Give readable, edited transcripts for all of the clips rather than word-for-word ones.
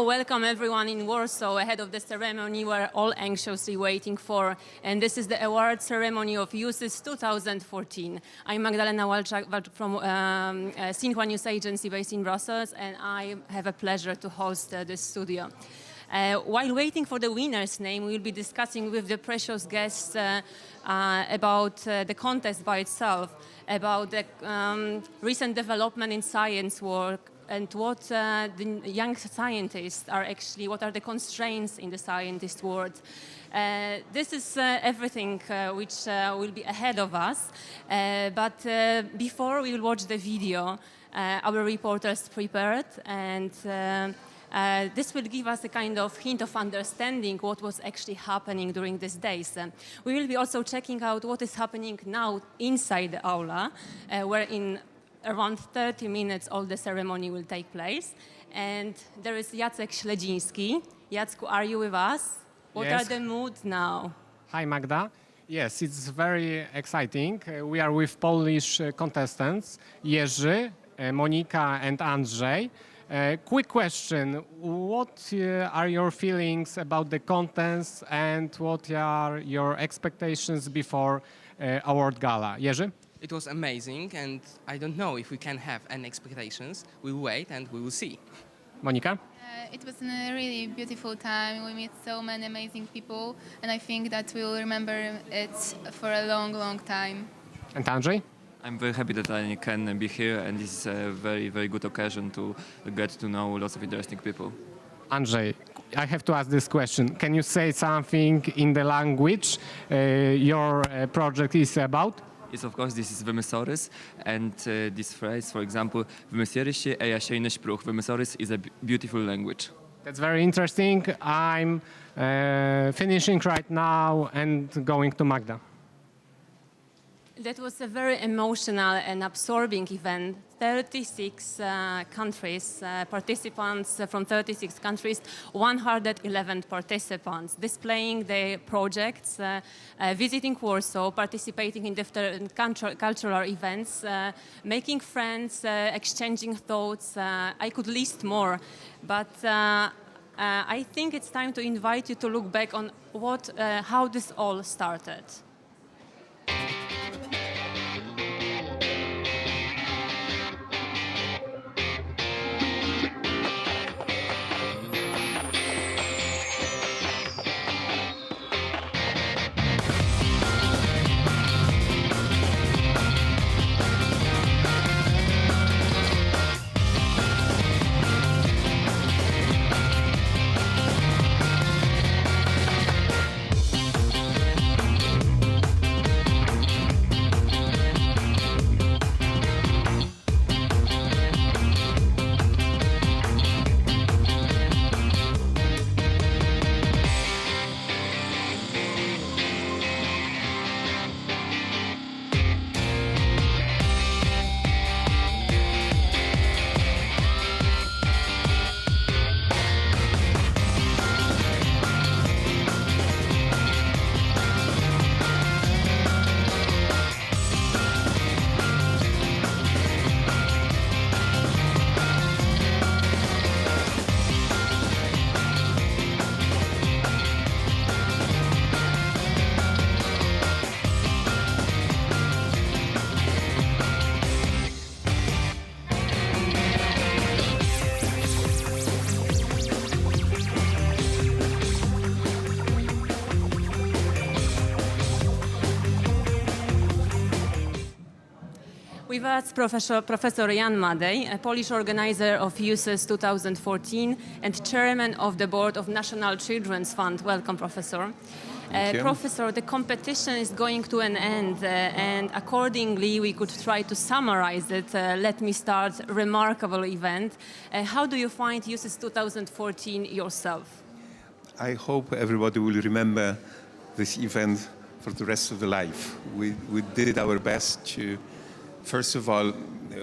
welcome everyone in Warsaw ahead of the ceremony we're all anxiously waiting for. And this is the award ceremony of EUCYS 2014. I'm Magdalena Walczak from Xinhua News Agency based in Brussels, and I have a pleasure to host this studio. While waiting for the winner's name, we'll be discussing with the precious guests about the contest by itself, about the recent development in science work, and what the young scientists are actually, what are the constraints in the scientist world. This is everything which will be ahead of us. But before we will watch the video, our reporters prepared, and this will give us a kind of hint of understanding what was actually happening during these days. We will be also checking out what is happening now inside the aula, where in around 30 minutes all the ceremony will take place. And there is Jacek Śledziński. Jacku, are you with us? What Yes. are the moods now? Hi, Magda. Yes, it's very exciting. We are with Polish contestants, Jerzy, Monika and Andrzej. Quick question, what are your feelings about the contest and what are your expectations before award gala? Jerzy? It was amazing, and I don't know if we can have any expectations. We'll wait and we will see. Monika? It was a really beautiful time. We met so many amazing people, and I think that we will remember it for a long, long time. And Andrzej? I'm very happy that I can be here, and this is a very, very good occasion to get to know lots of interesting people. Andrzej, I have to ask this question. Can you say something in the language your project is about? Yes, of course, this is Wymysorys, and this phrase, for example, Wymysorys a jasiejny szpruch. Wymysorys is a beautiful language. That's very interesting. I'm finishing right now and going to Magda. That was a very emotional and absorbing event. 36 countries, participants from 36 countries, 111 participants displaying their projects, visiting Warsaw, participating in different cultural events, making friends, exchanging thoughts. I could list more, but I think it's time to invite you to look back on how this all started. With us, Professor Jan Madej, a Polish organizer of EUCYS 2014 and chairman of the board of National Children's Fund. Welcome, Professor. Professor, the competition is going to an end, and accordingly, we could try to summarize it. Let me start. Remarkable event. How do you find EUCYS 2014 yourself? I hope everybody will remember this event for the rest of the life. We did our best to. First of all,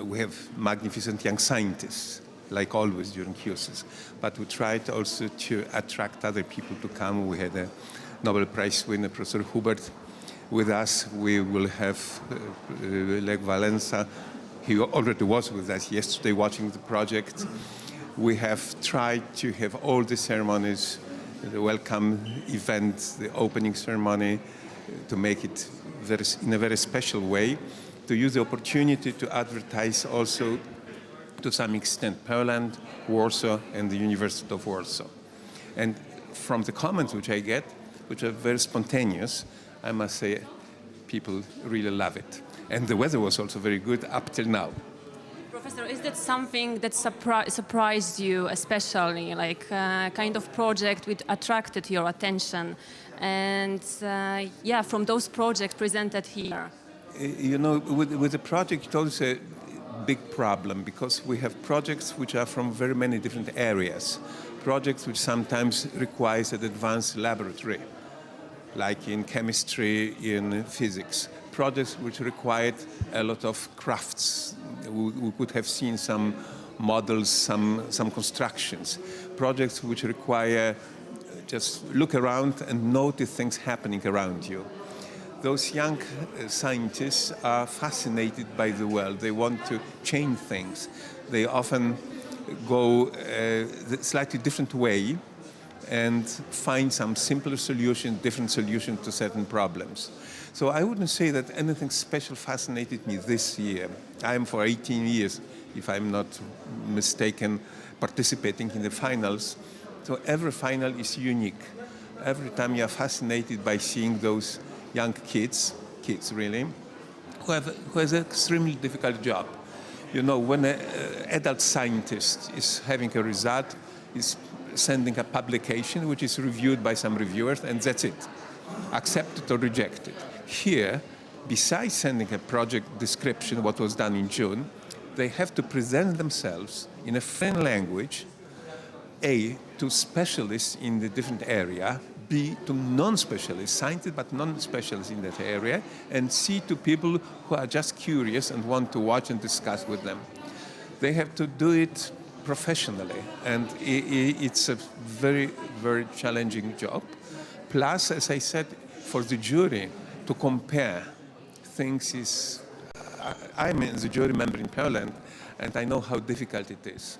we have magnificent young scientists, like always during EUCYS, but we tried also to attract other people to come. We had a Nobel Prize winner, Professor Hubert, with us. We will have Lech Walesa. He already was with us yesterday watching the project. We have tried to have all the ceremonies, the welcome event, the opening ceremony, to make it in a very special way, to use the opportunity to advertise also to some extent Poland, Warsaw, and the University of Warsaw. And from the comments which I get, which are very spontaneous, I must say people really love it. And the weather was also very good up till now. Professor, is that something that surprised you especially, like kind of project which attracted your attention? And yeah, from those projects presented here. You know, with the project, it's always a big problem because we have projects which are from very many different areas. Projects which sometimes requires an advanced laboratory, like in chemistry, in physics. Projects which required a lot of crafts. We could have seen some models, some constructions. Projects which require just look around and notice things happening around you. Those young scientists are fascinated by the world. They want to change things. They often go a slightly different way and find some simpler solution, different solution to certain problems. So I wouldn't say that anything special fascinated me this year. I am for 18 years, if I'm not mistaken, participating in the finals. So every final is unique. Every time you are fascinated by seeing those young kids really, who has an extremely difficult job. You know, when an adult scientist is having a result, is sending a publication which is reviewed by some reviewers, and that's it, accepted or rejected. Here, besides sending a project description, what was done in June, they have to present themselves in a foreign language, A, to specialists in the different area, B, to non-specialists, scientists but non-specialists in that area, and C, to people who are just curious and want to watch and discuss with them. They have to do it professionally, and it's a very, very challenging job. Plus, as I said, for the jury to compare things is... I'm the jury member in Poland, and I know how difficult it is.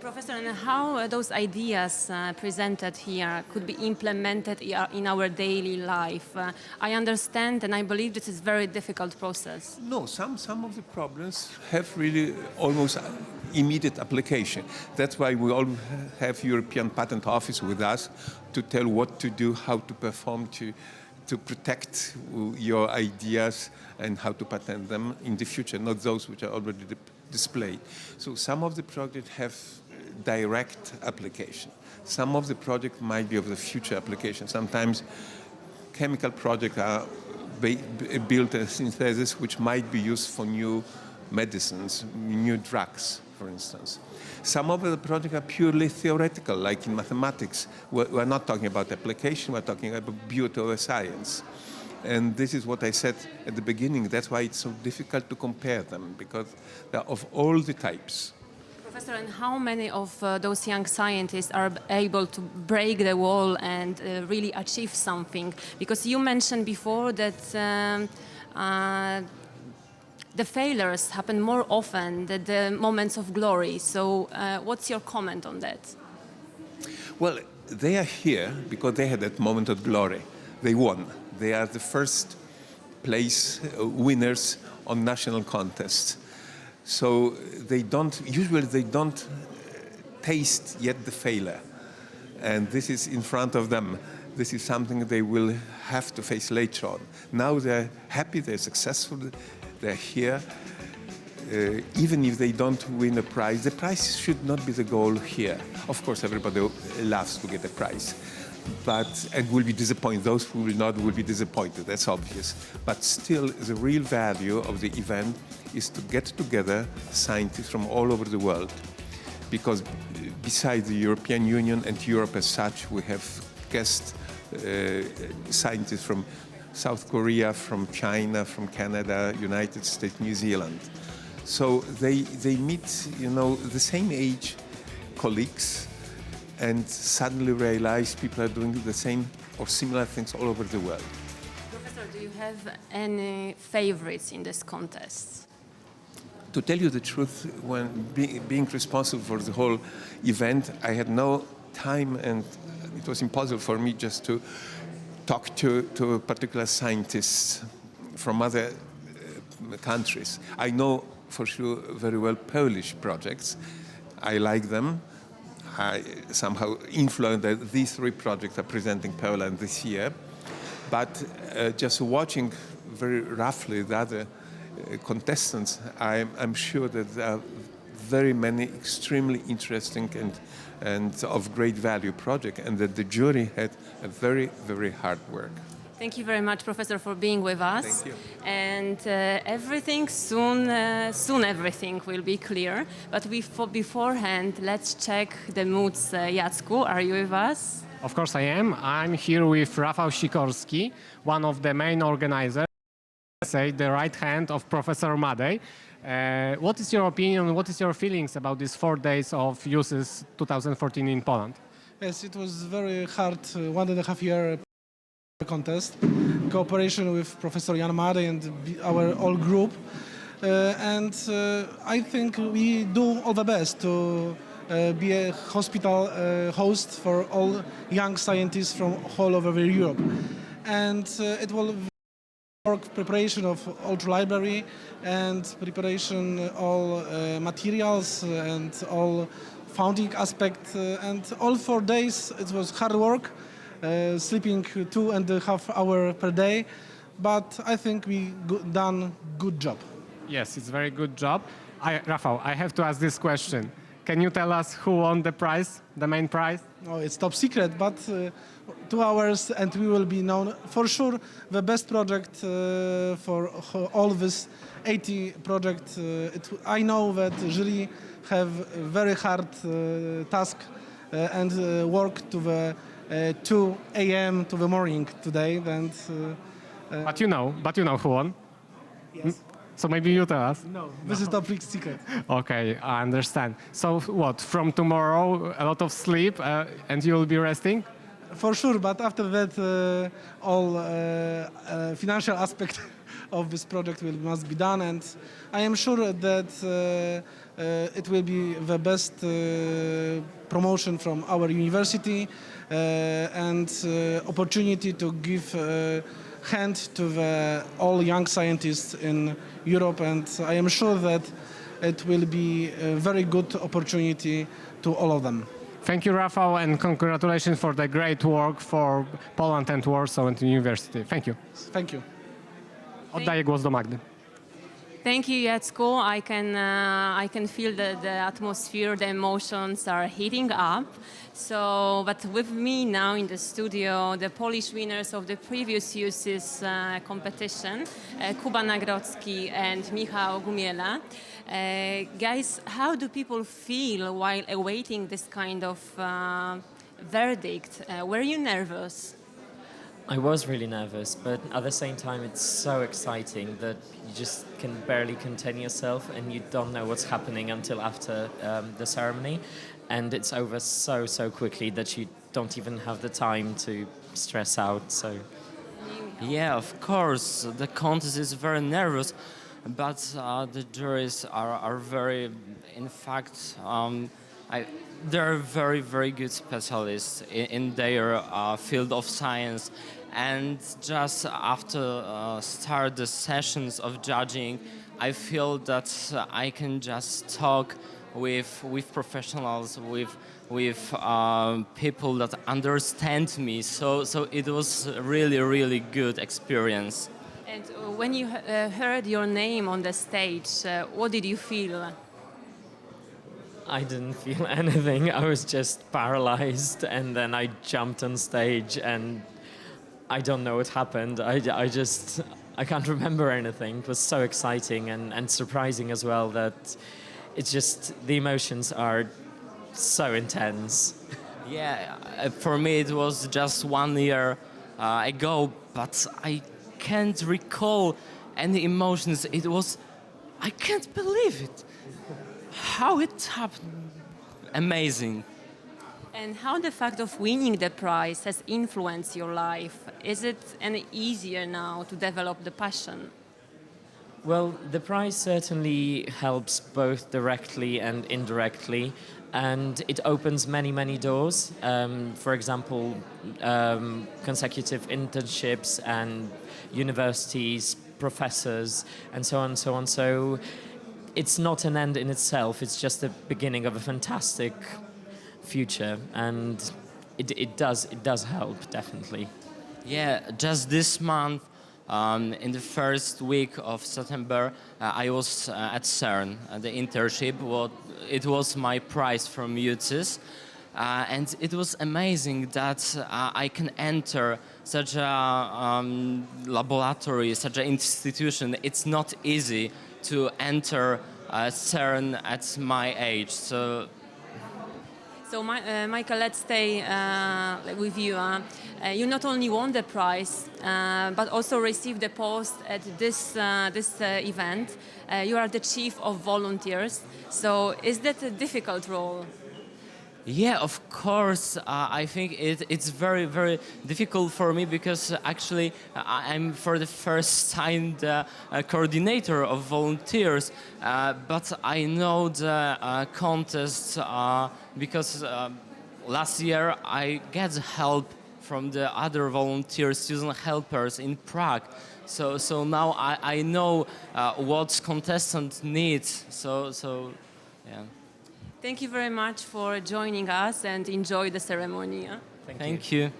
Professor, and how those ideas presented here could be implemented in our daily life? I understand and I believe this is a very difficult process. No, some of the problems have really almost immediate application. That's why we all have European Patent Office with us to tell what to do, how to perform, to protect your ideas and how to patent them in the future, not those which are already displayed. So some of the projects have direct application. Some of the projects might be of the future application. Sometimes chemical projects are built as synthesis which might be used for new medicines, new drugs, for instance. Some of the projects are purely theoretical, like in mathematics. We're not talking about application, we're talking about beauty of a science. And this is what I said at the beginning. That's why it's so difficult to compare them, because they're of all the types. Professor, and how many of those young scientists are able to break the wall and really achieve something? Because you mentioned before that the failures happen more often than the moments of glory. So what's your comment on that? Well, they are here because they had that moment of glory. They won. They are the first place winners on national contests. So usually they don't taste yet the failure. And this is in front of them. This is something they will have to face later on. Now they're happy, they're successful, they're here. Even if they don't win a prize, the prize should not be the goal here. Of course, everybody loves to get a prize. And will be disappointed. Those who will not will be disappointed, that's obvious. But still, the real value of the event is to get together scientists from all over the world. Because besides the European Union and Europe as such, we have guest scientists from South Korea, from China, from Canada, United States, New Zealand. So they meet, you know, the same age colleagues, and suddenly realize people are doing the same or similar things all over the world. Professor, do you have any favorites in this contest? To tell you the truth, when being responsible for the whole event, I had no time, and it was impossible for me just to talk to particular scientists from other countries. I know for sure very well Polish projects. I like them. I somehow influenced that these three projects are presenting Poland this year. But just watching very roughly the other contestants, I'm sure that there are very many extremely interesting and of great value projects, and that the jury had a very, very hard work. Thank you very much, Professor, for being with us. Thank you. And everything soon everything will be clear. But beforehand, let's check the moods. Jacku, are you with us? Of course I am. I'm here with Rafał Sikorski, one of the main organizers, say the right hand of Professor Madej. What is your opinion, what is your feelings about these 4 days of EUCYS 2014 in Poland? Yes, it was very hard, 1.5 year contest, cooperation with Professor Jan Madej and our whole group. I think we do all the best to be a hospital host for all young scientists from all over Europe. And it will work preparation of old library and preparation all materials and all founding aspect. And all 4 days it was hard work, sleeping 2.5 hours per day. But I think we done good job. Yes, it's a very good job. Rafał, I have to ask this question. Can you tell us who won the prize, the main prize? No, it's top secret, but 2 hours and we will be known. For sure, the best project for all this 80 project. I know that jury have very hard task and work to the 2 a.m. to the morning today. And, But you know who won? yes. So maybe you tell us. No, this is top secret. Okay, I understand. So what, from tomorrow, a lot of sleep and you will be resting? For sure, but after that, all financial aspect of this project must be done, and I am sure that it will be the best promotion from our university and opportunity to give hand to all young scientists in Europe, and I am sure that it will be a very good opportunity to all of them. Thank you, Rafał, and congratulations for the great work for Poland and Warsaw and the university. Thank you. Thank you. Oddaję głos do Magdy. Thank you, Jacku. I can feel the atmosphere, the emotions are heating up. So, but with me now in the studio, the Polish winners of the previous EUCYS competition, Kuba Nagrodzki and Michał Gumiela. Guys, how do people feel while awaiting this kind of verdict? Were you nervous? I was really nervous, but at the same time, it's so exciting that you just can barely contain yourself and you don't know what's happening until after the ceremony. And it's over so quickly that you don't even have the time to stress out. So, yeah, of course, the contest is very nervous, but the juries are very, in fact, they're very good specialists in their field of science, and just after start the sessions of judging, I feel that I can just talk with professionals, with people that understand me. So it was really good experience. And when you heard your name on the stage, what did you feel? I didn't feel anything. I was just paralyzed, and then I jumped on stage, and I don't know what happened. I can't remember anything. It was so exciting and surprising as well that it's just the emotions are so intense. Yeah, for me it was just 1 year ago, but I can't recall any emotions. I can't believe it. How it happened. Amazing. And how the fact of winning the prize has influenced your life? Is it any easier now to develop the passion? Well, the prize certainly helps both directly and indirectly, and it opens many, many doors. For example, consecutive internships and universities, professors, and so on and so on. So it's not an end in itself, it's just the beginning of a fantastic future, and it does help, definitely. Yeah, just this month, in the first week of September, I was at CERN, the internship. It was my prize from EUCYS. And it was amazing that I can enter such a laboratory, such an institution. It's not easy to enter CERN at my age. So, Michael, let's stay with you. You not only won the prize, but also received the post at this event. You are the chief of volunteers. So, is that a difficult role? Yeah, of course. I think it's very, very difficult for me because actually I'm for the first time the coordinator of volunteers. But I know the contest because last year I get help from the other volunteer student helpers in Prague. So now I know what contestants need. Yeah. Thank you very much for joining us and enjoy the ceremony. Thank you.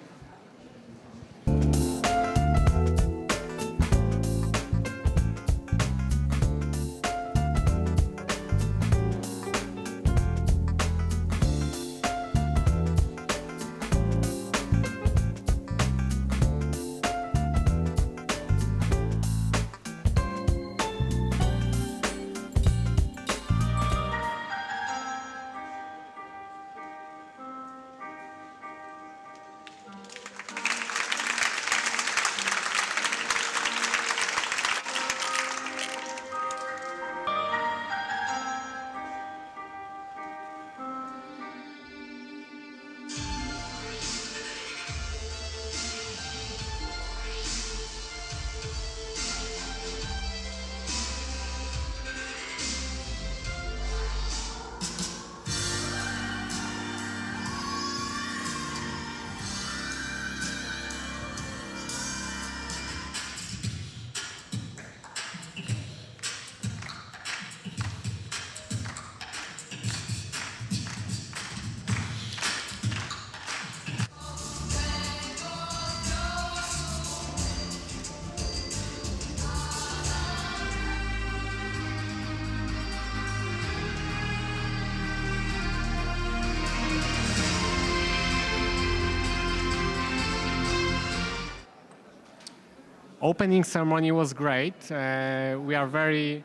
Opening ceremony was great. We are very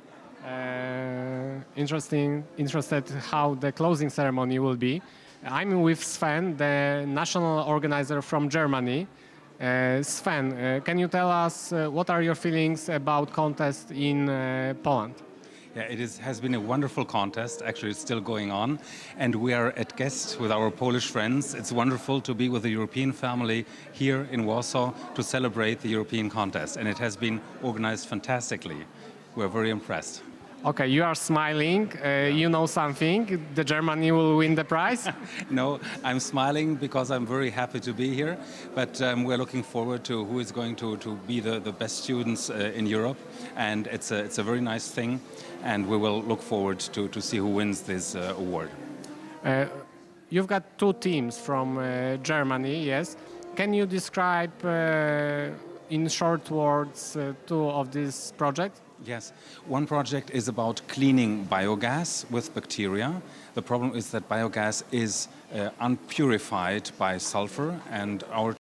interested how the closing ceremony will be. I'm with Sven, the national organizer from Germany. Sven, can you tell us what are your feelings about contest in Poland? Yeah, has been a wonderful contest. Actually, it's still going on. And we are at guest with our Polish friends. It's wonderful to be with the European family here in Warsaw to celebrate the European contest. And it has been organized fantastically. We're very impressed. Okay, you are smiling. You know something. The Germany will win the prize? No, I'm smiling because I'm very happy to be here. But we're looking forward to who is going to be the best students in Europe. And it's a very nice thing. And we will look forward to see who wins this award. You've got two teams from Germany, yes. Can you describe in short words two of these projects? Yes. One project is about cleaning biogas with bacteria. The problem is that biogas is unpurified by sulfur, and our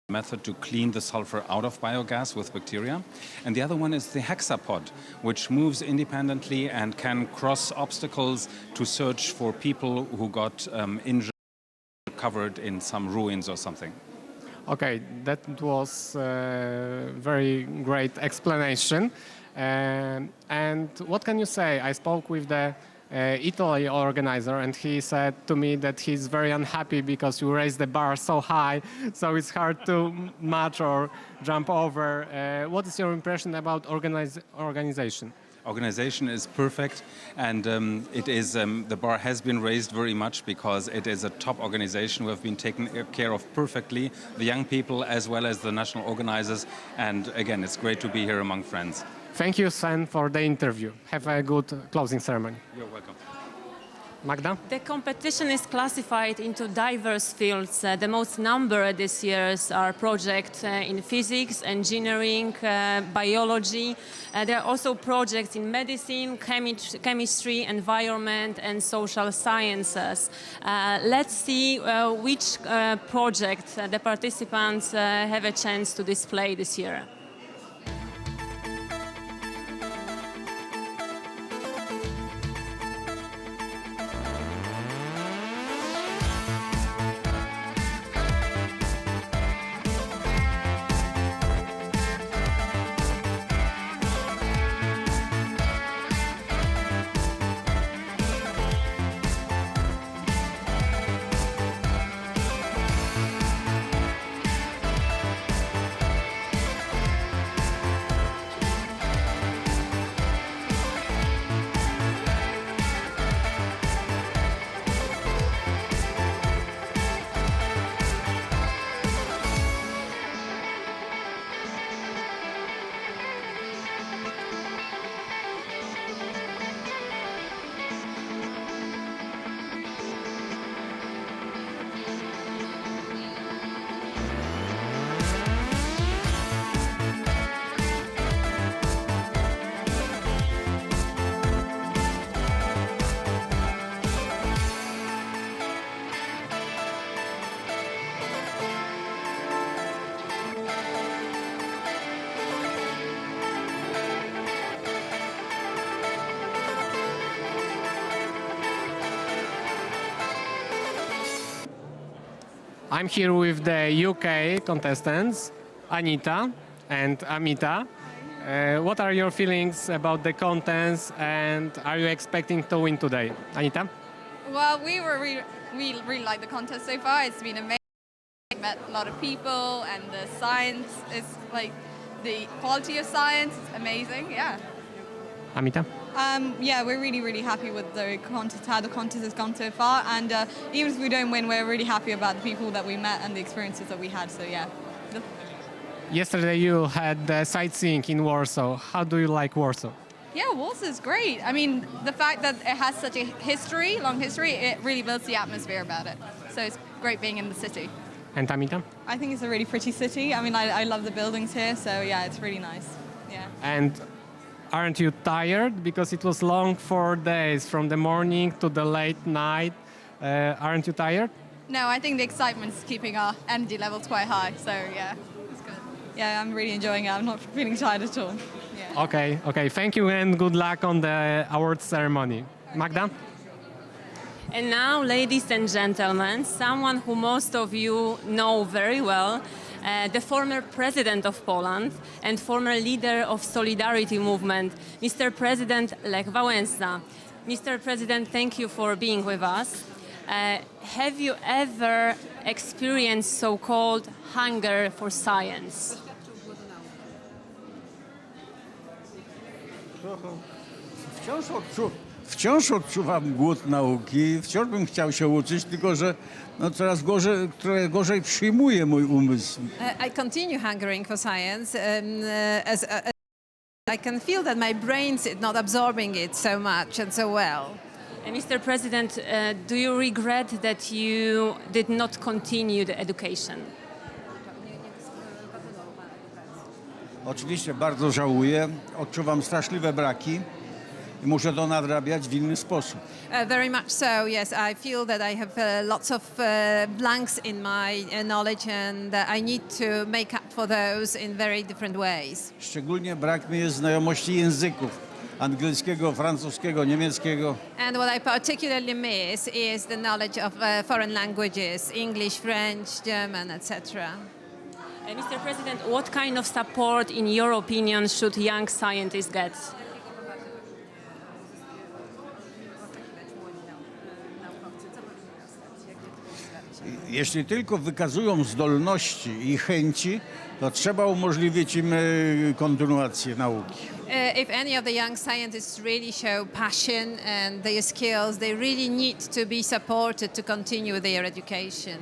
method to clean the sulfur out of biogas with bacteria. And the other one is the hexapod, which moves independently and can cross obstacles to search for people who got injured, covered in some ruins or something. Okay, that was a very great explanation. And what can you say? I spoke with the Italy organizer, and he said to me that he's very unhappy because you raise the bar so high, so it's hard to match or jump over. What is your impression about organization? Organization is perfect, and it is the bar has been raised very much because it is a top organization who have been taken care of perfectly, the young people as well as the national organizers, and again, it's great to be here among friends. Thank you, Sen, for the interview. Have a good closing ceremony. You're welcome. Magda? The competition is classified into diverse fields. The most number this year are projects in physics, engineering, biology. There are also projects in medicine, chemistry, environment, and social sciences. Let's see which project the participants have a chance to display this year. I'm here with the UK contestants, Anita and Amita. What are your feelings about the contest, and are you expecting to win today? Anita? Well, we really like the contest so far. It's been amazing. I met a lot of people, and the science is like the quality of science is amazing. Yeah. Amita? Yeah, we're really happy with the contest, how the contest has gone so far, and even if we don't win, we're really happy about the people that we met and the experiences that we had. So yeah. Yesterday you had sightseeing in Warsaw. How do you like Warsaw? Yeah, Warsaw is great. I mean, the fact that it has such a history, long history, it really builds the atmosphere about it. So it's great being in the city. And Amita? I think it's a really pretty city. I mean, I love the buildings here, so yeah, it's really nice. Yeah. And aren't you tired? Because it was long 4 days, from the morning to the late night. Aren't you tired? No, I think the excitement is keeping our energy levels quite high, so yeah, it's good. Yeah, I'm really enjoying it. I'm not feeling tired at all. Yeah. Okay. Thank you and good luck on the awards ceremony. Magda? And now, ladies and gentlemen, someone who most of you know very well, the former president of Poland and former leader of Solidarity movement, Mr. President Lech Wałęsa. Mr. President, thank you for being with us. Have you ever experienced so-called hunger for science? Wciąż odczuwam głód nauki, wciąż bym chciał się uczyć, tylko że coraz gorzej przyjmuje mój umysł. I continue hungering for science. I can feel that my brain's not absorbing it so much and so well. Mr. President, do you regret that you did not continue the education? Oczywiście bardzo żałuję, odczuwam straszliwe braki i muszę to nadrabiać w inny sposób. Very much so, yes. I feel that I have lots of blanks in my knowledge, and I need to make up for those in very different ways. Szczególnie brak mi jest znajomości języków angielskiego, francuskiego, niemieckiego. And what I particularly miss is the knowledge of foreign languages, English, French, German, etc. Mr. President, what kind of support, in your opinion, should young scientists get? jeśli tylko wykazują zdolności i chęci, to trzeba umożliwić im kontynuację nauki. If any of the young scientists really show passion and their skills, they really need to be supported to continue their education.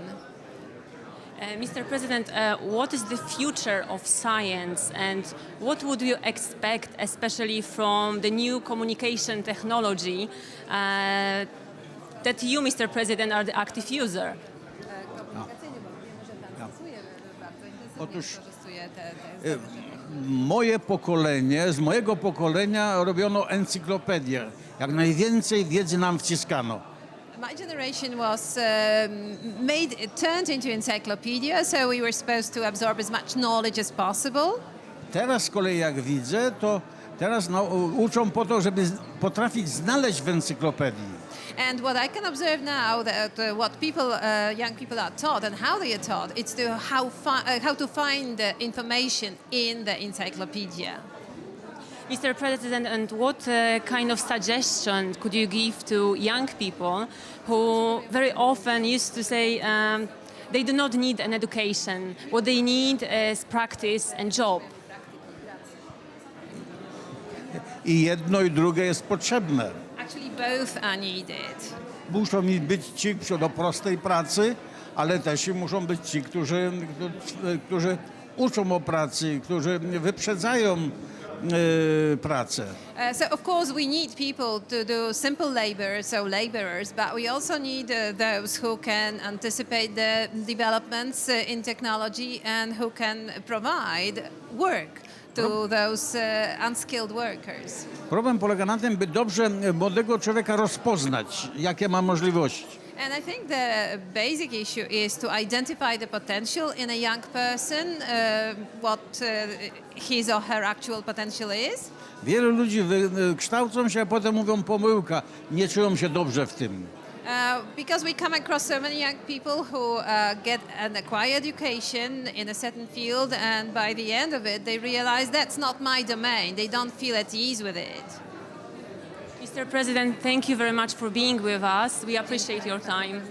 Mr. President, what is the future of science and what would you expect, especially from the new communication technology that you, Mr. President, are the active user? Otóż moje pokolenie, z mojego pokolenia robiono encyklopedię. Jak najwięcej wiedzy nam wciskano. My generation was turned into encyclopedia, so we were supposed to absorb as much knowledge as possible. Teraz z kolei jak widzę, to teraz uczą po to, żeby potrafić znaleźć w encyklopedii. And what I can observe now, that what young people are taught and how they are taught, it's how to find the information in the encyclopedia. Mr. President, and what kind of suggestion could you give to young people who very often used to say they do not need an education, what they need is practice and job? I jedno i drugie jest potrzebne. Actually, both are needed. Muszą być ci do prostej pracy, ale też i muszą być ci, którzy uczą o pracy, którzy wyprzedzają pracę. So of course we need people to do simple labor, so laborers, but we also need those who can anticipate the developments in technology and who can provide work to those unskilled workers. Problem polega na tym, by dobrze młodego człowieka rozpoznać, jakie ma możliwości. And I think the basic issue is to identify the potential in a young person, what his or her actual potential is. Wielu ludzi kształcą się, a potem mówią pomyłka, nie czują się dobrze w tym. Because we come across so many young people who get an acquired education in a certain field, and by the end of it, they realize that's not my domain. They don't feel at ease with it. Mr. President, thank you very much for being with us. We appreciate your time.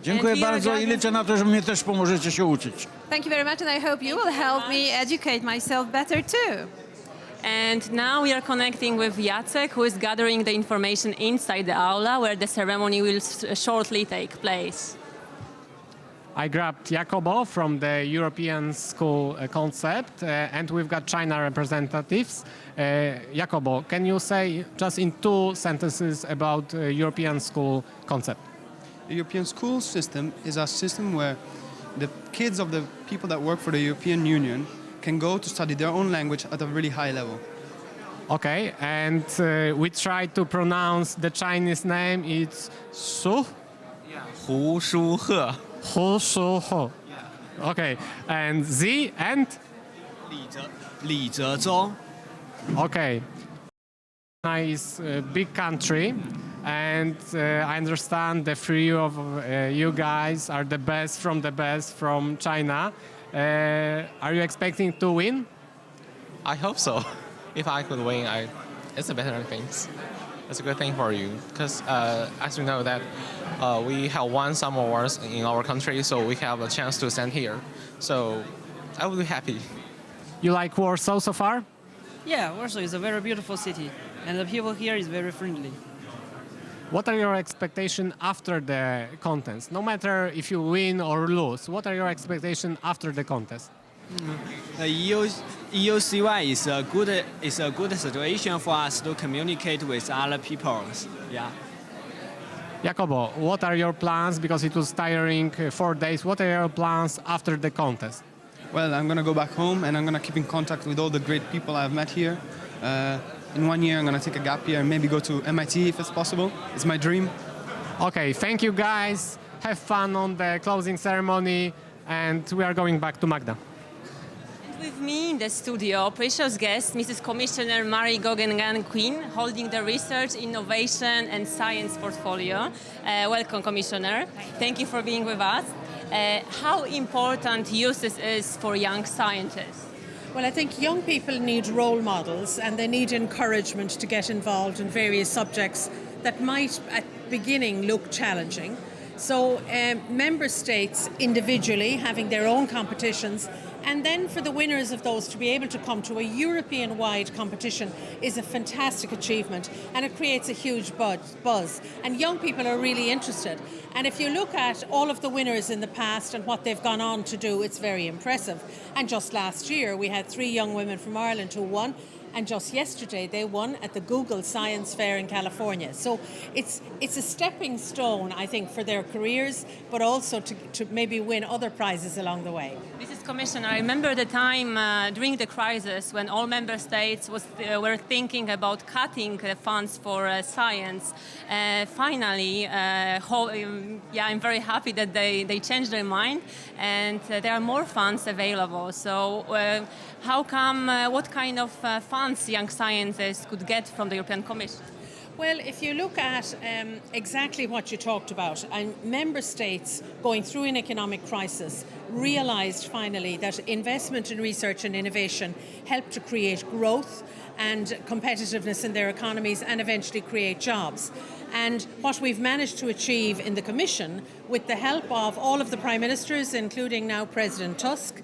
Dziękuję bardzo i liczę na to, że mnie też pomożecie się uczyć. Thank you very much, and I hope you will help me educate myself better too. And now we are connecting with Jacek, who is gathering the information inside the aula where the ceremony will shortly take place. I grabbed Jacobo from the European School concept, and we've got China representatives. Jacobo, can you say just in 2 sentences about European School concept? The European school system is a system where the kids of the people that work for the European Union can go to study their own language at a really high level. Okay, and we try to pronounce the Chinese name. It's Su? Yeah. Hu Shu He. Hu Shu He. Okay, and Z and? Li Zezhou. Okay. China is a big country, and I understand the 3 of you guys are the best from China. Are you expecting to win? I hope so. If I could win, it's a better thing. It's a good thing for you because, as you know, that we have won some awards in our country, so we have a chance to stand here. So I would be happy. You like Warsaw so far? Yeah, Warsaw is a very beautiful city, and the people here is very friendly. What are your expectations after the contest? No matter if you win or lose, what are your expectations after the contest? The EUCY is a good situation for us to communicate with other people. Yeah. Jacobo, what are your plans? Because it was tiring 4 days. What are your plans after the contest? Well, I'm going to go back home and I'm going to keep in contact with all the great people I've met here. In 1 year, I'm going to take a gap year and maybe go to MIT if it's possible. It's my dream. Okay, thank you guys. Have fun on the closing ceremony, and we are going back to Magda. With me in the studio, precious guest, Mrs. Commissioner Mary Gogan-Quinn, holding the Research, Innovation and Science portfolio. Welcome, Commissioner. Thank you for being with us. How important EUCYS is for young scientists? Well, I think young people need role models and they need encouragement to get involved in various subjects that might at the beginning look challenging. So member states individually having their own competitions, and then for the winners of those to be able to come to a European-wide competition is a fantastic achievement, and it creates a huge buzz. And young people are really interested. And if you look at all of the winners in the past and what they've gone on to do, it's very impressive. And just last year, we had 3 young women from Ireland who won. And just yesterday, they won at the Google Science Fair in California. So it's a stepping stone, I think, for their careers, but also to maybe win other prizes along the way. Mrs. Commissioner, I remember the time during the crisis when all member states were thinking about cutting funds for science. Finally, I'm very happy that they changed their mind and there are more funds available. So how come, what kind of funds young scientists could get from the European Commission? Well, if you look at exactly what you talked about, and member states going through an economic crisis realised finally that investment in research and innovation helped to create growth and competitiveness in their economies and eventually create jobs. And what we've managed to achieve in the Commission, with the help of all of the Prime Ministers, including now President Tusk,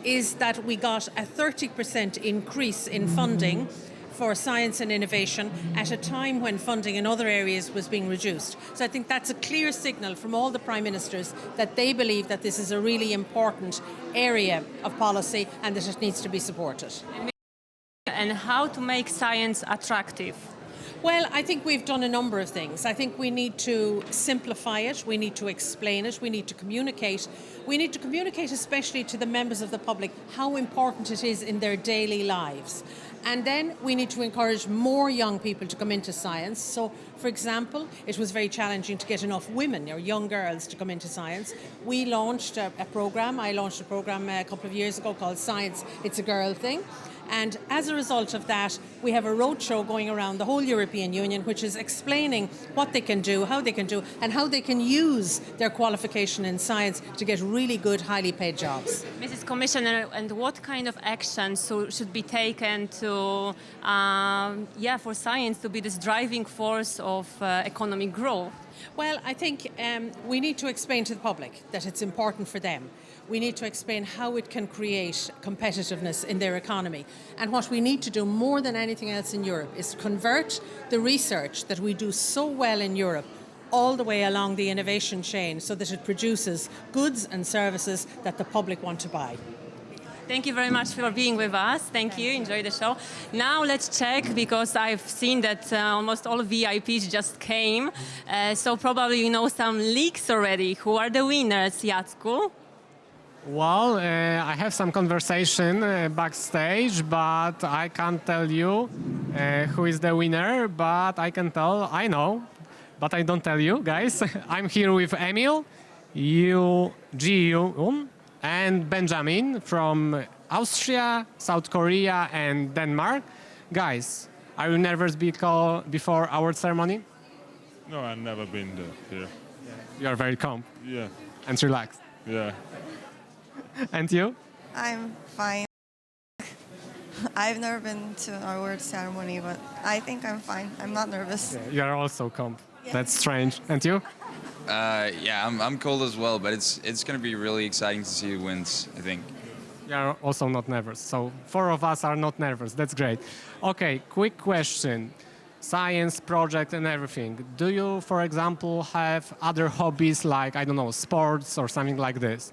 is that we got a 30% increase in funding for science and innovation at a time when funding in other areas was being reduced. So I think that's a clear signal from all the Prime Ministers that they believe that this is a really important area of policy and that it needs to be supported. And how to make science attractive? Well, I think we've done a number of things. I think we need to simplify it, we need to explain it, we need to communicate. We need to communicate especially to the members of the public how important it is in their daily lives. And then we need to encourage more young people to come into science. So, for example, it was very challenging to get enough women or young girls to come into science. We launched a program. I launched a program a couple of years ago called Science, It's a Girl Thing. And as a result of that, we have a roadshow going around the whole European Union, which is explaining what they can do, how they can do, and how they can use their qualification in science to get really good, highly paid jobs. Mrs. Commissioner, and what kind of action should be taken to, for science to be this driving force of economic growth? Well, I think we need to explain to the public that it's important for them. We need to explain how it can create competitiveness in their economy. And what we need to do more than anything else in Europe is convert the research that we do so well in Europe all the way along the innovation chain so that it produces goods and services that the public want to buy. Thank you very much for being with us. Thank you. Enjoy the show. Now let's check, because I've seen that almost all VIPs just came. So probably you know some leaks already. Who are the winners, Jacku? Well, I have some conversation backstage, but I can't tell you who is the winner, but I know, but I don't tell you, guys. I'm here with Emil, and Benjamin from Austria, South Korea, and Denmark. Guys, are you nervous before our ceremony? No, I've never been here. You are very calm. Yeah. And relaxed. Yeah. And you? I'm fine. I've never been to our award ceremony, but I think I'm fine. I'm not nervous. Yeah, you are also calm. Yeah. That's strange. And you? I'm cold as well, but it's going to be really exciting to see who wins, I think. You are also not nervous. So 4 of us are not nervous. That's great. Okay, quick question. Science project and everything. Do you, for example, have other hobbies like, I don't know, sports or something like this?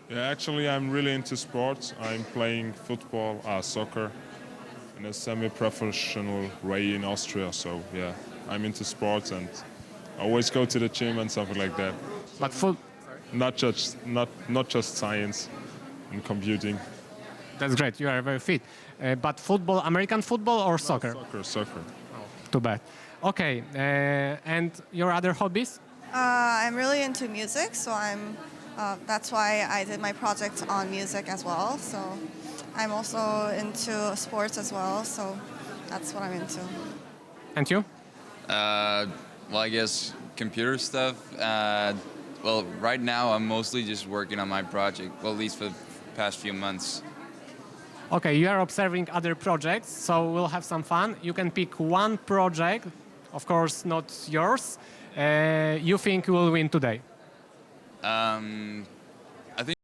Yeah, actually, I'm really into sports. I'm playing football, soccer, in a semi-professional way in Austria. So yeah, I'm into sports and I always go to the gym and something like that. But not just science and computing. That's great. You are very fit. But football, American football or soccer? Soccer. Oh, too bad. Okay. And your other hobbies? I'm really into music, so that's why I did my project on music as well. So I'm also into sports as well. So that's what I'm into. And you? Well, I guess computer stuff. Right now I'm mostly just working on my project, well, at least for the past few months. Okay, you are observing other projects, so we'll have some fun. You can pick one project, of course not yours, you think you will win today. I think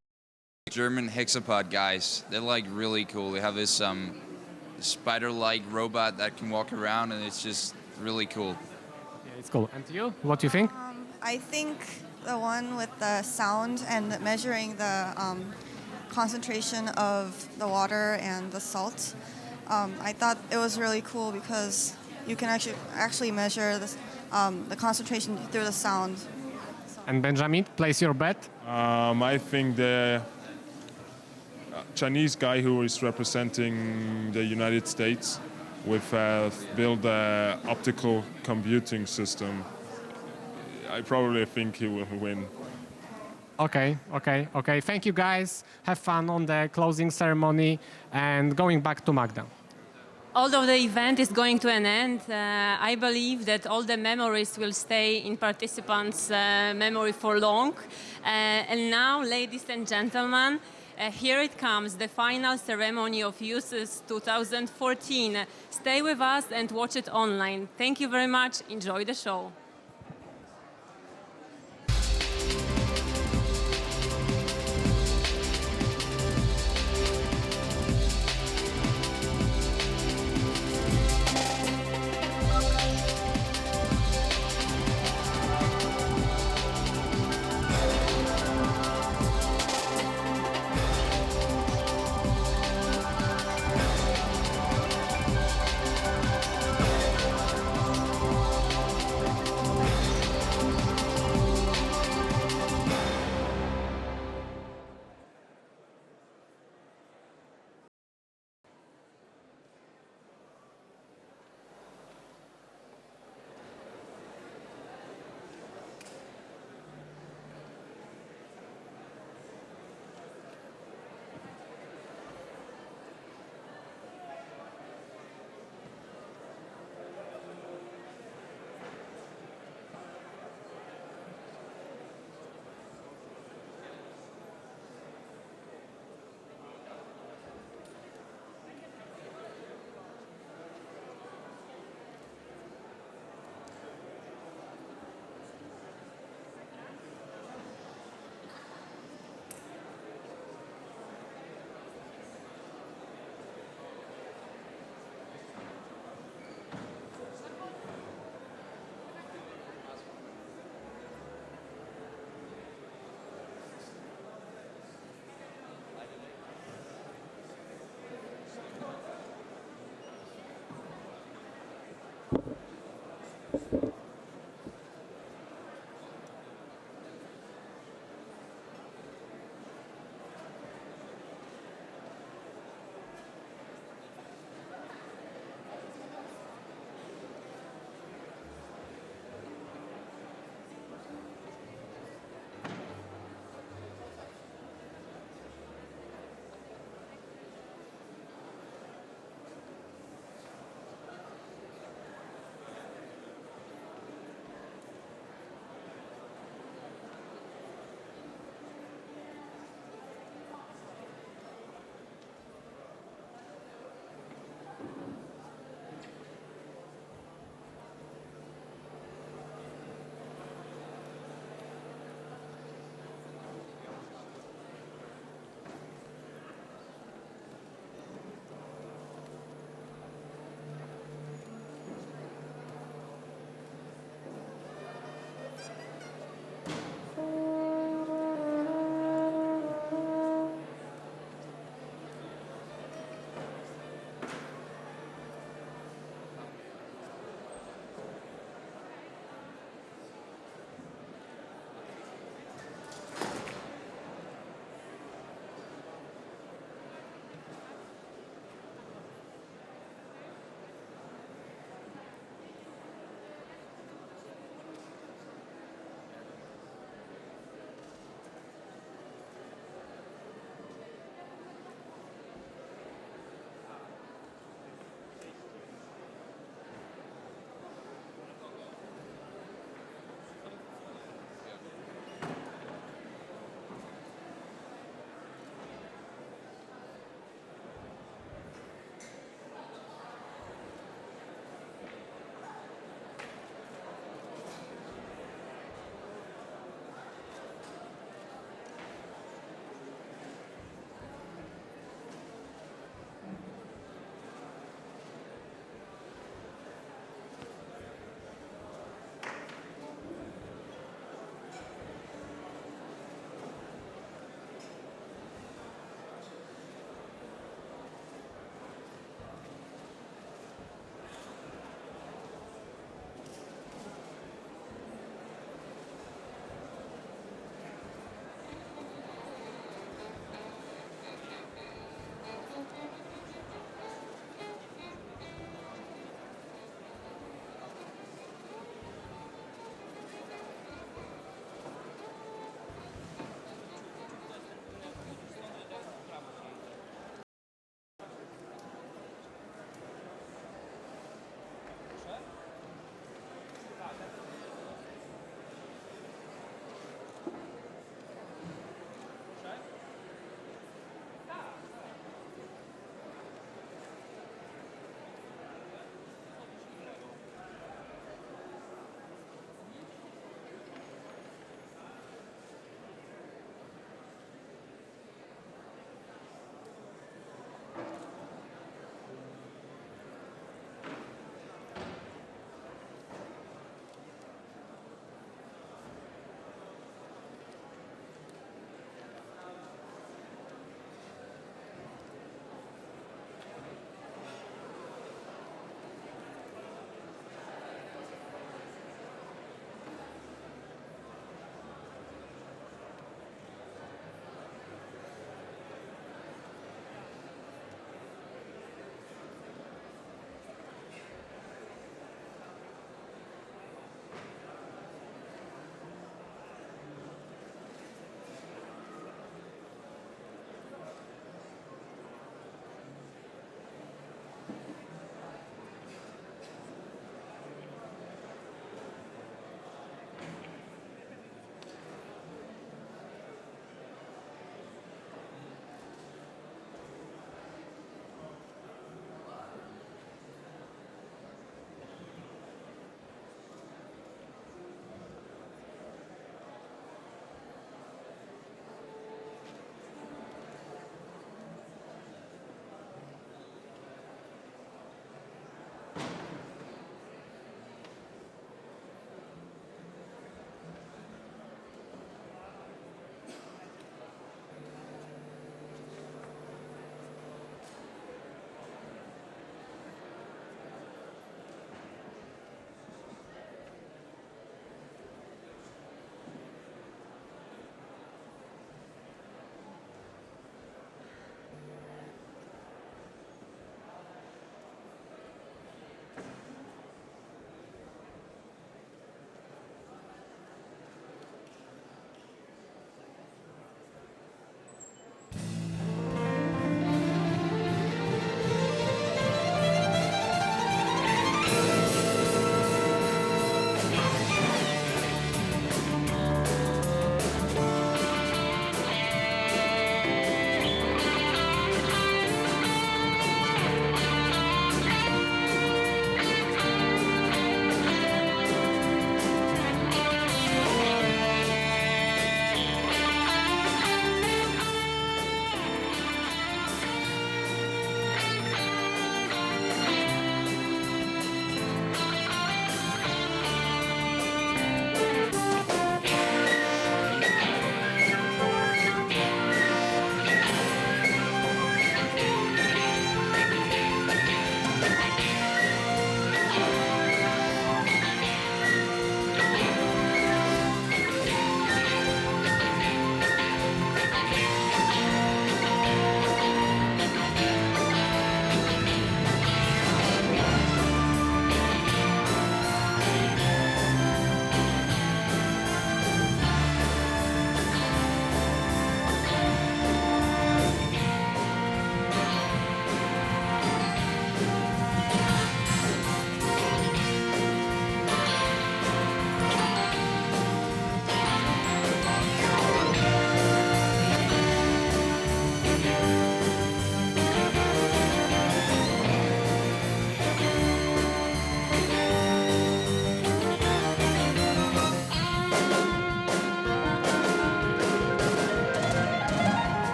German hexapod guys. They're like really cool. They have this spider-like robot that can walk around, and it's just really cool. Yeah, it's cool. And you? What do you think? I think the one with the sound and measuring the concentration of the water and the salt. I thought it was really cool because you can actually measure the concentration through the sound. And Benjamin, place your bet. I think the Chinese guy who is representing the United States with built an optical computing system. I probably think he will win. Okay. Thank you, guys. Have fun on the closing ceremony. And going back to Magda. Although the event is going to an end, I believe that all the memories will stay in participants' memory for long. And now, ladies and gentlemen, here it comes, the final ceremony of EUCYS 2014. Stay with us and watch it online. Thank you very much. Enjoy the show.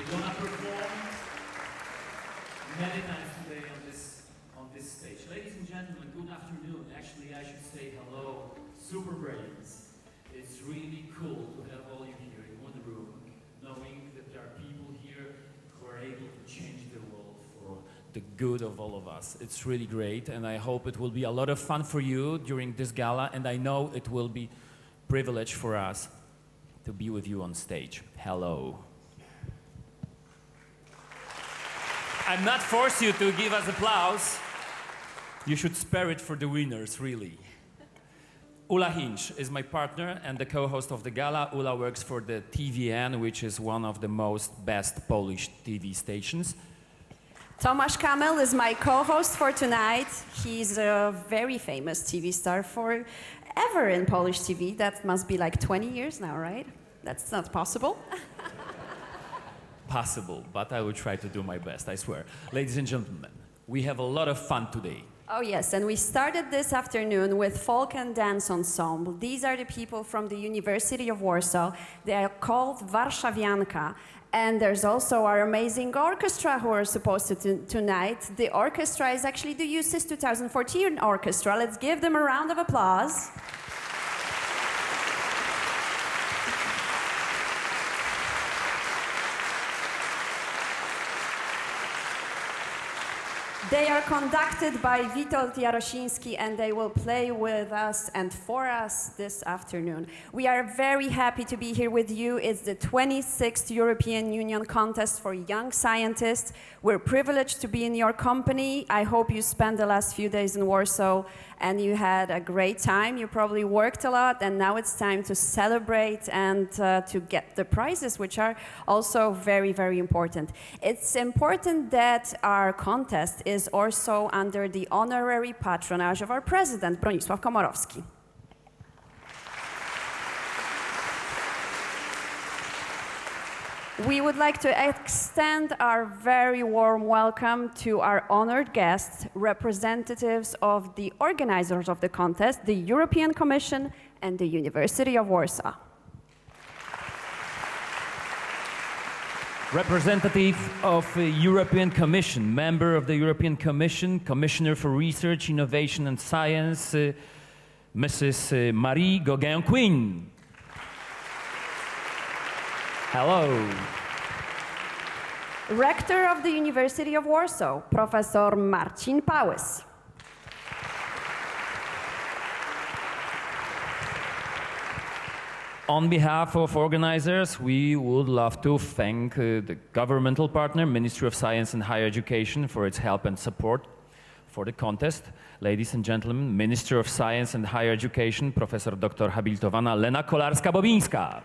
We're gonna perform many times today on this stage. Ladies and gentlemen, good afternoon. Actually, I should say hello, super brains. It's really cool to have all you here in one room, knowing that there are people here who are able to change the world for the good of all of us. It's really great, and I hope it will be a lot of fun for you during this gala, and I know it will be a privilege for us to be with you on stage. Hello. I'm not force you to give us applause. You should spare it for the winners, really. Ula Hinch is my partner and the co-host of the gala. Ula works for the TVN, which is one of the best Polish TV stations. Tomasz Kamel is my co-host for tonight. He's a very famous TV star forever in Polish TV. That must be like 20 years now, right? That's not possible. Possible, but I will try to do my best, I swear. Ladies and gentlemen, we have a lot of fun today. Oh yes, and we started this afternoon with folk and dance ensemble. These are the people from the University of Warsaw. They are called Warszawianka. And there's also our amazing orchestra who are supposed to tonight. The orchestra is actually the EUCYS 2014 orchestra. Let's give them a round of applause. They are conducted by Witold Jarosiński, and they will play with us and for us this afternoon. We are very happy to be here with you. It's the 26th European Union Contest for Young Scientists. We're privileged to be in your company. I hope you spent the last few days in Warsaw and you had a great time. You probably worked a lot, and now it's time to celebrate and to get the prizes, which are also very, very important. It's important that our contest is also under the honorary patronage of our president, Bronisław Komorowski. We would like to extend our very warm welcome to our honored guests, representatives of the organizers of the contest, the European Commission and the University of Warsaw. Representative of the European Commission, member of the European Commission, Commissioner for Research, Innovation and Science, Mrs. Marie Gauguin-Quinn. Hello. Rector of the University of Warsaw, Professor Marcin Pałys. On behalf of organizers, we would love to thank the governmental partner, Ministry of Science and Higher Education, for its help and support for the contest. Ladies and gentlemen, Minister of Science and Higher Education, Professor Dr. habilitowana Lena Kolarska-Bobińska.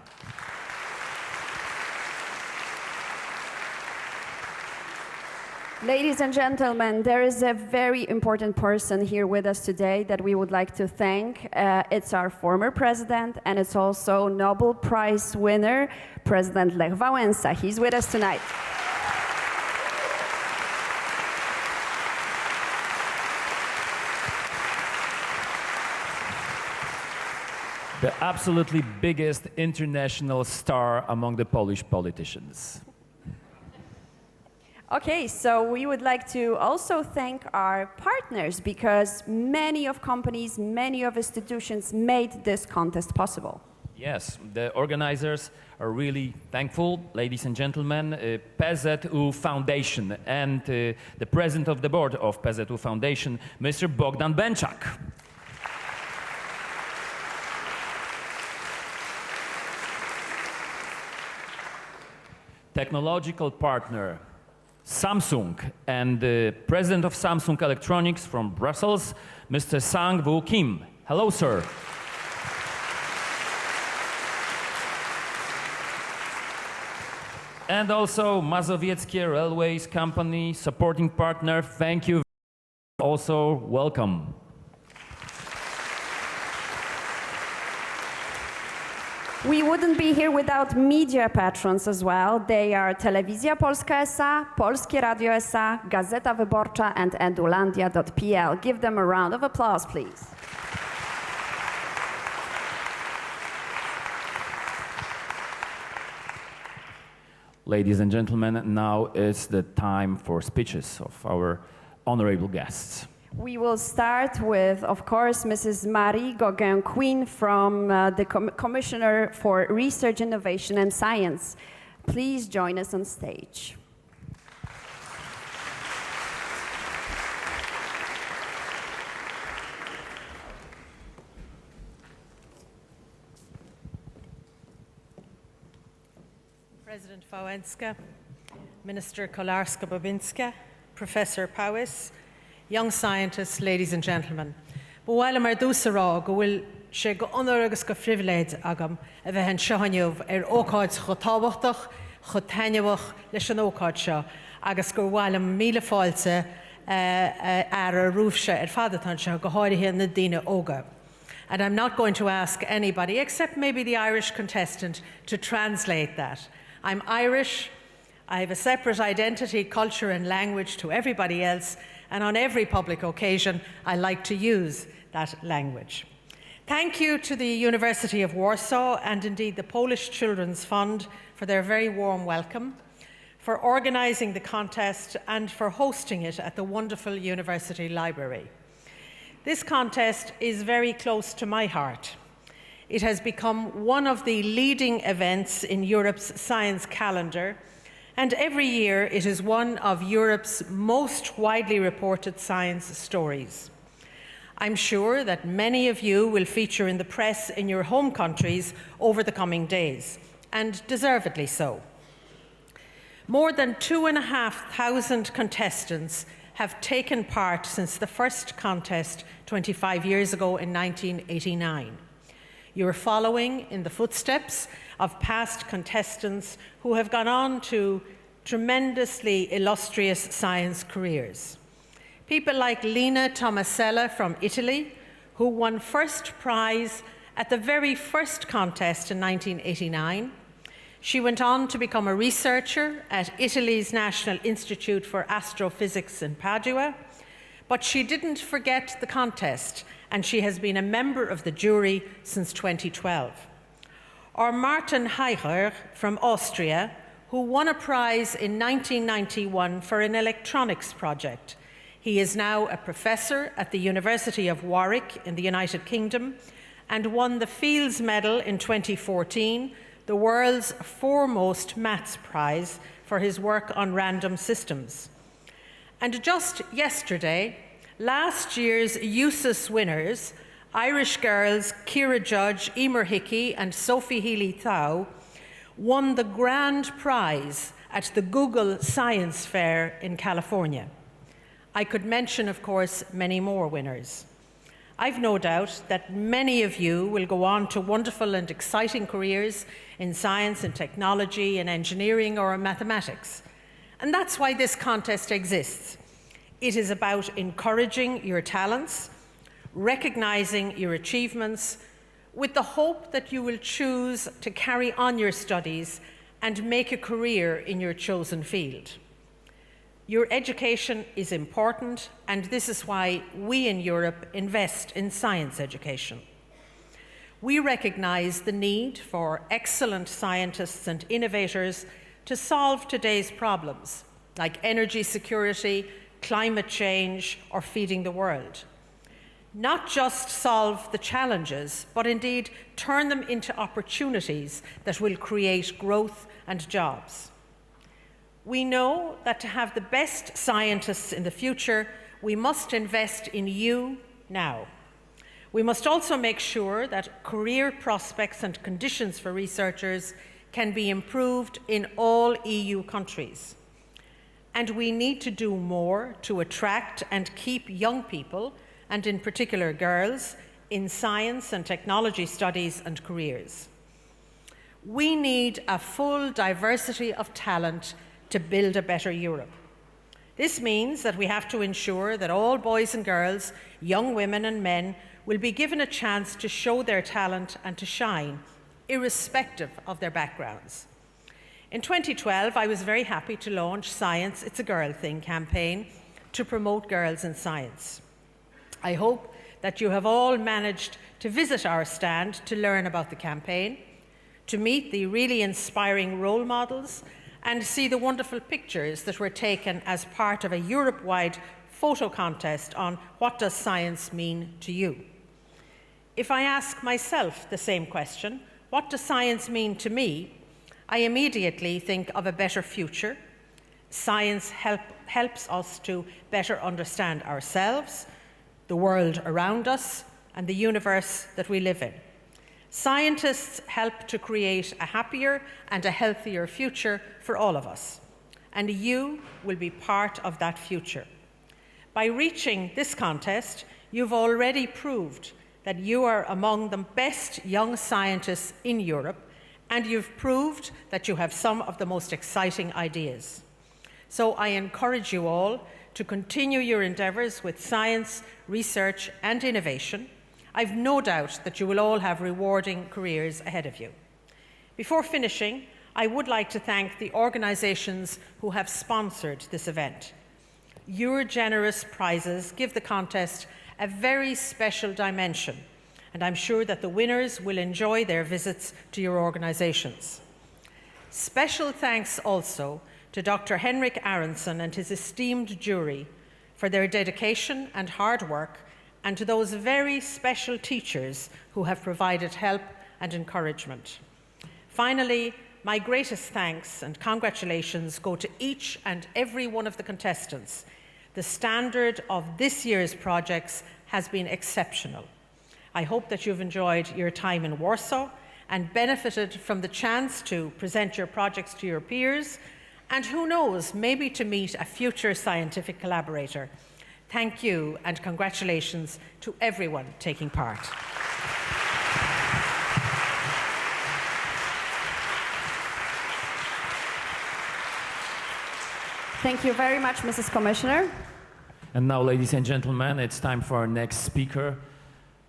Ladies and gentlemen, there is a very important person here with us today that we would like to thank. It's our former president, and it's also Nobel Prize winner, President Lech Wałęsa. He's with us tonight. The absolutely biggest international star among the Polish politicians. Okay, so we would like to also thank our partners, because many of companies, many of institutions made this contest possible. Yes, the organizers are really thankful, ladies and gentlemen. PZU Foundation and the president of the board of PZU Foundation, Mr. Bogdan Benczak. Technological partner, Samsung, and the president of Samsung Electronics from Brussels, Mr. Sang-Woo Kim. Hello, sir. And also Mazowieckie Railways Company, supporting partner. Thank you. Also, welcome. We wouldn't be here without media patrons as well. They are Telewizja Polska S.A., Polskie Radio S.A., Gazeta Wyborcza, and edulandia.pl. Give them a round of applause, please. Ladies and gentlemen, now is the time for speeches of our honorable guests. We will start with, of course, Mrs. Marie Gauguin-Queen from the Commissioner for Research, Innovation and Science. Please join us on stage. President Wałęsa, Minister Kolarska-Bobinska, Professor Powys, young scientists, ladies and gentlemen. Bhfuil mar dúsará go bhfuil sé go ionóir agus go phríomhléid agam a bheith an seoinneamh ócáid chu tábhachtach, chu taineamh leis an ócáid seo, agus gur bhfuil míle fáilte ar a rúfse fadatán seo go háirithe na daoine óga. And I'm not going to ask anybody, except maybe the Irish contestant, to translate that. I'm Irish, I have a separate identity, culture and language to everybody else, and on every public occasion I like to use that language. Thank you to the University of Warsaw and indeed the Polish Children's Fund for their very warm welcome, for organising the contest and for hosting it at the wonderful University Library. This contest is very close to my heart. It has become one of the leading events in Europe's science calendar, and every year it is one of Europe's most widely reported science stories. I'm sure that many of you will feature in the press in your home countries over the coming days, and deservedly so. More than 2,500 contestants have taken part since the first contest 25 years ago in 1989. You are following in the footsteps of past contestants who have gone on to tremendously illustrious science careers. People like Lina Tomasella from Italy, who won first prize at the very first contest in 1989. She went on to become a researcher at Italy's National Institute for Astrophysics in Padua, but she didn't forget the contest, and she has been a member of the jury since 2012. Or Martin Heicher from Austria, who won a prize in 1991 for an electronics project. He is now a professor at the University of Warwick in the United Kingdom and won the Fields Medal in 2014, the world's foremost maths prize for his work on random systems. And just yesterday, last year's EUCYS winners, Irish girls Ciara Judge, Emer Hickey and Sophie Healy-Thau, won the grand prize at the Google Science Fair in California. I could mention, of course, many more winners. I've no doubt that many of you will go on to wonderful and exciting careers in science and technology and engineering or mathematics. And that's why this contest exists. It is about encouraging your talents, recognizing your achievements, with the hope that you will choose to carry on your studies and make a career in your chosen field. Your education is important, and this is why we in Europe invest in science education. We recognize the need for excellent scientists and innovators to solve today's problems, like energy security, climate change, or feeding the world. Not just solve the challenges, but indeed turn them into opportunities that will create growth and jobs. We know that to have the best scientists in the future, we must invest in you now. We must also make sure that career prospects and conditions for researchers can be improved in all EU countries. And we need to do more to attract and keep young people, and in particular girls, in science and technology studies and careers. We need a full diversity of talent to build a better Europe. This means that we have to ensure that all boys and girls, young women and men, will be given a chance to show their talent and to shine, irrespective of their backgrounds. In 2012, I was very happy to launch Science It's a Girl Thing campaign to promote girls in science. I hope that you have all managed to visit our stand to learn about the campaign, to meet the really inspiring role models, and see the wonderful pictures that were taken as part of a Europe-wide photo contest on what does science mean to you. If I ask myself the same question, what does science mean to me? I immediately think of a better future. Science helps us to better understand ourselves, the world around us, and the universe that we live in. Scientists help to create a happier and a healthier future for all of us, and you will be part of that future. By reaching this contest, you've already proved that you are among the best young scientists in Europe, and you've proved that you have some of the most exciting ideas. So I encourage you all to continue your endeavours with science, research and innovation. I've no doubt that you will all have rewarding careers ahead of you. Before finishing, I would like to thank the organisations who have sponsored this event. Your generous prizes give the contest a very special dimension, and I'm sure that the winners will enjoy their visits to your organisations. Special thanks also to Dr. Henrik Aronson and his esteemed jury for their dedication and hard work, and to those very special teachers who have provided help and encouragement. Finally, my greatest thanks and congratulations go to each and every one of the contestants. The standard of this year's projects has been exceptional. I hope that you've enjoyed your time in Warsaw and benefited from the chance to present your projects to your peers, and who knows, maybe to meet a future scientific collaborator. Thank you and congratulations to everyone taking part. Thank you very much, Mrs. Commissioner. And now, ladies and gentlemen, it's time for our next speaker,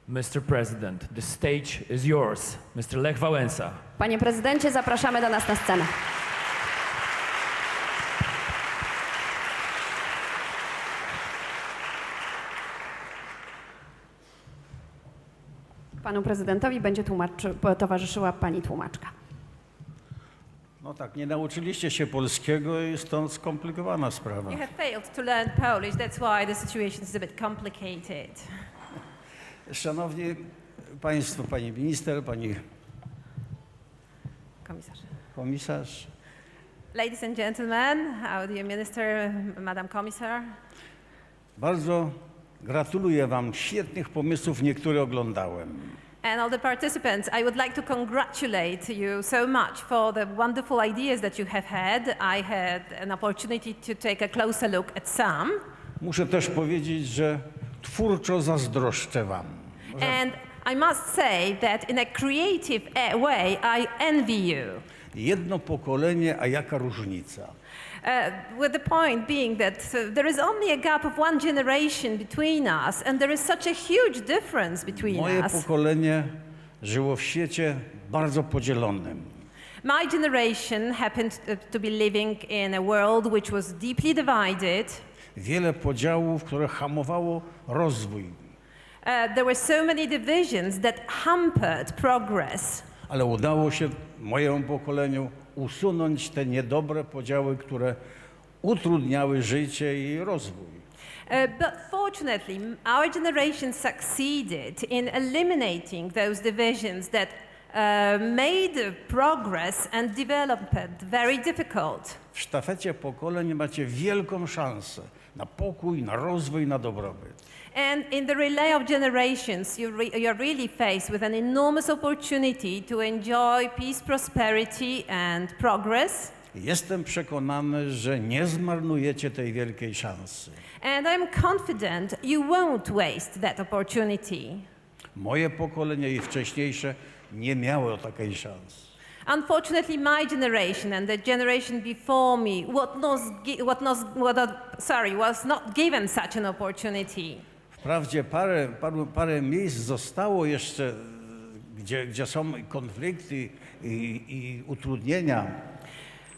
Mr. President. The stage is yours, Mr. Lech Wałęsa. Panie prezydencie, zapraszamy do nas na scenę. Panu prezydentowi będzie towarzyszyła pani tłumaczka. No tak, nie nauczyliście się polskiego i stąd skomplikowana sprawa. You have failed to learn Polish, that's why the situation is a bit complicated. Szanowni Państwo, Pani Minister, Pani Komisarz. Ladies and gentlemen, our dear Minister, Madam Commissar. Bardzo gratuluję Wam świetnych pomysłów, niektóre oglądałem. And all the participants, I would like to congratulate you so much for the wonderful ideas that you have had. I had an opportunity to take a closer look at some. Muszę też powiedzieć, że twórczo zazdroszczę Wam. And I must say that in a creative way, I envy you. Jedno pokolenie, a jaka różnica? With the point being that there is only a gap of one generation between us, and there is such a huge difference between Moje us. pokolenie żyło w świecie bardzo podzielonym. My generation happened to be living in a world which was deeply divided. Wiele podziałów, które hamowało rozwój. There were so many divisions that hampered progress. Ale udało się mojemu pokoleniu usunąć te niedobre podziały, które utrudniały życie i rozwój. But fortunately, our generation succeeded in eliminating those divisions that made progress and development very difficult. W sztafecie pokoleń macie wielką szansę na pokój, na rozwój, na dobrobyt. And in the relay of generations, you are really faced with an enormous opportunity to enjoy peace, prosperity and progress. Jestem przekonany, że nie zmarnujecie tej wielkiej szansy. And I'm confident you won't waste that opportunity. Moje pokolenie i wcześniejsze nie miało takiej szansy. Unfortunately, my generation and the generation before me was not given such an opportunity. Wprawdzie parę miejsc zostało jeszcze, gdzie są konflikty i utrudnienia.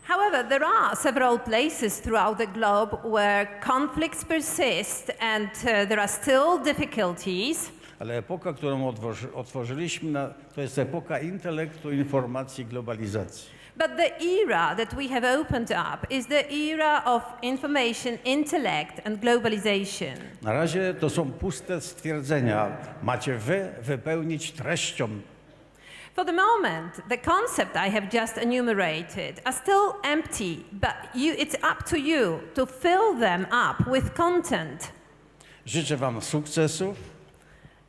However, there are several places throughout the globe where conflicts persist and there are still difficulties. Ale epoka, którą otworzyliśmy, to jest epoka intelektu, informacji, globalizacji. But the era that we have opened up is the era of information, intellect and globalization. Na razie to są puste stwierdzenia. Macie wy wypełnić treścią. For the moment, the concept I have just enumerated are still empty, but it's up to you to fill them up with content. Życzę wam sukcesów.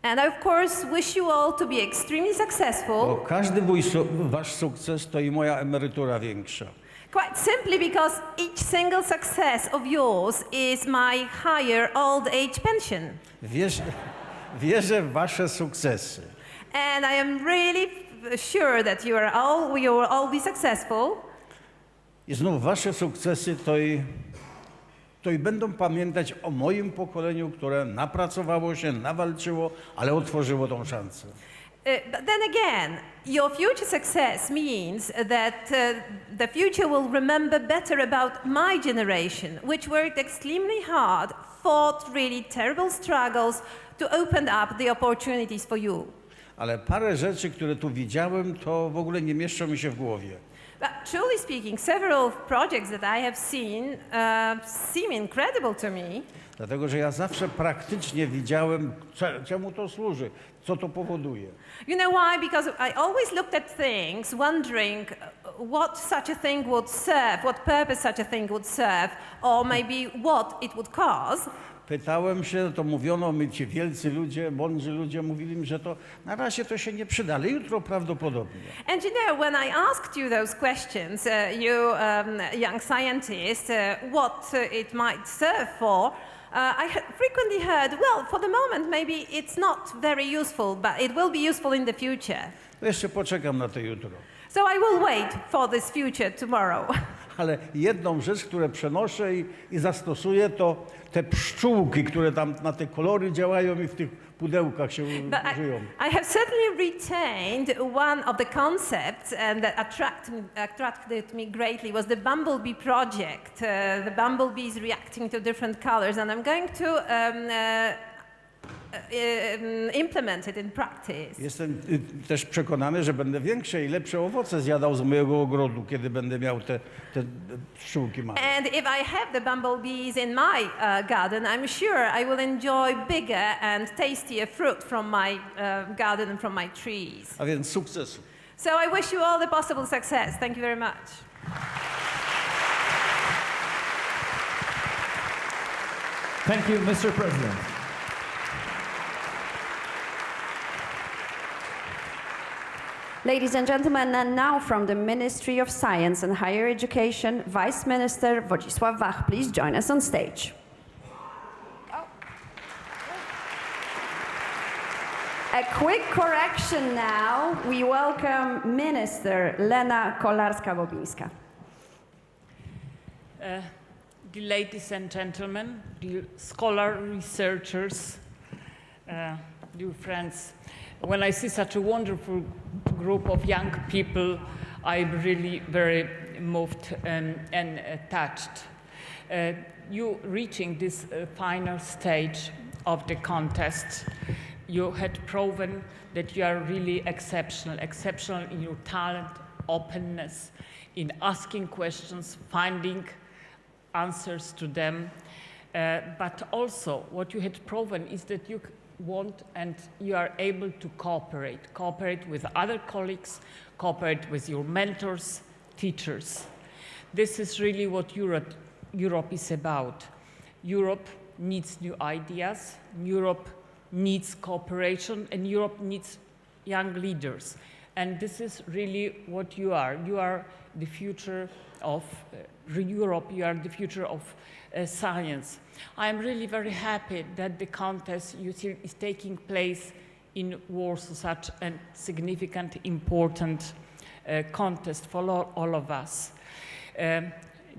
And I of course wish you all to be extremely successful. Bo każdy wasz sukces to i moja emerytura większa. Quite simply because each single success of yours is my higher old age pension. Wierzę w wasze sukcesy. And I am really sure that you will all be successful. I znów wasze sukcesy to i będą pamiętać o moim pokoleniu, które napracowało się, nawalczyło, ale otworzyło tą szansę. But then again, your future success means that the future will remember better about my generation, which worked extremely hard, fought really terrible struggles to open up the opportunities for you. Ale parę rzeczy, które tu widziałem, to w ogóle nie mieszczą mi się w głowie. But truly speaking, several projects that I have seen seem incredible to me. Dlatego, że ja zawsze praktycznie widziałem, czemu to służy, co to powoduje. You know why? Because I always looked at things wondering what such a thing would serve, what purpose such a thing would serve, or maybe what it would cause. Pytałem się, to mówiono mi, ci wielcy ludzie, mądrzy ludzie mówili mi, że to na razie to się nie przyda, ale jutro prawdopodobnie. And you know, when I asked you those questions, you young scientist, what it might serve for, I frequently heard, well, for the moment maybe it's not very useful, but it will be useful in the future. To jeszcze poczekam na to jutro. So I will wait for this future tomorrow. Ale jedną rzecz, którą przenoszę i zastosuję, to te pszczółki, które tam na te kolory działają i w tych pudełkach się żyją. I have certainly retained one of the concepts and that attracted me greatly was the bumblebee project. The bumblebees reacting to different colors, and I'm going to implement it in practice. Jestem też przekonany, że będę większe i lepsze owoce zjadał z mojego ogrodu, kiedy będę miał te pszczółki małe. And if I have the bumblebees in my garden, I'm sure I will enjoy bigger and tastier fruit from my garden and from my trees. A więc sukcesu. So I wish you all the possible success. Thank you very much. Thank you, Mr. President. Ladies and gentlemen, and now from the Ministry of Science and Higher Education, Vice Minister Wojciech Wach, please join us on stage. A quick correction now. We welcome Minister Lena Kolarska-Bobińska. Dear ladies and gentlemen, dear scholar researchers, dear friends, when I see such a wonderful group of young people, I'm really very moved and touched. You reaching this final stage of the contest, you had proven that you are really exceptional in your talent, openness, in asking questions, finding answers to them. But also what you had proven is that you want and you are able to cooperate with other colleagues, cooperate with your mentors, teachers. This is really what Europe is about. Europe needs new ideas, Europe needs cooperation, and Europe needs young leaders. And this is really what you are. You are the future of Europe, you are the future of science. I am really very happy that the contest is taking place in Warsaw, such a significant, important contest for all of us.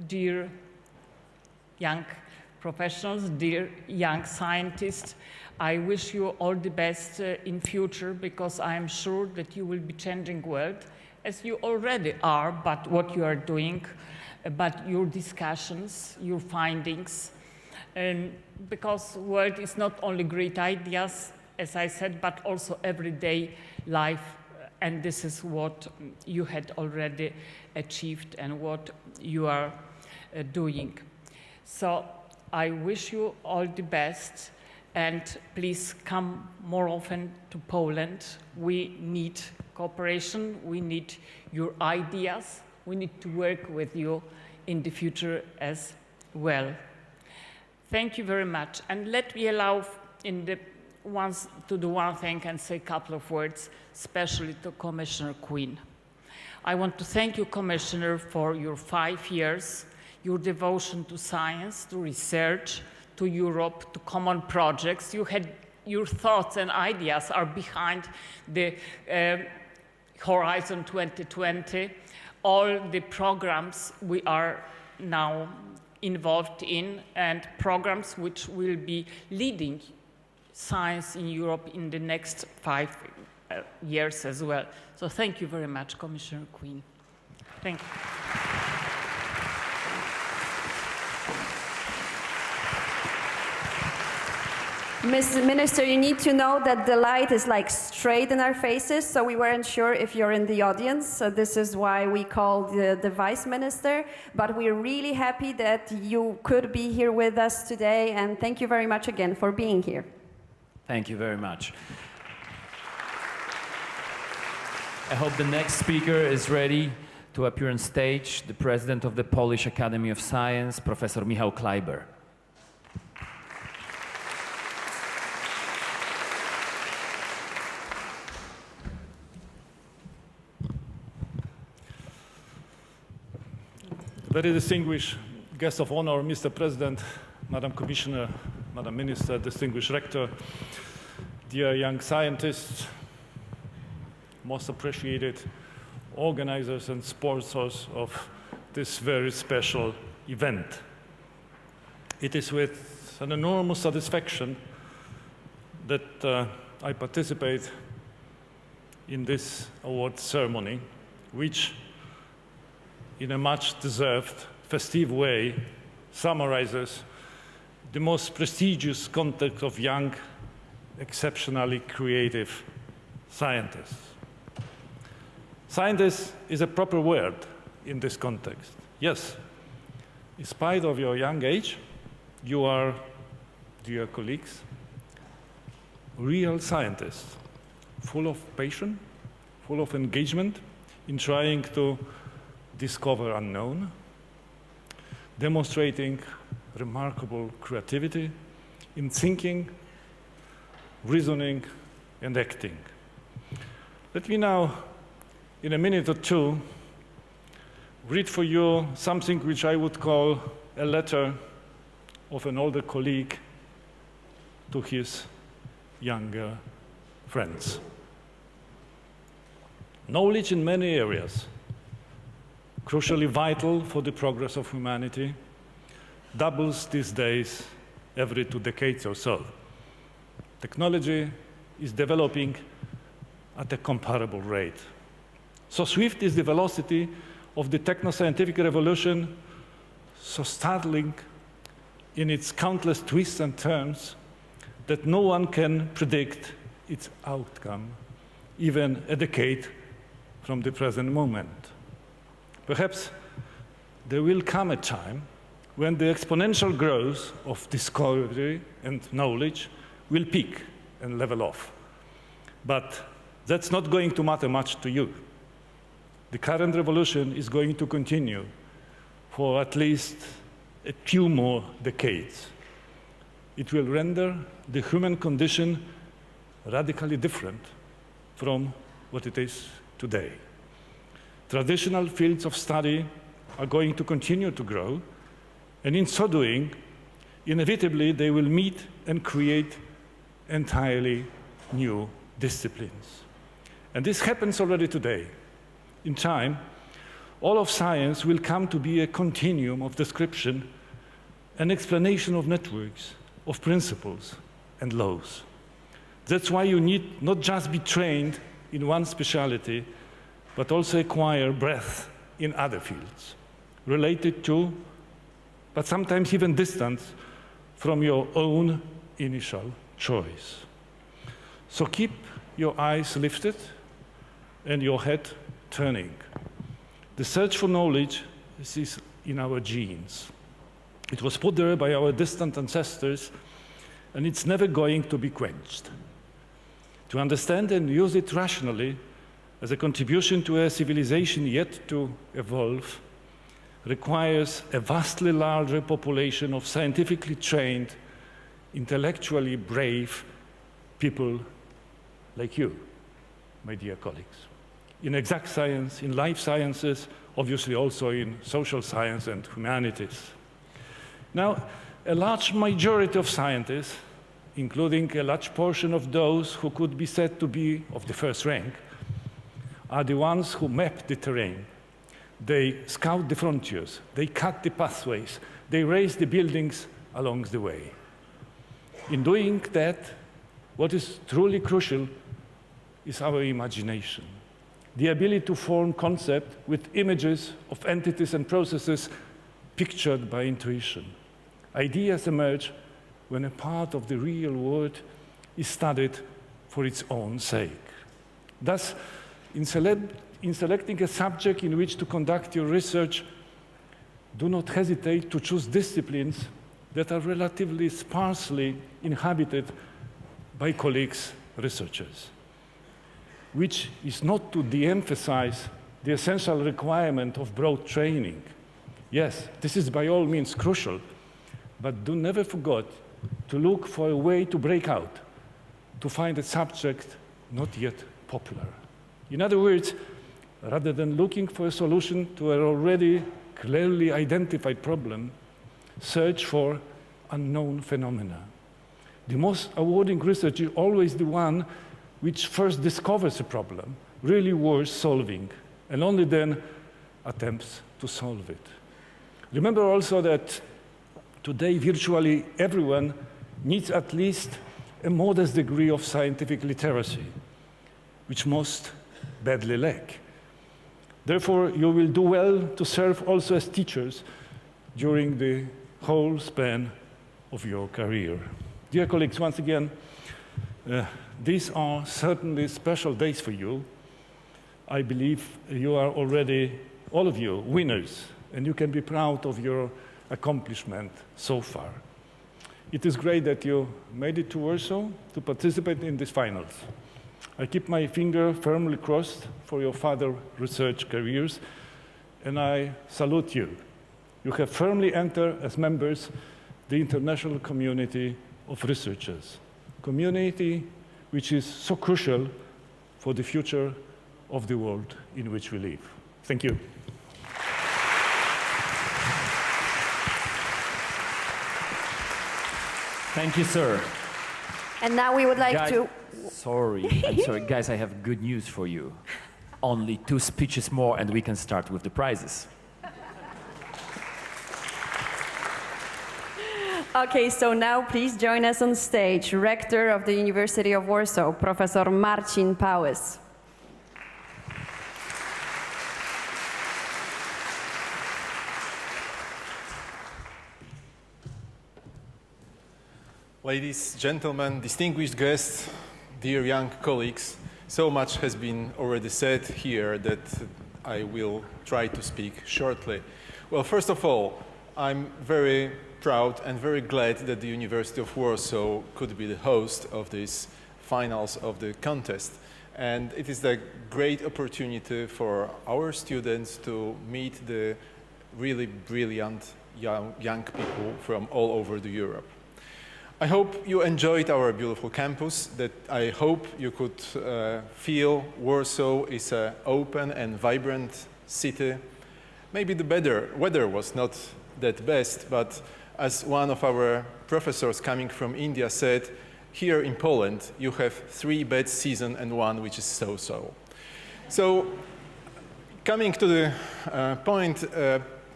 Dear young professionals, dear young scientists, I wish you all the best in future, because I am sure that you will be changing world, as you already are, but what you are doing, but your discussions, your findings, because world is not only great ideas, as I said, but also everyday life and this is what you had already achieved and what you are doing. So I wish you all the best, and please come more often to Poland. We need cooperation, we need your ideas, we need to work with you in the future as well. Thank you very much, and let me allow to do one thing and say a couple of words, especially to Commissioner Quinn. I want to thank you, Commissioner, for your 5 years, your devotion to science, to research, to Europe, to common projects. Your thoughts and ideas are behind the Horizon 2020, all the programs we are now involved in, and programs which will be leading science in Europe in the next 5 years as well. So thank you very much, Commissioner Quinn. Thank you. Mr. Minister, you need to know that the light is like straight in our faces, so we weren't sure if you're in the audience. So this is why we called the Vice Minister. But we're really happy that you could be here with us today, and thank you very much again for being here. Thank you very much. I hope the next speaker is ready to appear on stage, the President of the Polish Academy of Science, Professor Michał Kleiber. Very distinguished guest of honor, Mr. President, Madam Commissioner, Madam Minister, distinguished Rector, dear young scientists, most appreciated organizers and sponsors of this very special event. It is with an enormous satisfaction that I participate in this award ceremony, which in a much-deserved, festive way, summarizes the most prestigious context of young, exceptionally creative scientists. Scientist is a proper word in this context. Yes, in spite of your young age, you are, dear colleagues, real scientists, full of passion, full of engagement in trying to discover unknown, demonstrating remarkable creativity in thinking, reasoning, and acting. Let me now, in a minute or two, read for you something which I would call a letter of an older colleague to his younger friends. Knowledge in many areas, crucially vital for the progress of humanity, doubles these days every 2 decades or so. Technology is developing at a comparable rate. So swift is the velocity of the techno-scientific revolution, so startling in its countless twists and turns that no one can predict its outcome, even a decade from the present moment. Perhaps there will come a time when the exponential growth of discovery and knowledge will peak and level off. But that's not going to matter much to you. The current revolution is going to continue for at least a few more decades. It will render the human condition radically different from what it is today. Traditional fields of study are going to continue to grow, and in so doing, inevitably they will meet and create entirely new disciplines. And this happens already today. In time, all of science will come to be a continuum of description, an explanation of networks, of principles and laws. That's why you need not just be trained in one specialty, but also acquire breadth in other fields, related to, but sometimes even distant from your own initial choice. So keep your eyes lifted and your head turning. The search for knowledge is in our genes. It was put there by our distant ancestors, and it's never going to be quenched. To understand and use it rationally as a contribution to a civilization yet to evolve requires a vastly larger population of scientifically trained, intellectually brave people like you, my dear colleagues, in exact science, in life sciences, obviously also in social science and humanities. Now, a large majority of scientists, including a large portion of those who could be said to be of the first rank, are the ones who map the terrain. They scout the frontiers, they cut the pathways, they raise the buildings along the way. In doing that, what is truly crucial is our imagination, the ability to form concepts with images of entities and processes pictured by intuition. Ideas emerge when a part of the real world is studied for its own sake. Thus, in selecting a subject in which to conduct your research, do not hesitate to choose disciplines that are relatively sparsely inhabited by colleagues, researchers, which is not to de-emphasize the essential requirement of broad training. Yes, this is by all means crucial, but do never forget to look for a way to break out, to find a subject not yet popular. In other words, rather than looking for a solution to an already clearly identified problem, search for unknown phenomena. The most awarding research is always the one which first discovers a problem really worth solving, and only then attempts to solve it. Remember also that today virtually everyone needs at least a modest degree of scientific literacy, which most badly lack. Therefore, you will do well to serve also as teachers during the whole span of your career. Dear colleagues, once again, these are certainly special days for you. I believe you are already, all of you, winners, and you can be proud of your accomplishment so far. It is great that you made it to Warsaw to participate in these finals. I keep my finger firmly crossed for your further research careers, and I salute you. You have firmly entered as members the international community of researchers, community which is so crucial for the future of the world in which we live. Thank you. Thank you, sir. And now we would like Guys, to... I'm sorry, guys, I have good news for you. Only 2 speeches more and we can start with the prizes. Okay, so now please join us on stage, Rector of the University of Warsaw, Professor Marcin Pałys. Ladies, gentlemen, distinguished guests, dear young colleagues, so much has been already said here that I will try to speak shortly. Well, first of all, I'm very proud and very glad that the University of Warsaw could be the host of these finals of the contest. And it is a great opportunity for our students to meet the really brilliant young people from all over Europe. I hope you enjoyed our beautiful campus, that I hope you could feel Warsaw is an open and vibrant city. Maybe the weather was not that best, but as one of our professors coming from India said, here in Poland you have 3 bad seasons and 1 which is so-so. So coming to the point,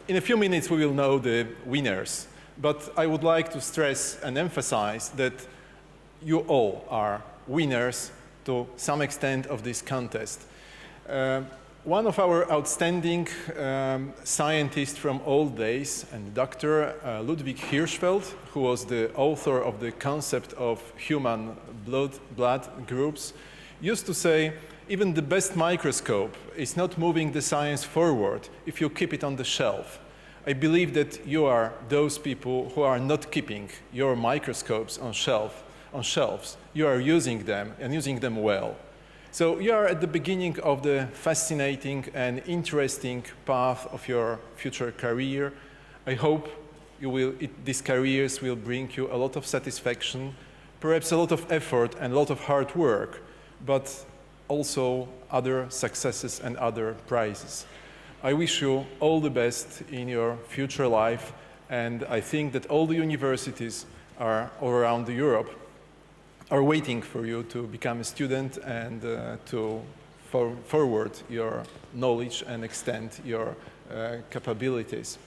in a few minutes we will know the winners. But I would like to stress and emphasize that you all are winners to some extent of this contest. One of our outstanding scientists from old days, and Dr. Ludwig Hirschfeld, who was the author of the concept of human blood groups, used to say, even the best microscope is not moving the science forward if you keep it on the shelf. I believe that you are those people who are not keeping your microscopes on shelves. You are using them and using them well. So you are at the beginning of the fascinating and interesting path of your future career. I hope these careers will bring you a lot of satisfaction, perhaps a lot of effort and a lot of hard work, but also other successes and other prizes. I wish you all the best in your future life, and I think that all the universities are all around Europe are waiting for you to become a student and to forward your knowledge and extend your capabilities.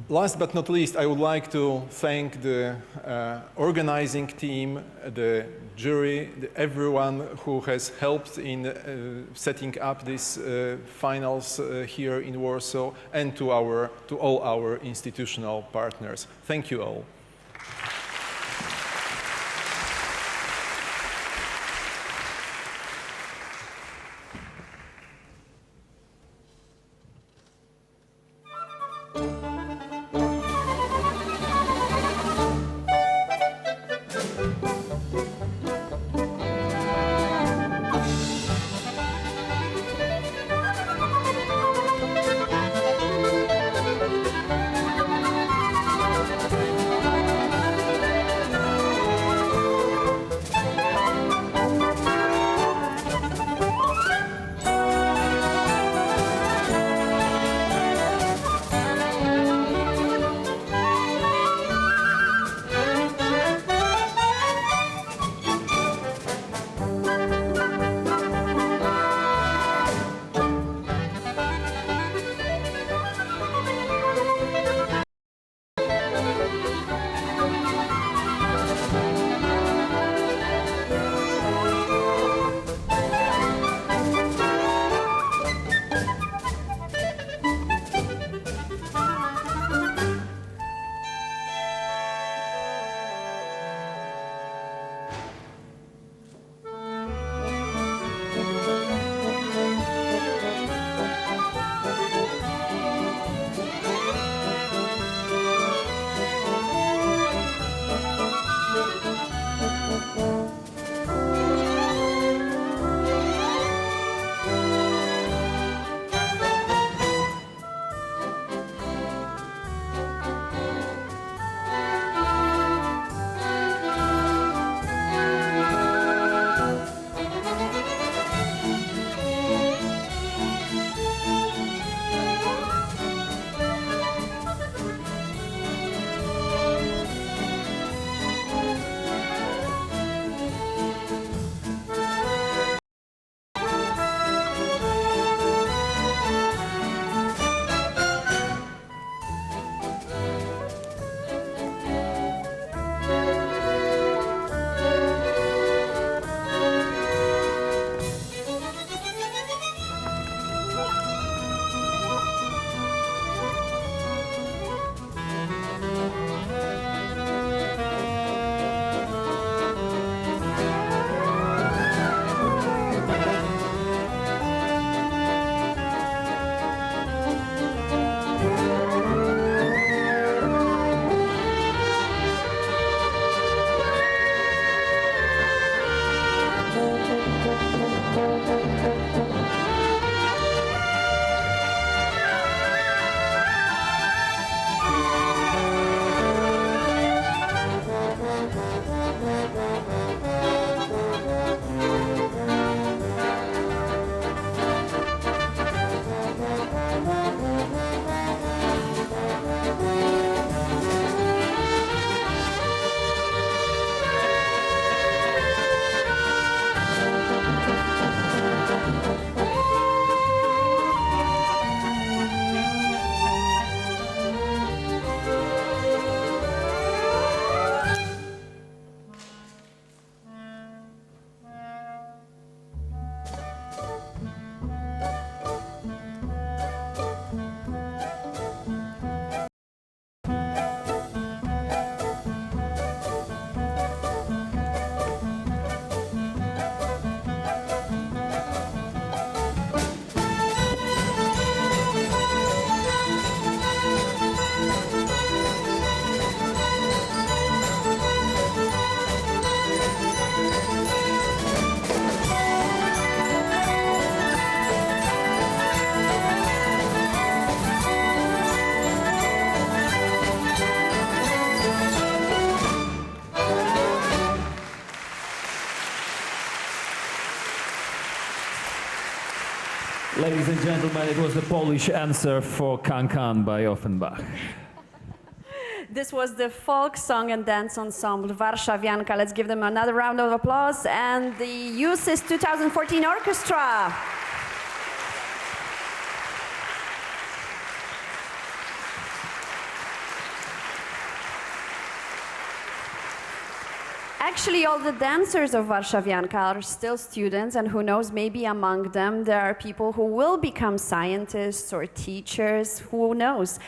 Last but not least, I would like to thank the organizing team, the jury, everyone who has helped in setting up these finals here in Warsaw, and to all our institutional partners. Thank you all. Ladies and gentlemen, it was the Polish answer for Can Can by Offenbach. This was the folk song and dance ensemble Warszawianka. Let's give them another round of applause. And the EUCYS 2014 Orchestra. Actually, all the dancers of Warszawianka are still students, and who knows, maybe among them there are people who will become scientists or teachers, who knows.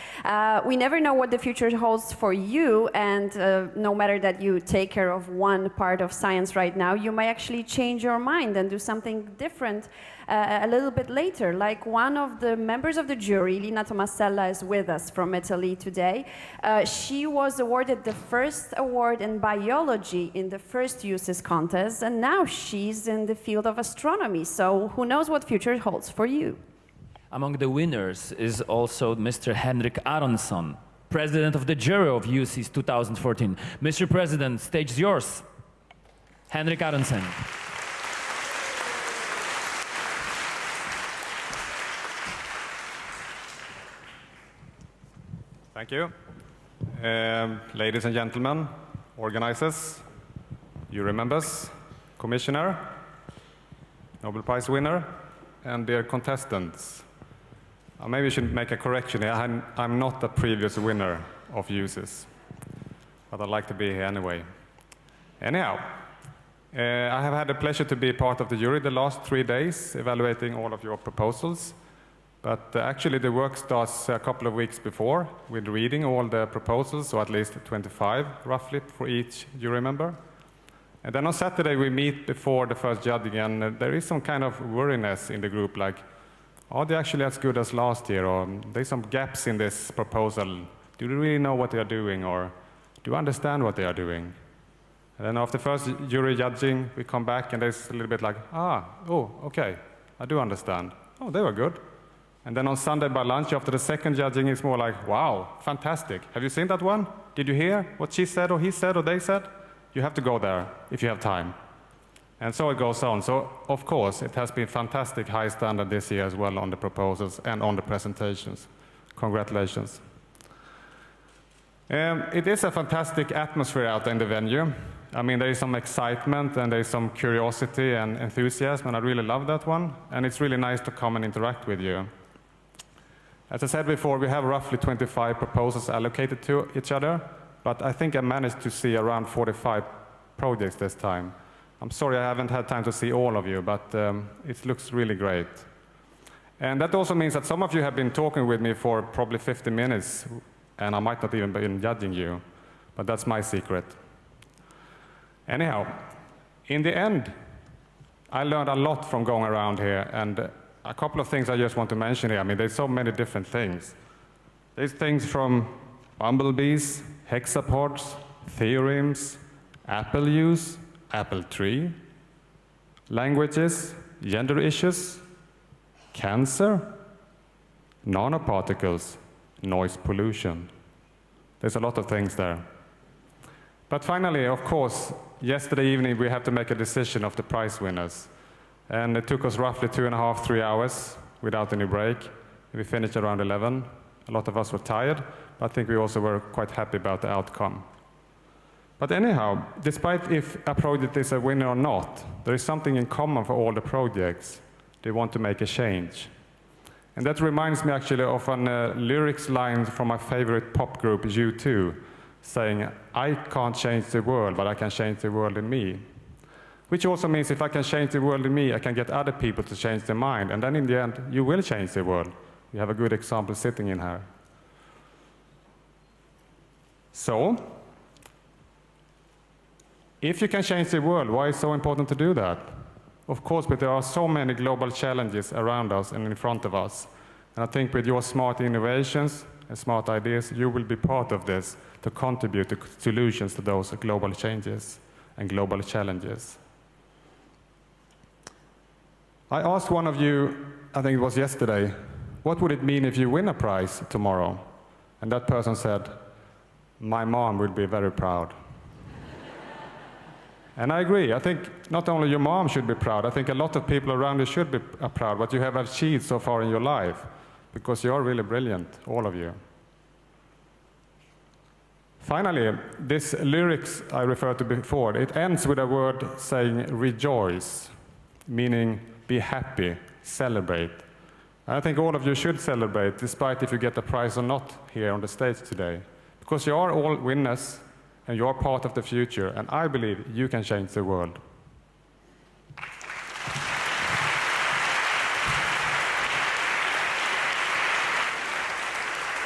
We never know what the future holds for you, and no matter that you take care of one part of science right now, you might actually change your mind and do something different a little bit later. Like one of the members of the jury, Lina Tomasella, is with us from Italy today. She was awarded the first award in biology in the first EUCYS contest, and now she's in the field of astronomy. So who knows what future holds for you? Among the winners is also Mr. Henrik Aronsson, president of the jury of EUCYS 2014. Mr. President, stage is yours. Henrik Aronsson. Thank you. Ladies and gentlemen, organizers, jury members, commissioner, Nobel Prize winner, and dear contestants. Maybe I should make a correction here. I'm not a previous winner of EUCYS, but I'd like to be here anyway. Anyhow, I have had the pleasure to be part of the jury the last 3 days, evaluating all of your proposals. But actually the work starts a couple of weeks before with reading all the proposals, or at least 25 roughly for each jury member. And then on Saturday we meet before the first judging, and there is some kind of worriness in the group, like, are they actually as good as last year, or there's some gaps in this proposal. Do they really know what they are doing, or do you understand what they are doing? And then after first jury judging, we come back and there's a little bit like, okay, I do understand. Oh, they were good. And then on Sunday by lunch, after the second judging, it's more like, wow, fantastic. Have you seen that one? Did you hear what she said, or he said, or they said? You have to go there if you have time. And so it goes on. So, of course, it has been fantastic high standard this year as well on the proposals and on the presentations. Congratulations. It is a fantastic atmosphere out in the venue. I mean, there is some excitement and there is some curiosity and enthusiasm, and I really love that one. And it's really nice to come and interact with you. As I said before, we have roughly 25 proposals allocated to each other, but I think I managed to see around 45 projects this time. I'm sorry I haven't had time to see all of you, but it looks really great. And that also means that some of you have been talking with me for probably 50 minutes, and I might not even be judging you, but that's my secret. Anyhow, in the end, I learned a lot from going around here, and a couple of things I just want to mention here. I mean, there's so many different things. There's things from bumblebees, hexapods, theorems, apple use, apple tree, languages, gender issues, cancer, nanoparticles, noise pollution. There's a lot of things there. But finally, of course, yesterday evening we had to make a decision of the prize winners. And it took us roughly 2.5, 3 hours without any break. We finished around 11. A lot of us were tired, but I think we also were quite happy about the outcome. But anyhow, despite if a project is a winner or not, there is something in common for all the projects. They want to make a change. And that reminds me actually of a lyrics line from my favorite pop group, U2, saying, I can't change the world, but I can change the world in me. Which also means if I can change the world in me, I can get other people to change their mind. And then in the end, you will change the world. You have a good example sitting in here. So, if you can change the world, why is it so important to do that? Of course, but there are so many global challenges around us and in front of us. And I think with your smart innovations and smart ideas, you will be part of this to contribute to solutions to those global changes and global challenges. I asked one of you, I think it was yesterday, what would it mean if you win a prize tomorrow? And that person said, my mom would be very proud. And I agree. I think not only your mom should be proud, I think a lot of people around you should be proud what you have achieved so far in your life, because you are really brilliant, all of you. Finally, this lyrics I referred to before, it ends with a word saying rejoice, meaning be happy, celebrate. I think all of you should celebrate, despite if you get the prize or not here on the stage today, because you are all winners and you are part of the future, and I believe you can change the world.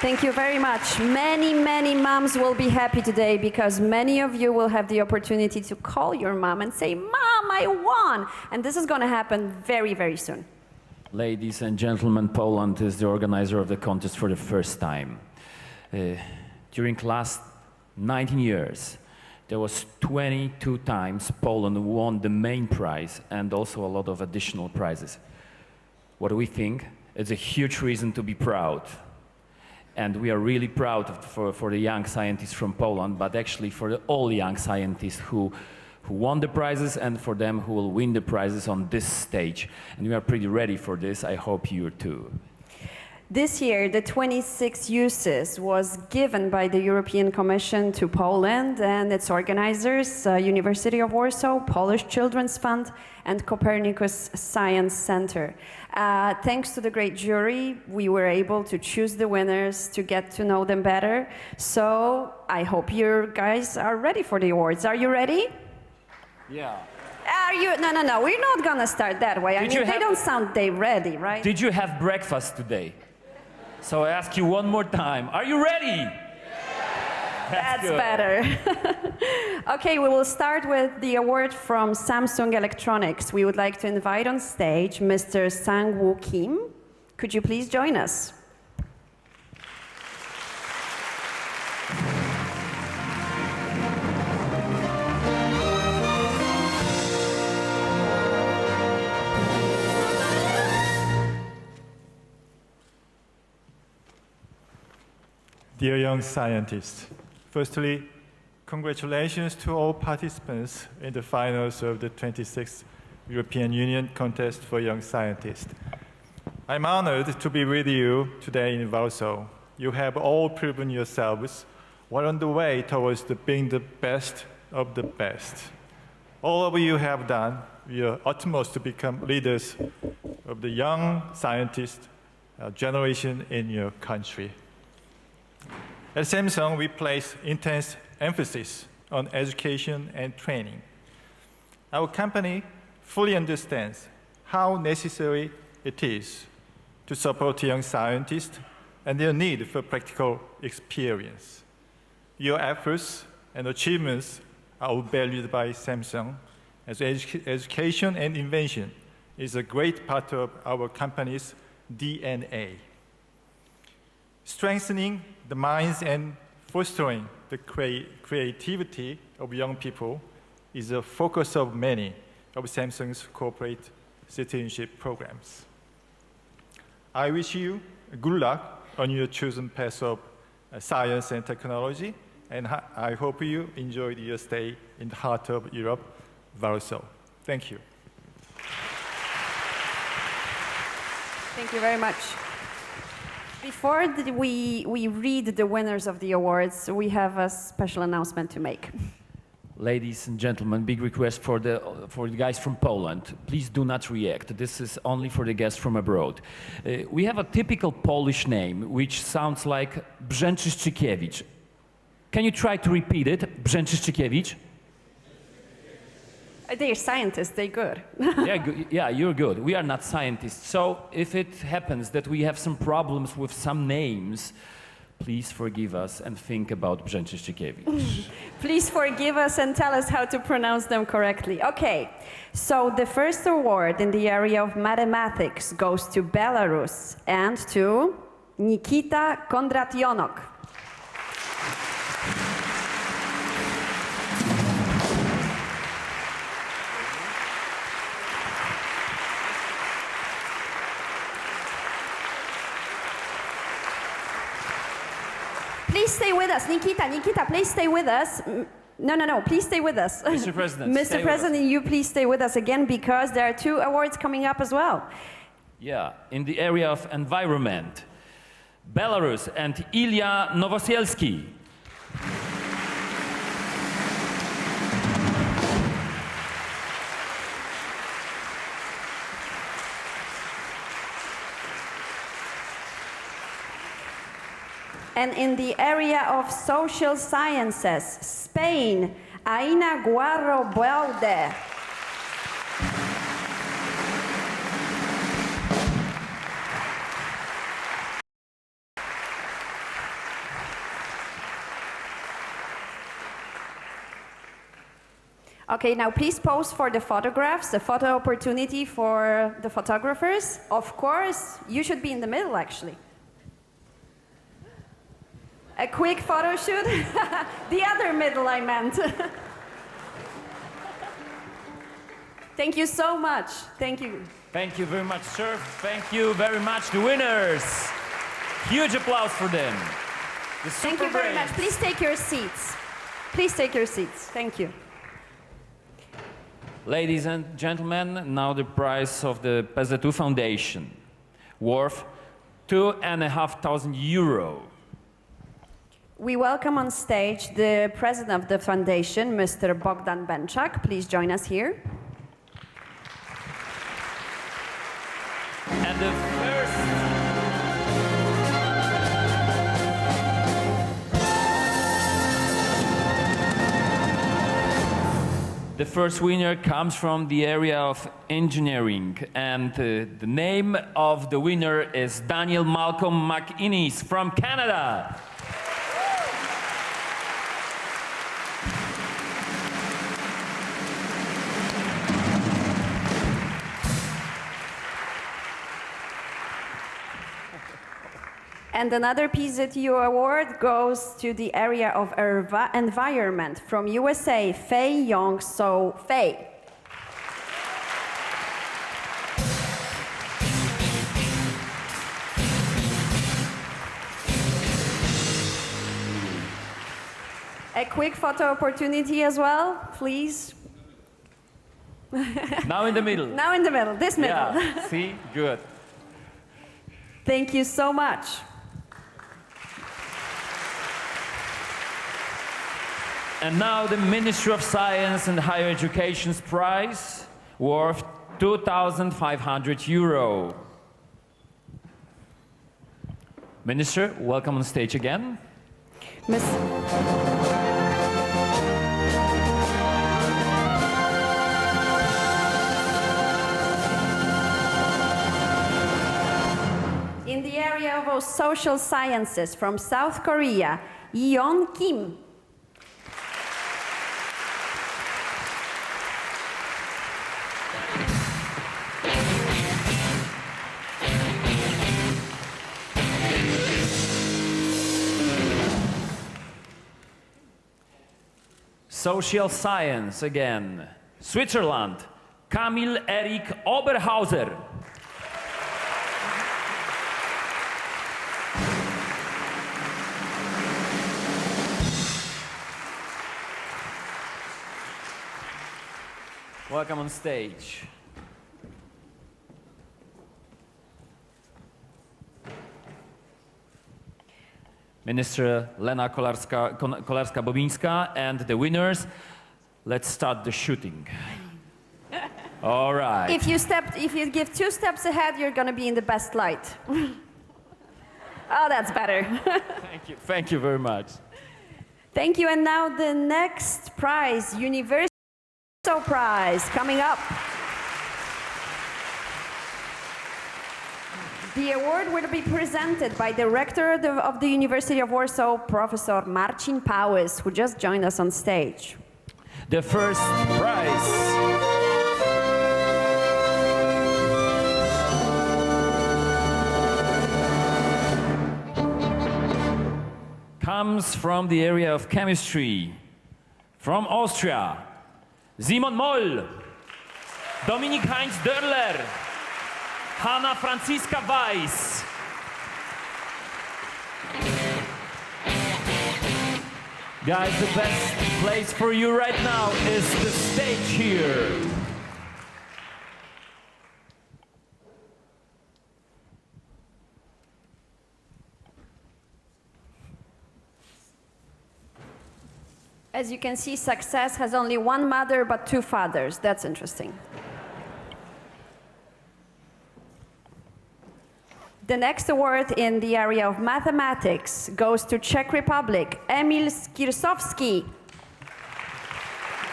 Thank you very much. Many, many moms will be happy today because many of you will have the opportunity to call your mom and say, Mom, I won! And this is going to happen very, very soon. Ladies and gentlemen, Poland is the organizer of the contest for the first time. During last 19 years, there was 22 times Poland won the main prize and also a lot of additional prizes. What do we think? It's a huge reason to be proud. And we are really proud for the young scientists from Poland, but actually for all young scientists who won the prizes and for them who will win the prizes on this stage. And we are pretty ready for this. I hope you too. This year, the 26th EUCYS was given by the European Commission to Poland and its organizers, University of Warsaw, Polish Children's Fund, and Copernicus Science Center. Thanks to the great jury, we were able to choose the winners, to get to know them better. So I hope you guys are ready for the awards. Are you ready? Yeah. Are you? No, we're not gonna start that way. I mean, they don't sound ready, right? Did you have breakfast today? So I ask you one more time, are you ready? Yeah. That's better. Okay, we will start with the award from Samsung Electronics. We would like to invite on stage Mr. Sang-woo Kim. Could you please join us? Dear young scientists, firstly, congratulations to all participants in the finals of the 26th European Union Contest for Young Scientists. I'm honored to be with you today in Warsaw. You have all proven yourselves well on the way towards being the best of the best. All of you have done your utmost to become leaders of the young scientist generation in your country. At Samsung, we place intense emphasis on education and training. Our company fully understands how necessary it is to support young scientists and their need for practical experience. Your efforts and achievements are valued by Samsung, as education and invention is a great part of our company's DNA. Strengthening the minds and fostering the creativity of young people is a focus of many of Samsung's corporate citizenship programs. I wish you good luck on your chosen path of science and technology, and I hope you enjoyed your stay in the heart of Europe, Warsaw. Thank you. Thank you very much. Before we read the winners of the awards, we have a special announcement to make. Ladies and gentlemen, big request for the guys from Poland. Please do not react. This is only for the guests from abroad. We have a typical Polish name, which sounds like Brzęczyszczykiewicz. Can you try to repeat it? Brzęczyszczykiewicz? They're scientists, they're good. Yeah, you're good. We are not scientists. So if it happens that we have some problems with some names, please forgive us and think about Brzęczyszczykiewicz. Please forgive us and tell us how to pronounce them correctly. Okay, so the first award in the area of mathematics goes to Belarus and to Nikita Kondratyonok. Please stay with us. Nikita, please stay with us. No. Please stay with us. Mr. President, stay Mr. with President, you please stay with us again because there are 2 awards coming up as well. Yeah, in the area of environment, Belarus and Ilya Novosielski. And in the area of social sciences, Spain, Aina Guarro Baude. Okay, now please pose for the photographs, the photo opportunity for the photographers. Of course, you should be in the middle, actually. A quick photo shoot? The other middle, I meant. Thank you so much. Thank you. Thank you very much, sir. Thank you very much, the winners. Huge applause for them. The Thank you very much. Please take your seats. Please take your seats. Thank you. Ladies and gentlemen, now the prize of the PZU Foundation, worth €2,500. We welcome on stage the president of the foundation, Mr. Bogdan Benczak. Please join us here. And the first winner comes from the area of engineering, and the name of the winner is Daniel Malcolm McInnes from Canada. And another PZU award goes to the area of environment from USA, Fei Yong So Fei. A quick photo opportunity as well, please. Now in the middle. Now in the middle, this middle. Yeah, see, good. Thank you so much. And now the Ministry of Science and Higher Education's prize, worth €2,500. Minister, welcome on stage again. In the area of social sciences from South Korea, Yeon Kim. Social science again. Switzerland, Kamil Erik Oberhauser. Welcome on stage. Minister Lena Kolarska-Bobińska and the winners. Let's start the shooting. All right. If you give 2 steps ahead, you're going to be in the best light. Oh, that's better. Thank you. Thank you very much. Thank you. And now the next prize, Universal Prize, coming up. The award will be presented by the rector of the University of Warsaw, Professor Marcin Pałys, who just joined us on stage. The first prize comes from the area of chemistry. From Austria, Simon Moll, Dominik Heinz Dörler, Hanna Franziska Weiss. Guys, the best place for you right now is the stage here. As you can see, success has only one mother but two fathers. That's interesting. The next award in the area of mathematics goes to Czech Republic, Emil Skirsovsky.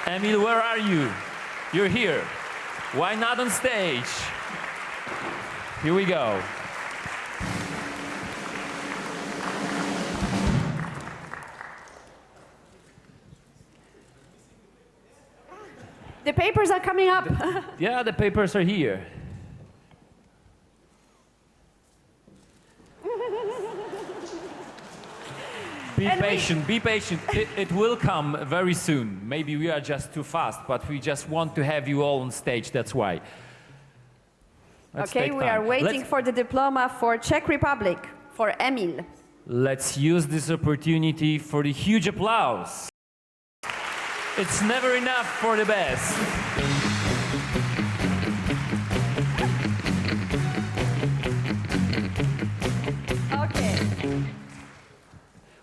Emil, where are you? You're here. Why not on stage? Here we go. The papers are coming up. Yeah, the papers are here. Be patient, be patient. It will come very soon. Maybe we are just too fast, but we just want to have you all on stage, that's why. Okay, we are waiting for the diploma for Czech Republic, for Emil. Let's use this opportunity for the huge applause. It's never enough for the best.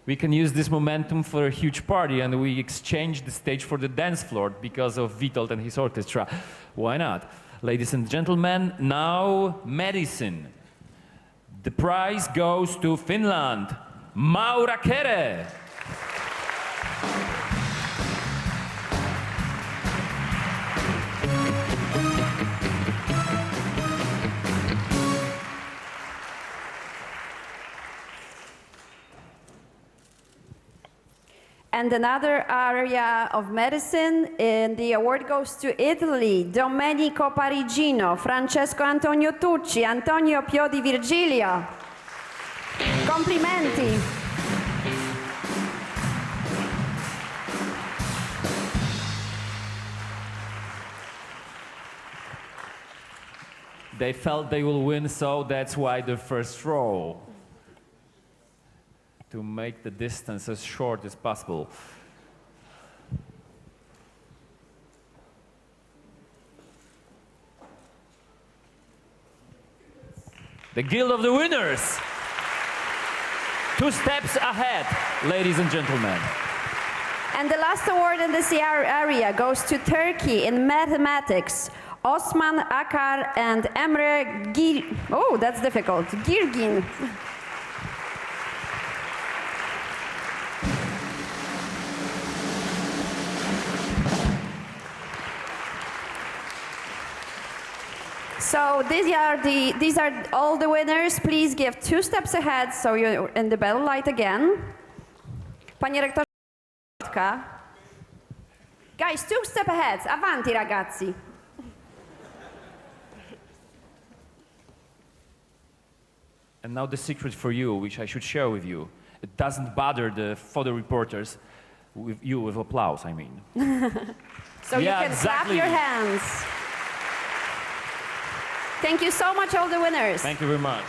We can use this momentum for a huge party, and we exchange the stage for the dance floor because of Witold and his orchestra. Why not? Ladies and gentlemen, now medicine. The prize goes to Finland. Maura Kere. And another area of medicine, and the award goes to Italy, Domenico Parigino, Francesco Antonio Tucci, Antonio Pio di Virgilio. Complimenti. They felt they will win, so that's why the first row. To make the distance as short as possible. The Guild of the Winners. 2 steps ahead, ladies and gentlemen. And the last award in this area goes to Turkey in mathematics. Osman Akar and Emre oh, that's difficult. Girgin. So these are all the winners. Please give 2 steps ahead so you're in the bell light again. Panie rektorze, guys, 2 steps ahead. Avanti, ragazzi. And now the secret for you, which I should share with you. It doesn't bother the photo reporters with applause, I mean. So yeah, you can clap your hands. Thank you so much, all the winners. Thank you very much.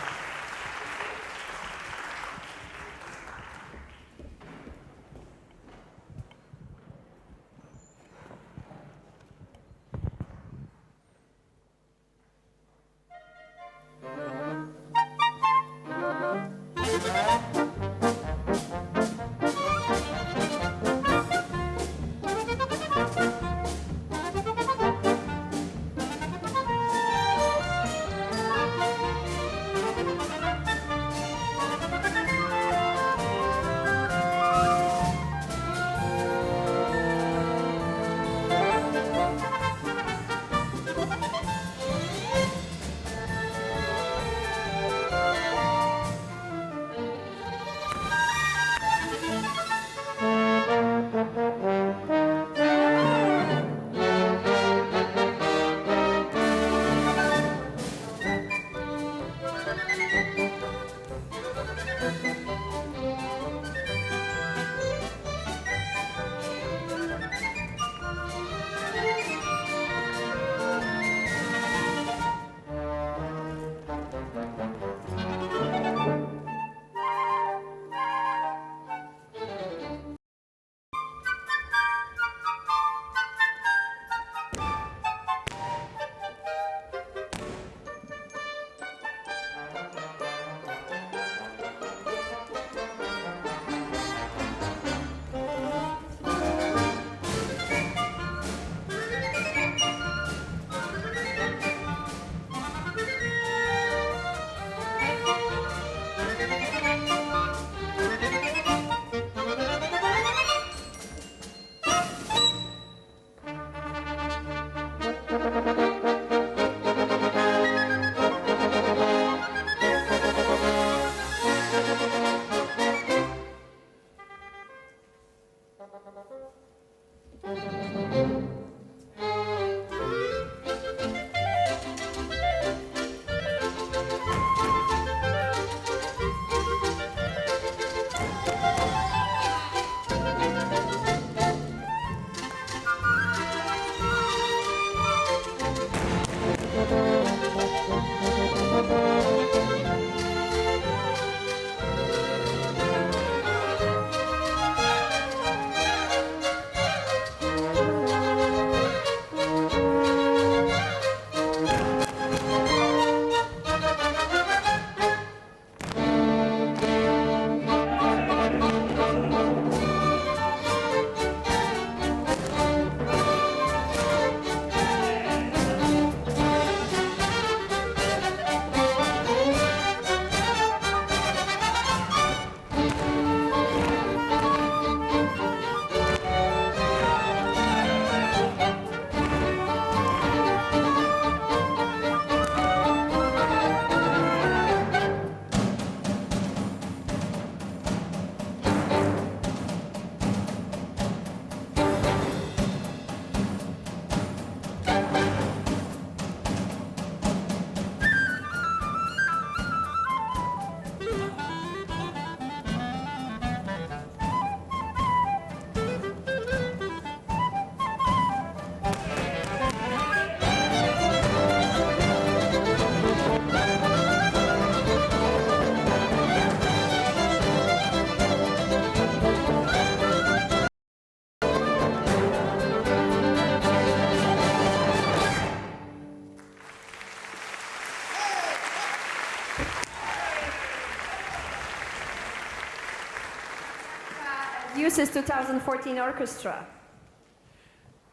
EUCYS 2014 Orchestra.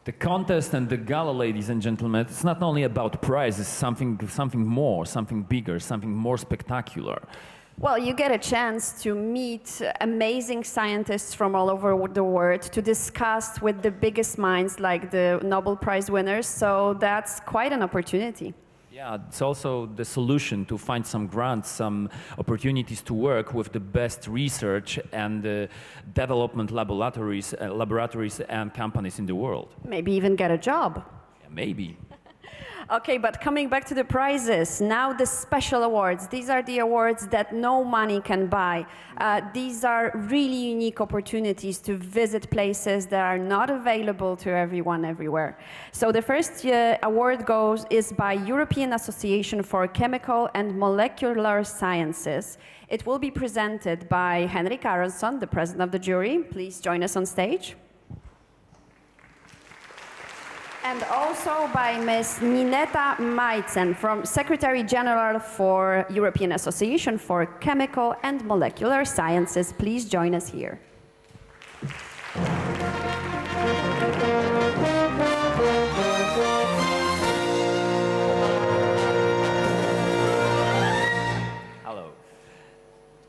The contest and the gala, ladies and gentlemen, it's not only about prizes, something more, something bigger, something more spectacular. Well, you get a chance to meet amazing scientists from all over the world, to discuss with the biggest minds like the Nobel Prize winners, so that's quite an opportunity. Yeah, it's also the solution to find some grants, some opportunities to work with the best research and development laboratories and companies in the world. Maybe even get a job. Yeah, maybe. Okay, but coming back to the prizes, now the special awards. These are the awards that no money can buy. These are really unique opportunities to visit places that are not available to everyone everywhere. So the first award is by European Association for Chemical and Molecular Sciences. It will be presented by Henrik Aronsson, the president of the jury. Please join us on stage. And also by Ms. Nineta Majcen, from Secretary General for European Association for Chemical and Molecular Sciences. Please join us here. Hello.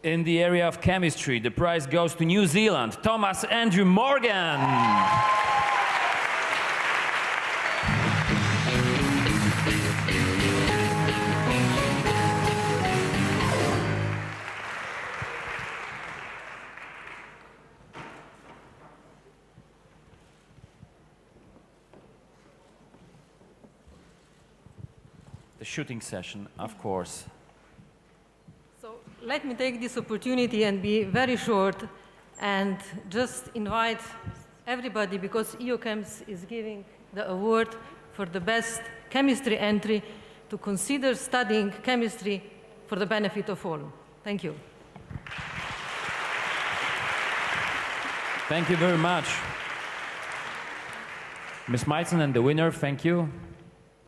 In the area of chemistry, the prize goes to New Zealand, Thomas Andrew Morgan. The shooting session, of course. So let me take this opportunity and be very short and just invite everybody, because EUCYS is giving the award for the best chemistry entry, to consider studying chemistry for the benefit of all. Thank you. Thank you very much. Ms. Majcen and the winner, thank you.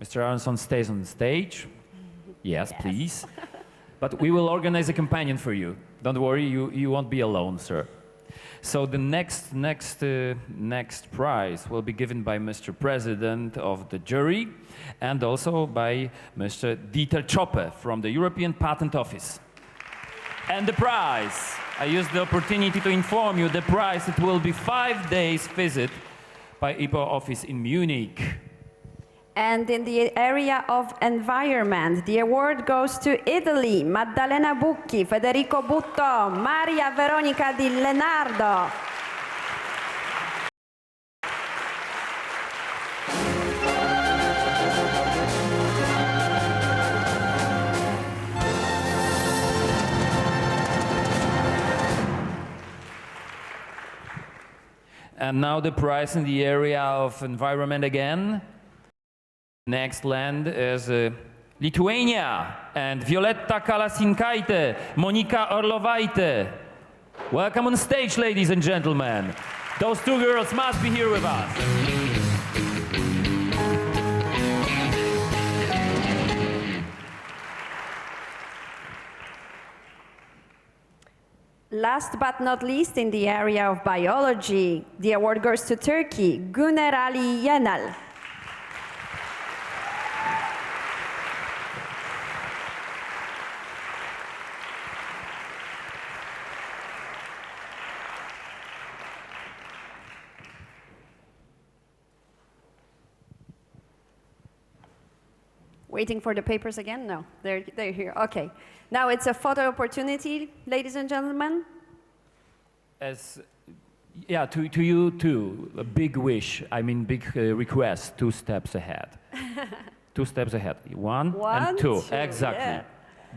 Mr. Aronsson stays on the stage. Yes, please. But we will organize a companion for you. Don't worry, you won't be alone, sir. So the next prize will be given by Mr. President of the jury and also by Mr. Dieter Choppe from the European Patent Office. And the prize, I use the opportunity to inform you, the prize, it will be 5 days visit by IPO office in Munich. And in the area of environment, the award goes to Italy, Maddalena Bucchi, Federico Butto, Maria Veronica Di Lenardo. And now the prize in the area of environment again. Next land is Lithuania and Violetta Kalasinkaite, Monika Orlovaite. Welcome on stage, ladies and gentlemen. Those two girls must be here with us. Last but not least, in the area of biology, the award goes to Turkey, Güner Ali Yenal. Waiting for the papers again? No, they're here. Okay. Now it's a photo opportunity, ladies and gentlemen. Yeah, to you too, a big wish, I mean big request, 2 steps ahead. 2 steps ahead, one and two. Exactly, yeah.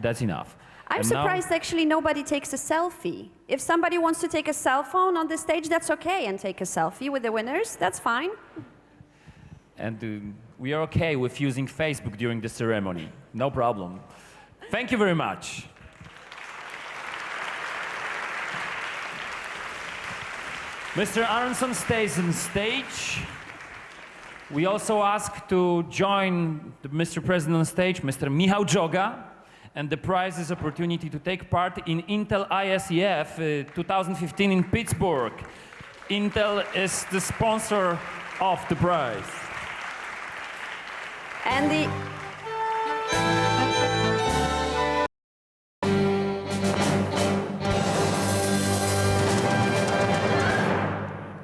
That's enough. I'm surprised actually nobody takes a selfie. If somebody wants to take a cell phone on the stage, that's okay, and take a selfie with the winners, that's fine. And we are okay with using Facebook during the ceremony. No problem. Thank you very much. Mr. Aronsson stays on stage. We also ask to join Mr. President on stage, Mr. Michał Joga, and the prize is opportunity to take part in Intel ISEF 2015 in Pittsburgh. Intel is the sponsor of the prize. And the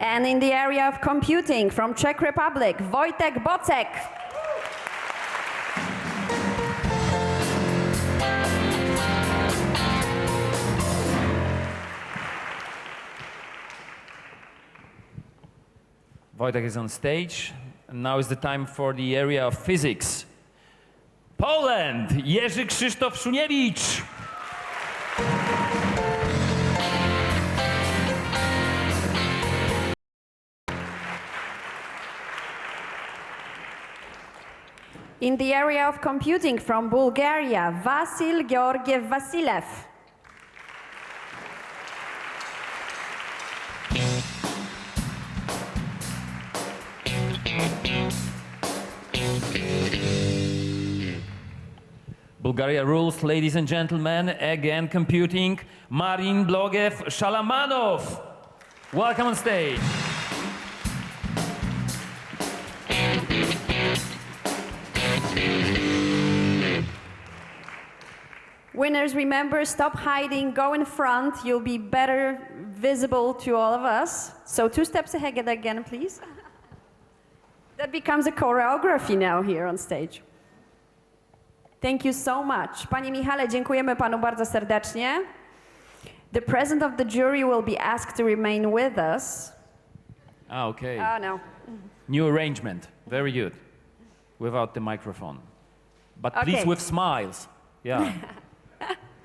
And in the area of computing from Czech Republic, Wojtek Bocek. Wojtek is on stage, and now is the time for the area of physics. Poland, Jerzy Krzysztof Szuniewicz. In the area of computing from Bulgaria, Vasil Georgiev Vasilev. Bulgaria rules, ladies and gentlemen. Again, computing, Marin Blogev Shalamanov. Welcome on stage. Winners, remember, stop hiding, go in front. You'll be better visible to all of us. So 2 steps ahead again, please. That becomes a choreography now here on stage. Thank you so much. Panie Michale, dziękujemy panu bardzo serdecznie. The president of the jury will be asked to remain with us. Ah, okay. Oh, no. New arrangement. Very good. Without the microphone. But please Okay. with smiles. Yeah.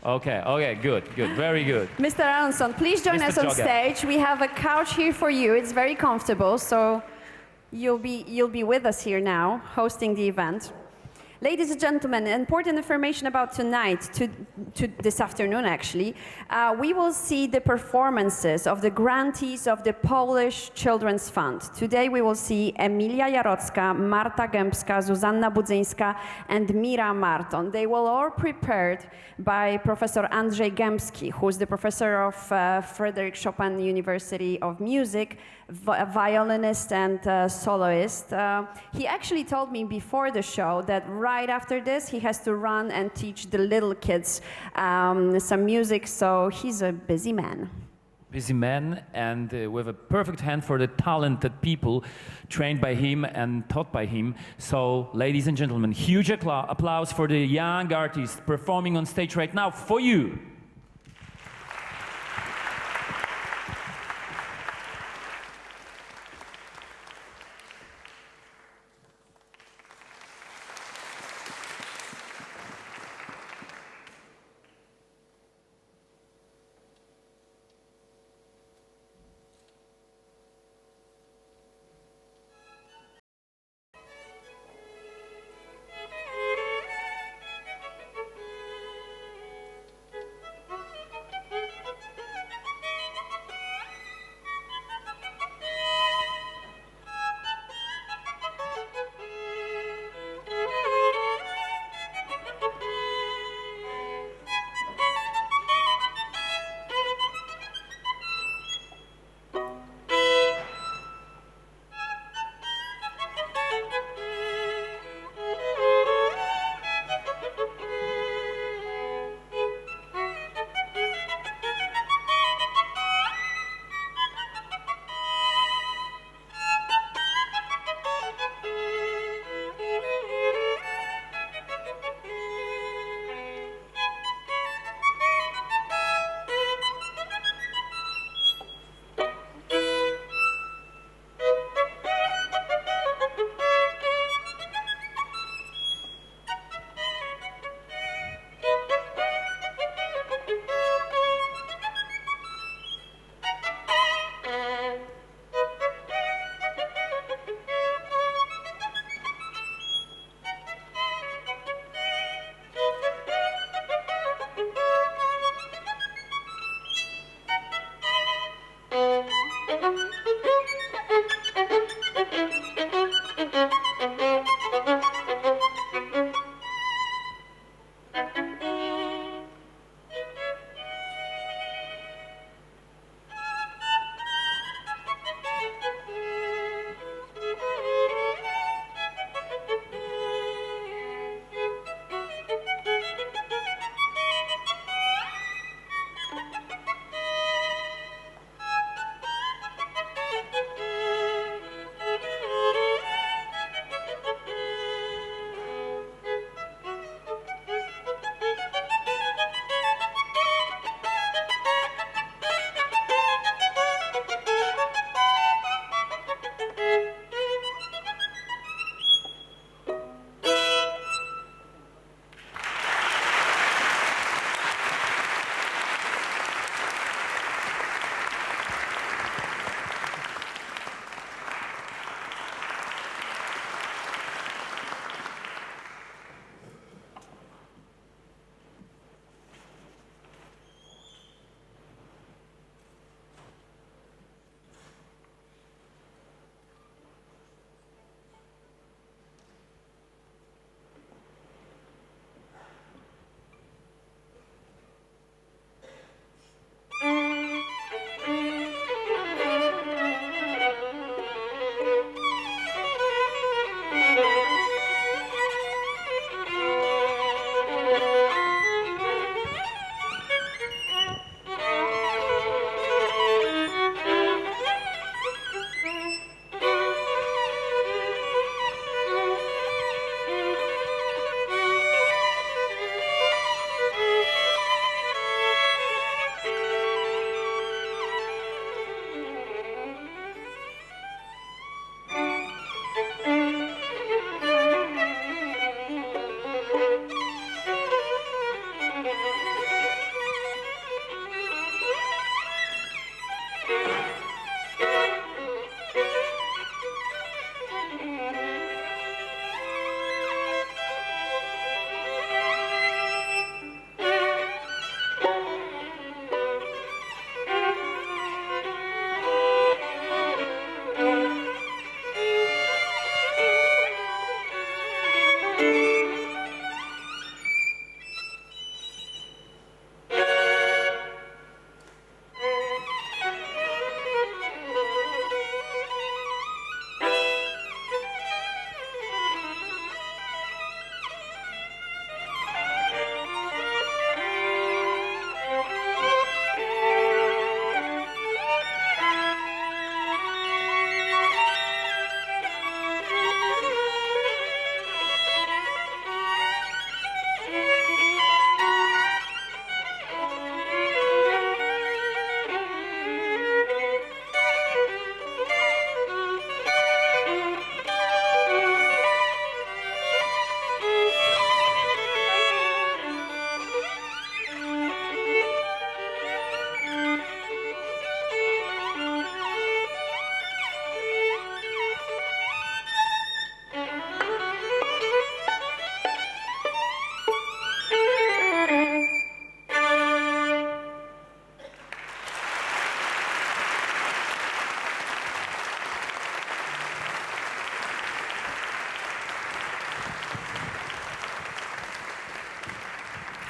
Okay, good, very good. Mr. Aronson, please join Mr. us on Jogger. stage. We have a couch here for you. It's very comfortable, so you'll be with us here now, hosting the event. Ladies and gentlemen, important information about tonight, to this afternoon actually. We will see the performances of the grantees of the Polish Children's Fund. Today we will see Emilia Jarocka, Marta Gębska, Zuzanna Budzyńska, and Mira Marton. They will all prepared by Professor Andrzej Gębski, who is the professor of Frederick Chopin University of Music, a violinist and soloist. He actually told me before the show that right after this he has to run and teach the little kids some music, so he's a busy man. Busy man and with a perfect hand for the talented people trained by him and taught by him. So, ladies and gentlemen, huge applause for the young artist performing on stage right now for you.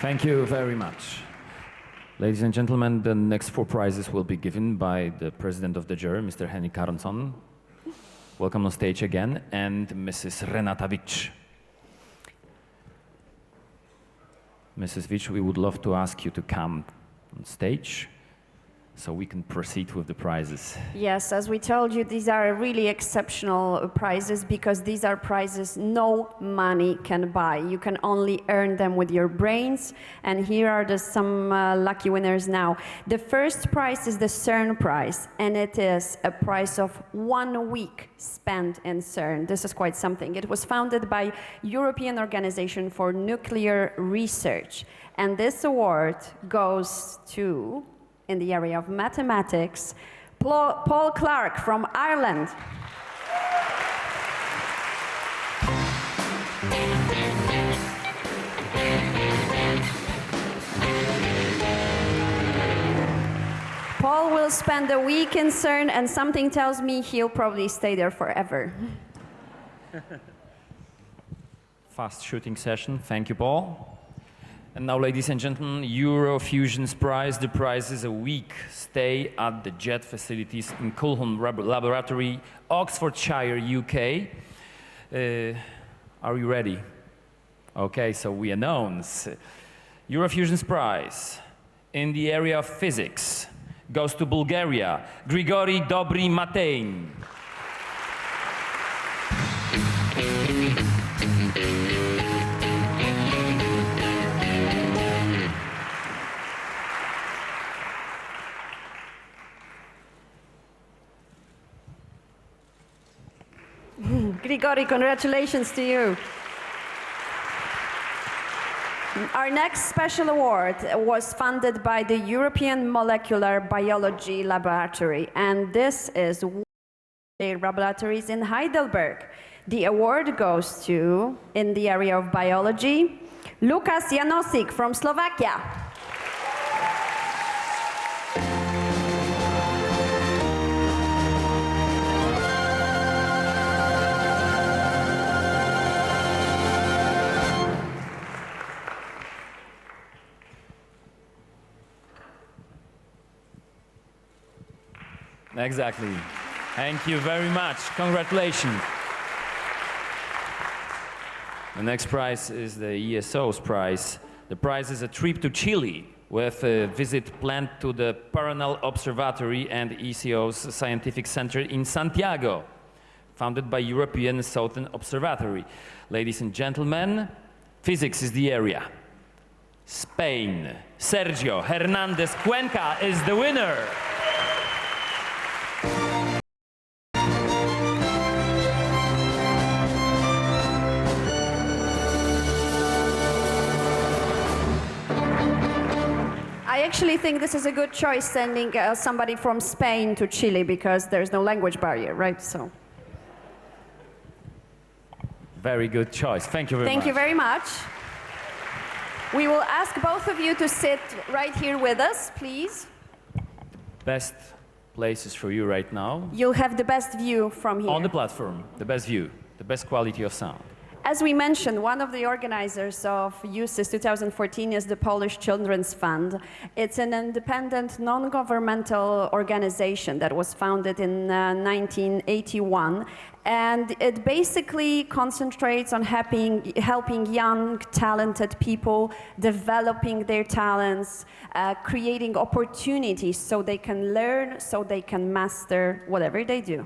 Thank you very much. Ladies and gentlemen, the next 4 prizes will be given by the president of the jury, Mr. Henrik Karlsson. Welcome on stage again, and Mrs. Renata Wicz. Mrs. Wicz, we would love to ask you to come on stage so we can proceed with the prizes. Yes, as we told you, these are really exceptional prizes because these are prizes no money can buy. You can only earn them with your brains. And here are some lucky winners now. The first prize is the CERN prize, and it is a prize of 1 week spent in CERN. This is quite something. It was founded by European Organization for Nuclear Research. And this award goes to, in the area of mathematics, Paul Clark from Ireland. Paul will spend a week in CERN, and something tells me he'll probably stay there forever. Fast shooting session. Thank you, Paul. And now, ladies and gentlemen, Eurofusion's prize. The prize is a week stay at the JET facilities in Culham Laboratory, Oxfordshire, UK. Are you ready? Okay, so we announce Eurofusion's prize in the area of physics goes to Bulgaria, Grigori Dobry Matein. Grigori, congratulations to you. Our next special award was funded by the European Molecular Biology Laboratory, and this is laboratories in Heidelberg. The award goes to, in the area of biology, Lukas Janosik from Slovakia. Exactly. Thank you very much. Congratulations. The next prize is the ESO's prize. The prize is a trip to Chile with a visit planned to the Paranal Observatory and ECO's Scientific Center in Santiago, founded by European Southern Observatory. Ladies and gentlemen, physics is the area. Spain. Sergio Hernandez Cuenca is the winner. I actually think this is a good choice, sending somebody from Spain to Chile, because there's no language barrier, right? So. Very good choice. Thank you very much. Thank you very much. We will ask both of you to sit right here with us, please. Best places for you right now. You'll have the best view from here. On the platform, the best view, the best quality of sound. As we mentioned, one of the organizers of EUCYS 2014 is the Polish Children's Fund. It's an independent, non-governmental organization that was founded in 1981. And it basically concentrates on helping young, talented people, developing their talents, creating opportunities so they can learn, so they can master whatever they do.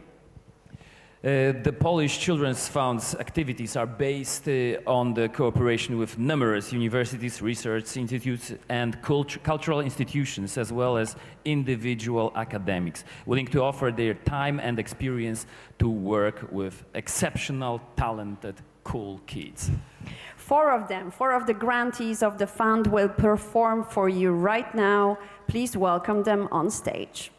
The Polish Children's Fund's activities are based on the cooperation with numerous universities, research institutes, and cultural institutions, as well as individual academics, willing to offer their time and experience to work with exceptional, talented, cool kids. Four of the grantees of the fund will perform for you right now. Please welcome them on stage.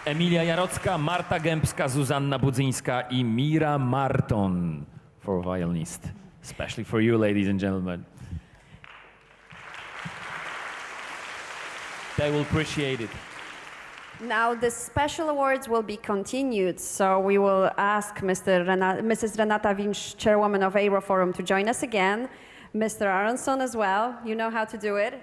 Emilia Jarocka, Marta Gębska, Zuzanna Budzyńska i Mira Marton for violinist. Especially for you, ladies and gentlemen. They will appreciate it. Now the special awards will be continued, so we will ask Mrs. Renata Winch, chairwoman of Euroforum, to join us again. Mr. Aronson as well, you know how to do it.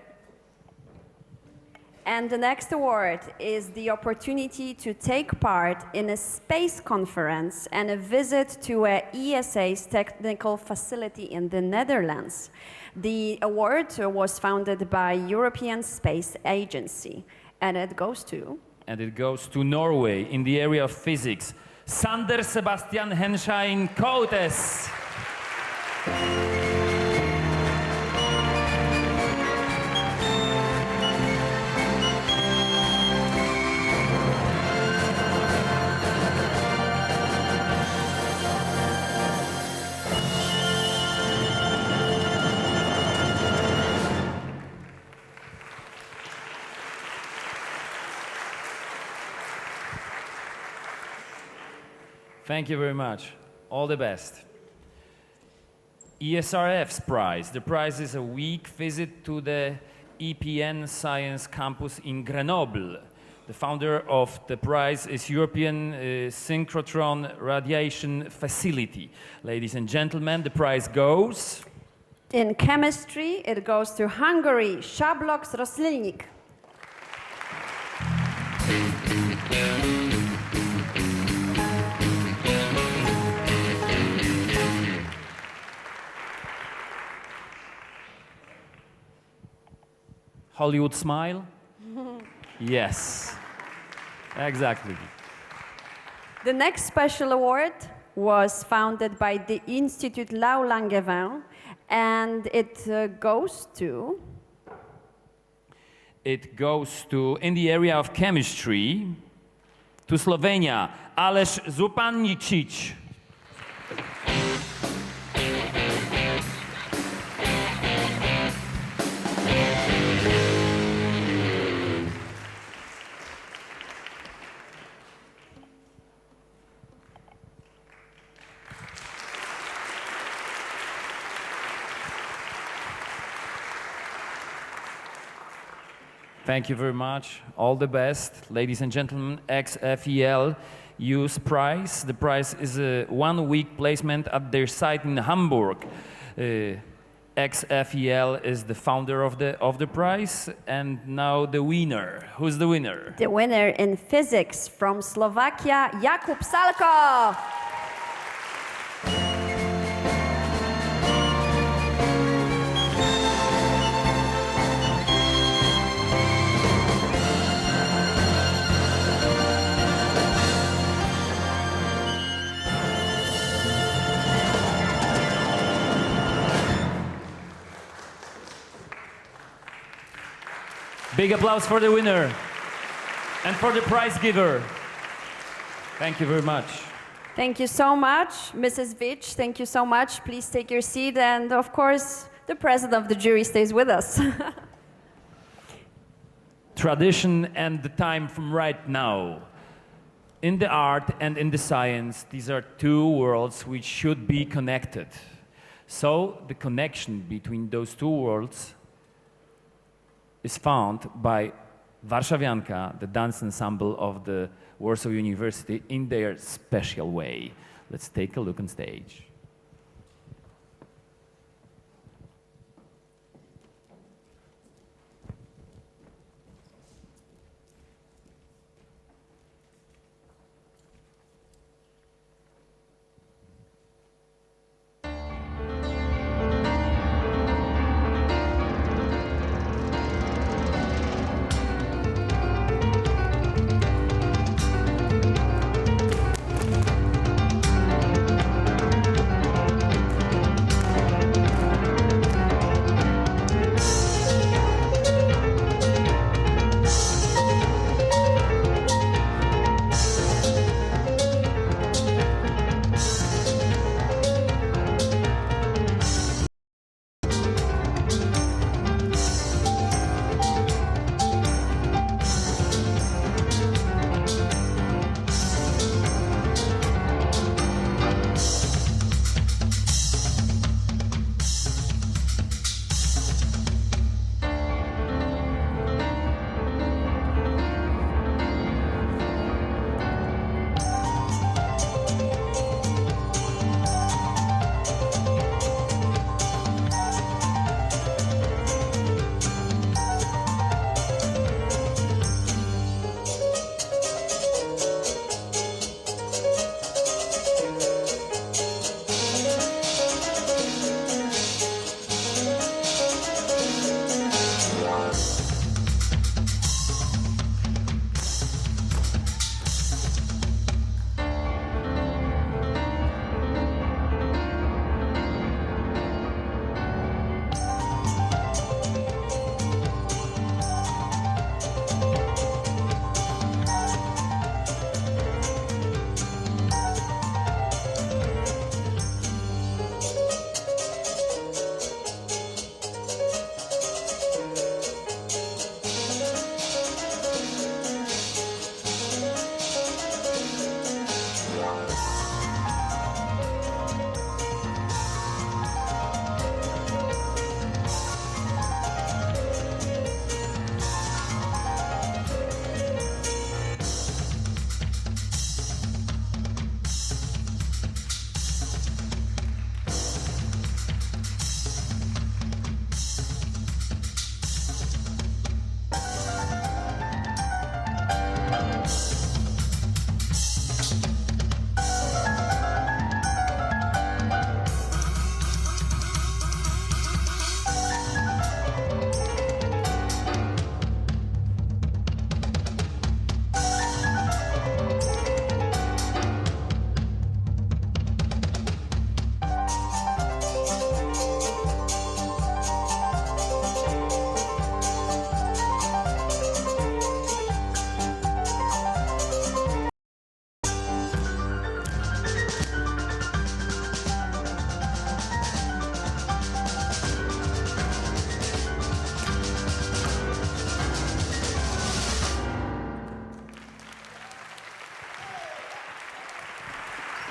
And the next award is the opportunity to take part in a space conference and a visit to a ESA's technical facility in the Netherlands. The award was founded by European Space Agency, and it goes to... And it goes to Norway in the area of physics. Sander Sebastian Henschein Coates. Thank you very much. All the best. ESRF's prize. The prize is a week visit to the EPN Science Campus in Grenoble. The founder of the prize is European Synchrotron Radiation Facility. Ladies and gentlemen, the prize goes... In chemistry, it goes to Hungary, Szablok Roslilnik. Hollywood smile? Yes, exactly. The next special award was founded by the Institut Lau Langevin, and it goes to... It goes to, in the area of chemistry, to Slovenia, Aleš Zupanicic. Thank you very much. All the best. Ladies and gentlemen, XFEL EUCYS prize. The prize is a one-week placement at their site in Hamburg. XFEL is the founder of the prize. And now the winner. Who's the winner? The winner in physics from Slovakia, Jakub Salko. Big applause for the winner and for the prize giver. Thank you very much. Thank you so much, Mrs. Vich. Thank you so much. Please take your seat. And of course, the president of the jury stays with us. Tradition and the time from right now. In the art and in the science, these are two worlds which should be connected. So the connection between those two worlds is found by Warszawianka, the dance ensemble of the Warsaw University, in their special way. Let's take a look on stage.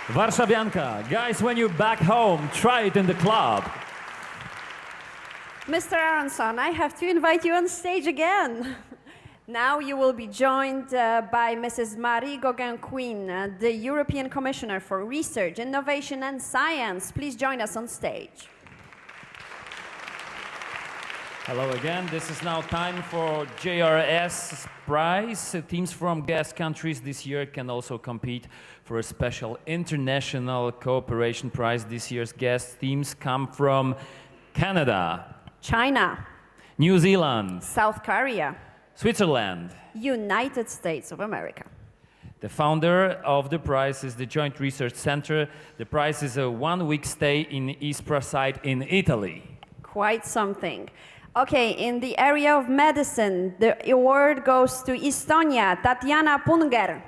Warszawianka. Guys, when you're back home, try it in the club. Mr. Aronson, I have to invite you on stage again. Now you will be joined by Mrs. Marie Gauguin-Quinn, the European Commissioner for Research, Innovation and Science. Please join us on stage. Hello again. This is now time for JRS prize. Teams from guest countries this year can also compete for a special international cooperation prize. This year's guest teams come from Canada, China, New Zealand, South Korea, Switzerland, United States of America. The founder of the prize is the Joint Research Center. The prize is a one-week stay in Ispra site in Italy. Quite something. Okay, in the area of medicine, the award goes to Estonia, Tatiana Punger.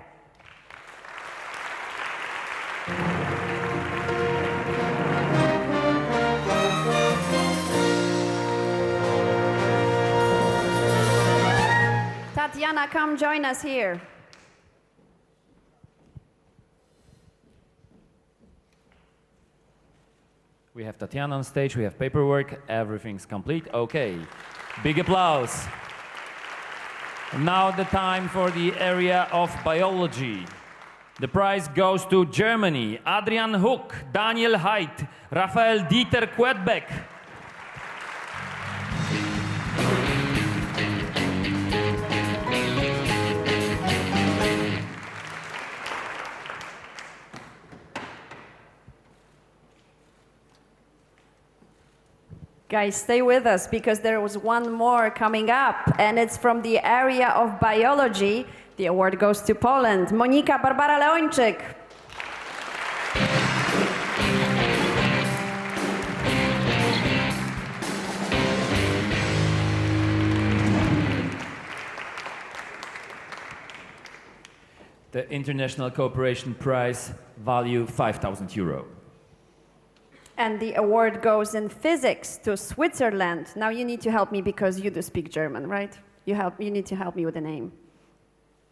Tatiana, come join us here. We have Tatiana on stage, we have paperwork, everything's complete. Okay, big applause. Now the time for the area of biology. The prize goes to Germany, Adrian Huck, Daniel Haidt, Raphael Dieter Quedbeck. Guys, stay with us because there was one more coming up, and it's from the area of biology. The award goes to Poland. Monika Barbara Leończyk. The International Cooperation Prize, value €5,000. And the award goes in physics to Switzerland. Now you need to help me because you do speak German, right? You need to help me with the name.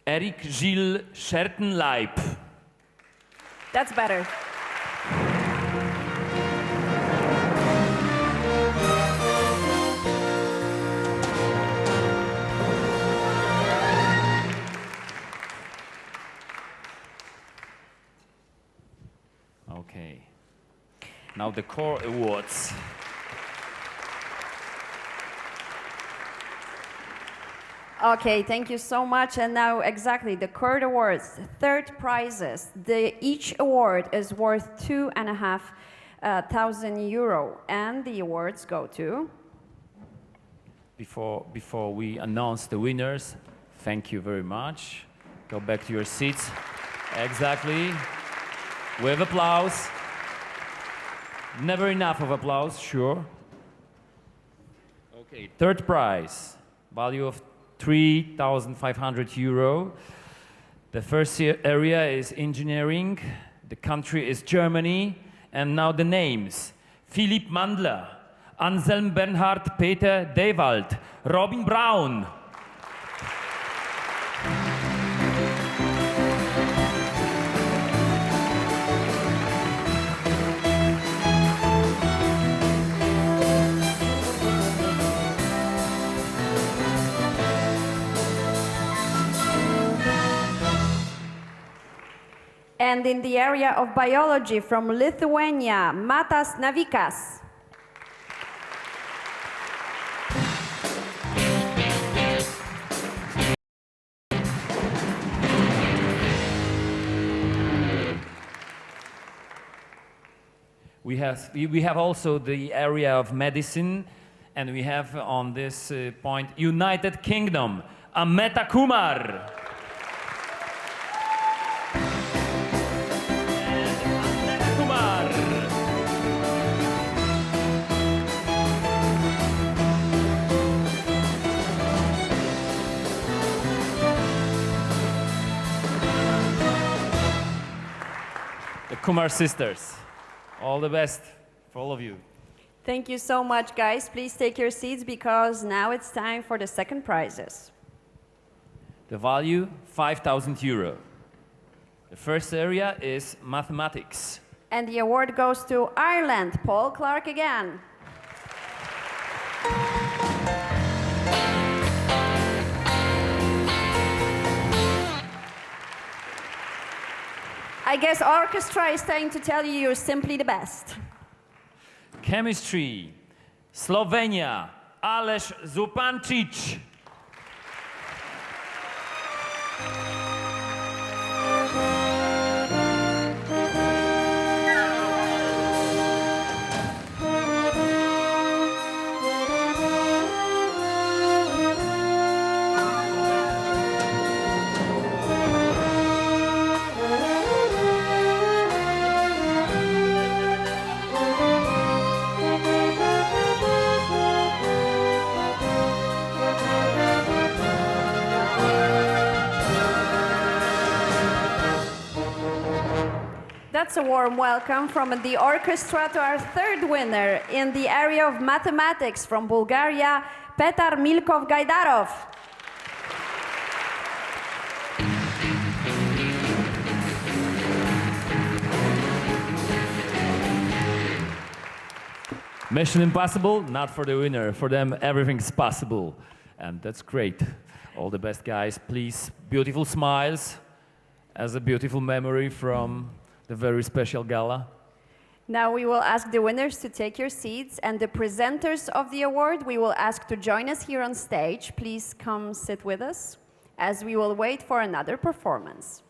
Erik Gilles Schertenleib. That's better. Okay. Now the core awards. Okay, thank you so much. And now exactly the core awards, third prizes. Each award is worth €2,500, and the awards go to. Before we announce the winners, thank you very much. Go back to your seats. Exactly. With applause. Never enough of applause, sure. Okay, third prize, value of €3,500. The first area is engineering. The country is Germany. And now the names. Philipp Mandler, Anselm Bernhard Peter Dewald, Robin Braun. And in the area of biology from Lithuania, Matas Navikas. We have also the area of medicine, and we have on this point United Kingdom, Ameta Kumar. The Kumar sisters. All the best for all of you. Thank you so much, guys. Please take your seats because now it's time for the second prizes. The value, €5,000. The first area is mathematics. And the award goes to Ireland. Paul Clark again. I guess orchestra is trying to tell you you're simply the best. Chemistry. Slovenia. Aleš Zupancic. That's a warm welcome from the orchestra to our third winner in the area of mathematics from Bulgaria, Petar Milkov-Gajdarov. Mission impossible, not for the winner. For them, everything's possible. And that's great. All the best, guys. Please, beautiful smiles as a beautiful memory from the very special gala. Now we will ask the winners to take your seats, and the presenters of the award we will ask to join us here on stage. Please come sit with us as we will wait for another performance.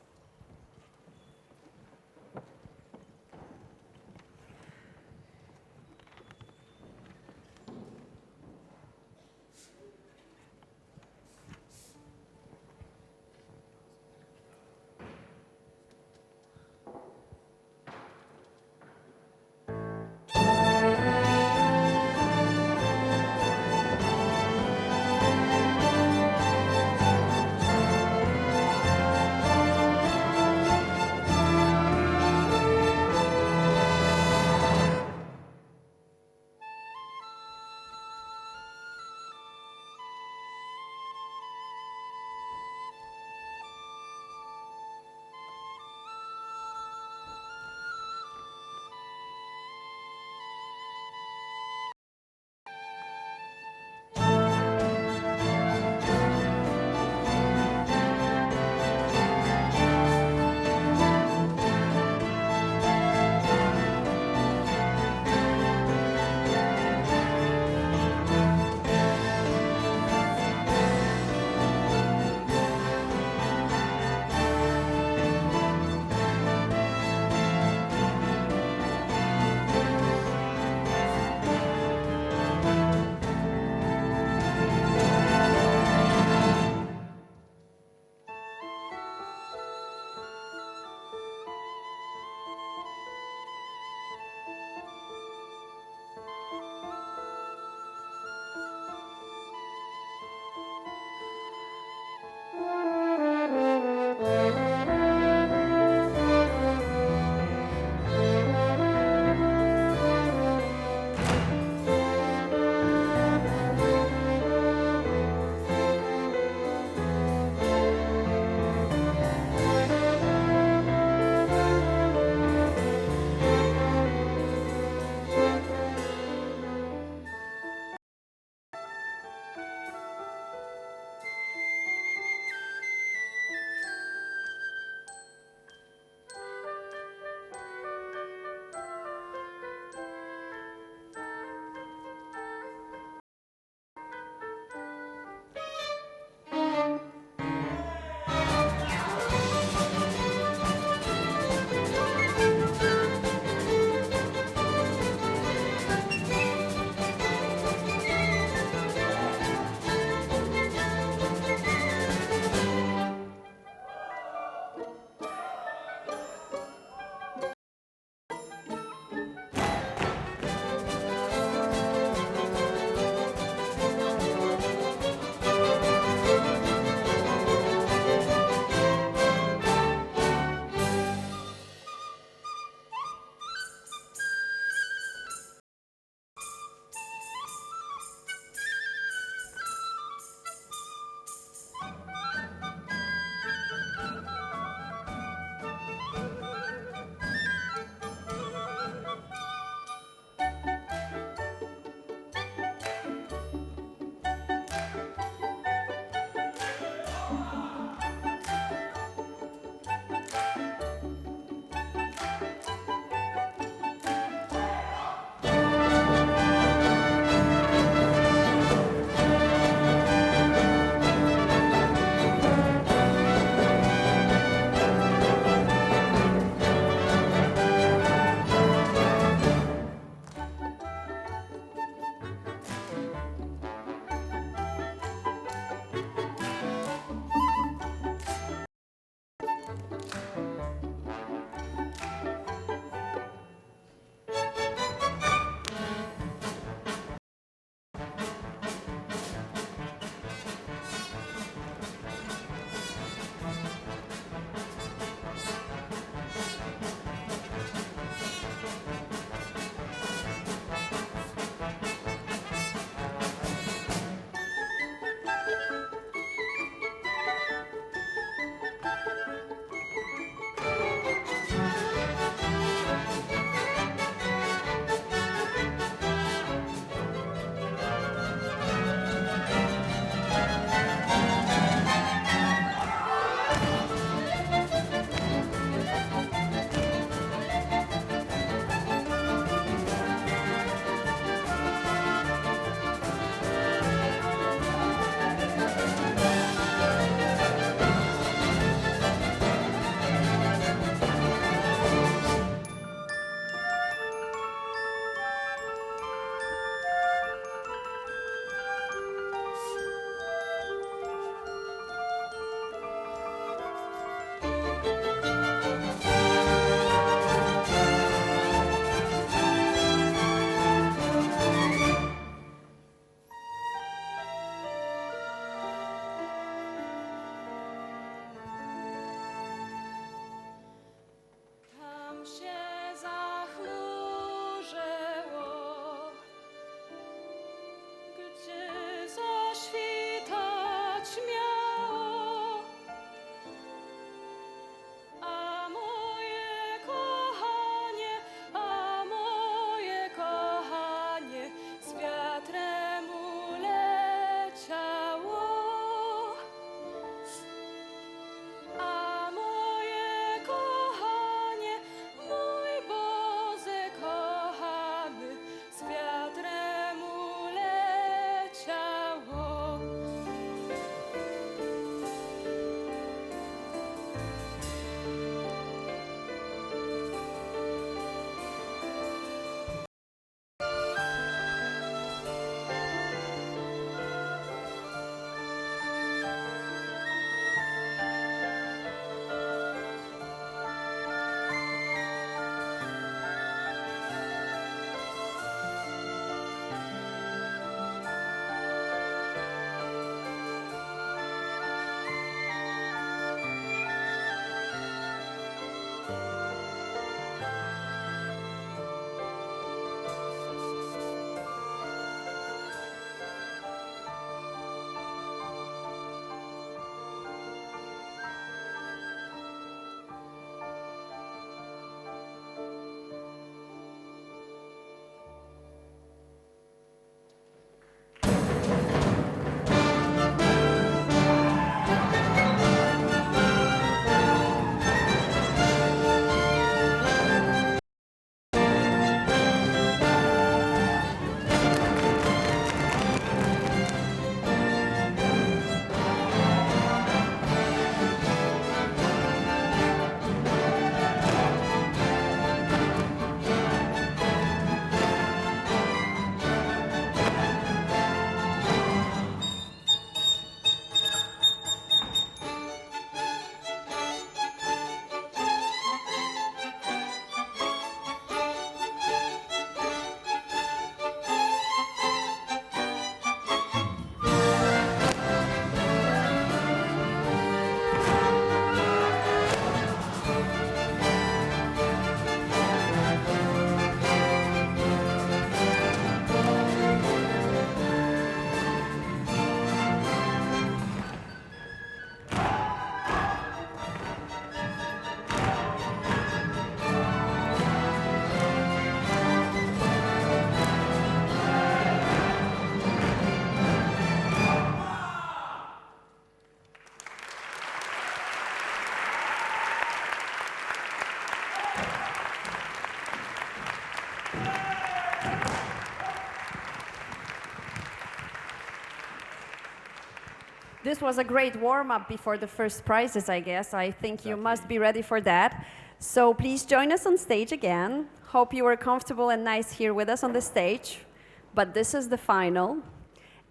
This was a great warm-up before the first prizes, I guess. I think you must be ready for that. So please join us on stage again. Hope you were comfortable and nice here with us on the stage. But this is the final.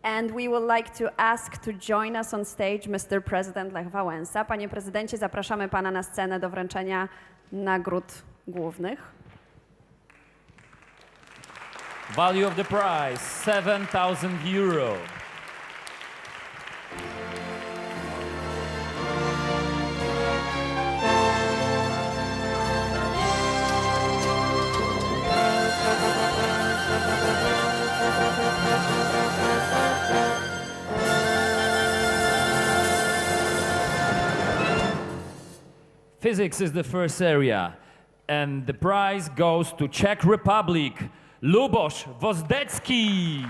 And we would like to ask to join us on stage Mr. President Lech Wałęsa. Panie prezydencie, zapraszamy pana na scenę do wręczenia nagród głównych. Value of the prize, €7,000. Physics is the first area, and the prize goes to Czech Republic, Luboš Vozdecki.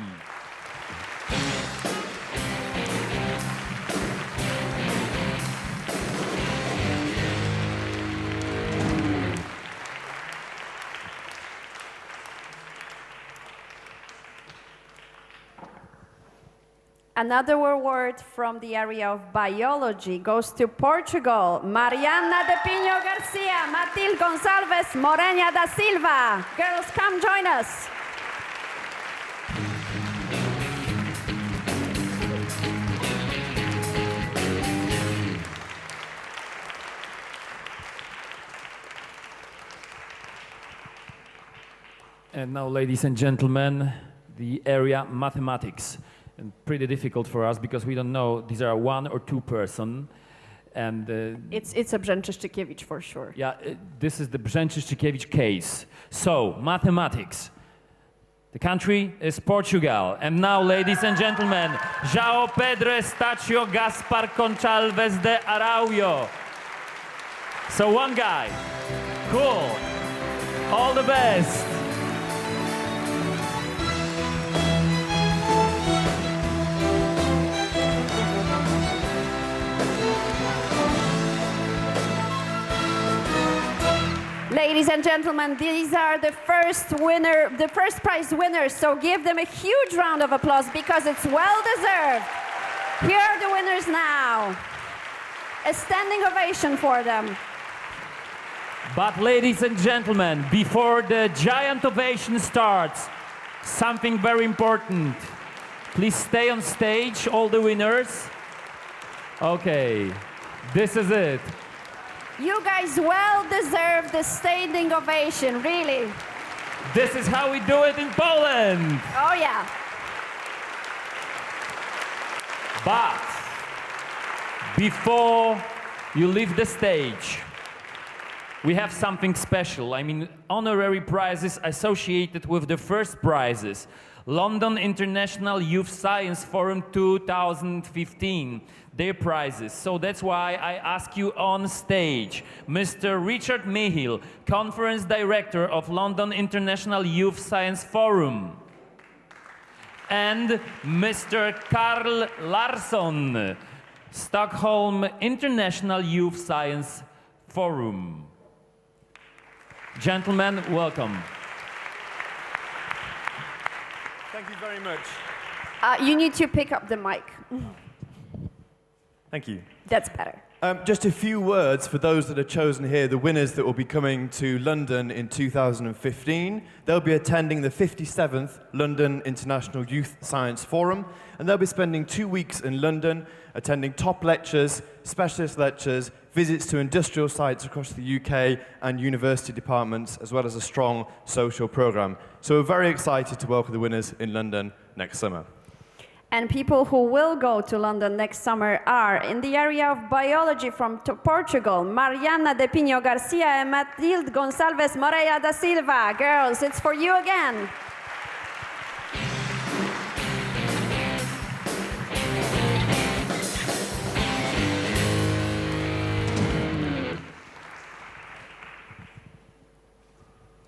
Another award from the area of biology goes to Portugal, Mariana de Pinho Garcia, Matilde Gonçalves Moreira da Silva. Girls, come join us. And now, ladies and gentlemen, the area mathematics. And pretty difficult for us because we don't know, these are one or two person. And it's a Brzęczyszczykiewicz for sure. Yeah, this is the Brzęczyszczykiewicz case. So, mathematics. The country is Portugal. And now, ladies and gentlemen, João Pedro Estácio Gaspar Conchalves de Araujo. So one guy. Cool. All the best. Ladies and gentlemen, these are the first prize winners, so give them a huge round of applause because it's well deserved. Here are the winners now. A standing ovation for them. But ladies and gentlemen, before the giant ovation starts, something very important. Please stay on stage, all the winners. Okay, this is it. You guys well deserve the standing ovation, really. This is how we do it in Poland. Oh, yeah. But before you leave the stage, we have something special. I mean, honorary prizes associated with the first prizes. London International Youth Science Forum 2015. Their prizes. So that's why I ask you on stage, Mr. Richard Mihiel, Conference Director of London International Youth Science Forum, and Mr. Carl Larsson, Stockholm International Youth Science Forum. Gentlemen, welcome. Thank you very much. You need to pick up the mic. Thank you. That's better. Just a few words for those that are chosen here, the winners that will be coming to London in 2015. They'll be attending the 57th London International Youth Science Forum, and they'll be spending 2 weeks in London, attending top lectures, specialist lectures, visits to industrial sites across the UK and university departments, as well as a strong social programme. So we're very excited to welcome the winners in London next summer. And people who will go to London next summer are, in the area of biology from Portugal, Mariana de Pinho Garcia and Matilde Gonçalves Moreira da Silva. Girls, it's for you again.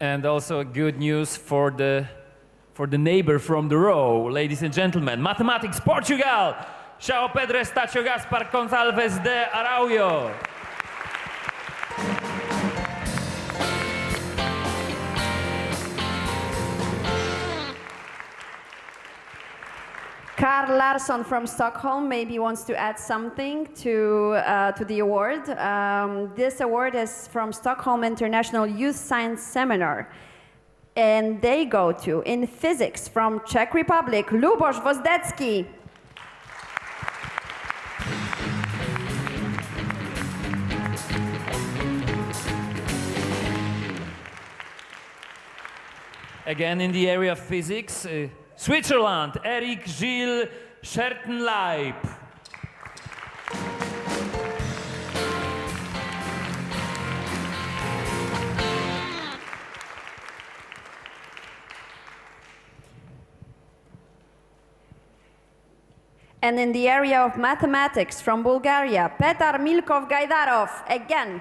And also good news for the neighbor from the row, ladies and gentlemen. Mathematics, Portugal, João Pedro Estácio Gaspar Gonçalves de Araujo. Carl Larsson from Stockholm maybe wants to add something to the award. This award is from Stockholm International Youth Science Seminar. And they go to, in physics, from Czech Republic, Luboš Vozdecki. Again in the area of physics, Switzerland, Eric Gilles Schertenleib. And in the area of mathematics from Bulgaria, Petar Milkov-Gaidarov, again.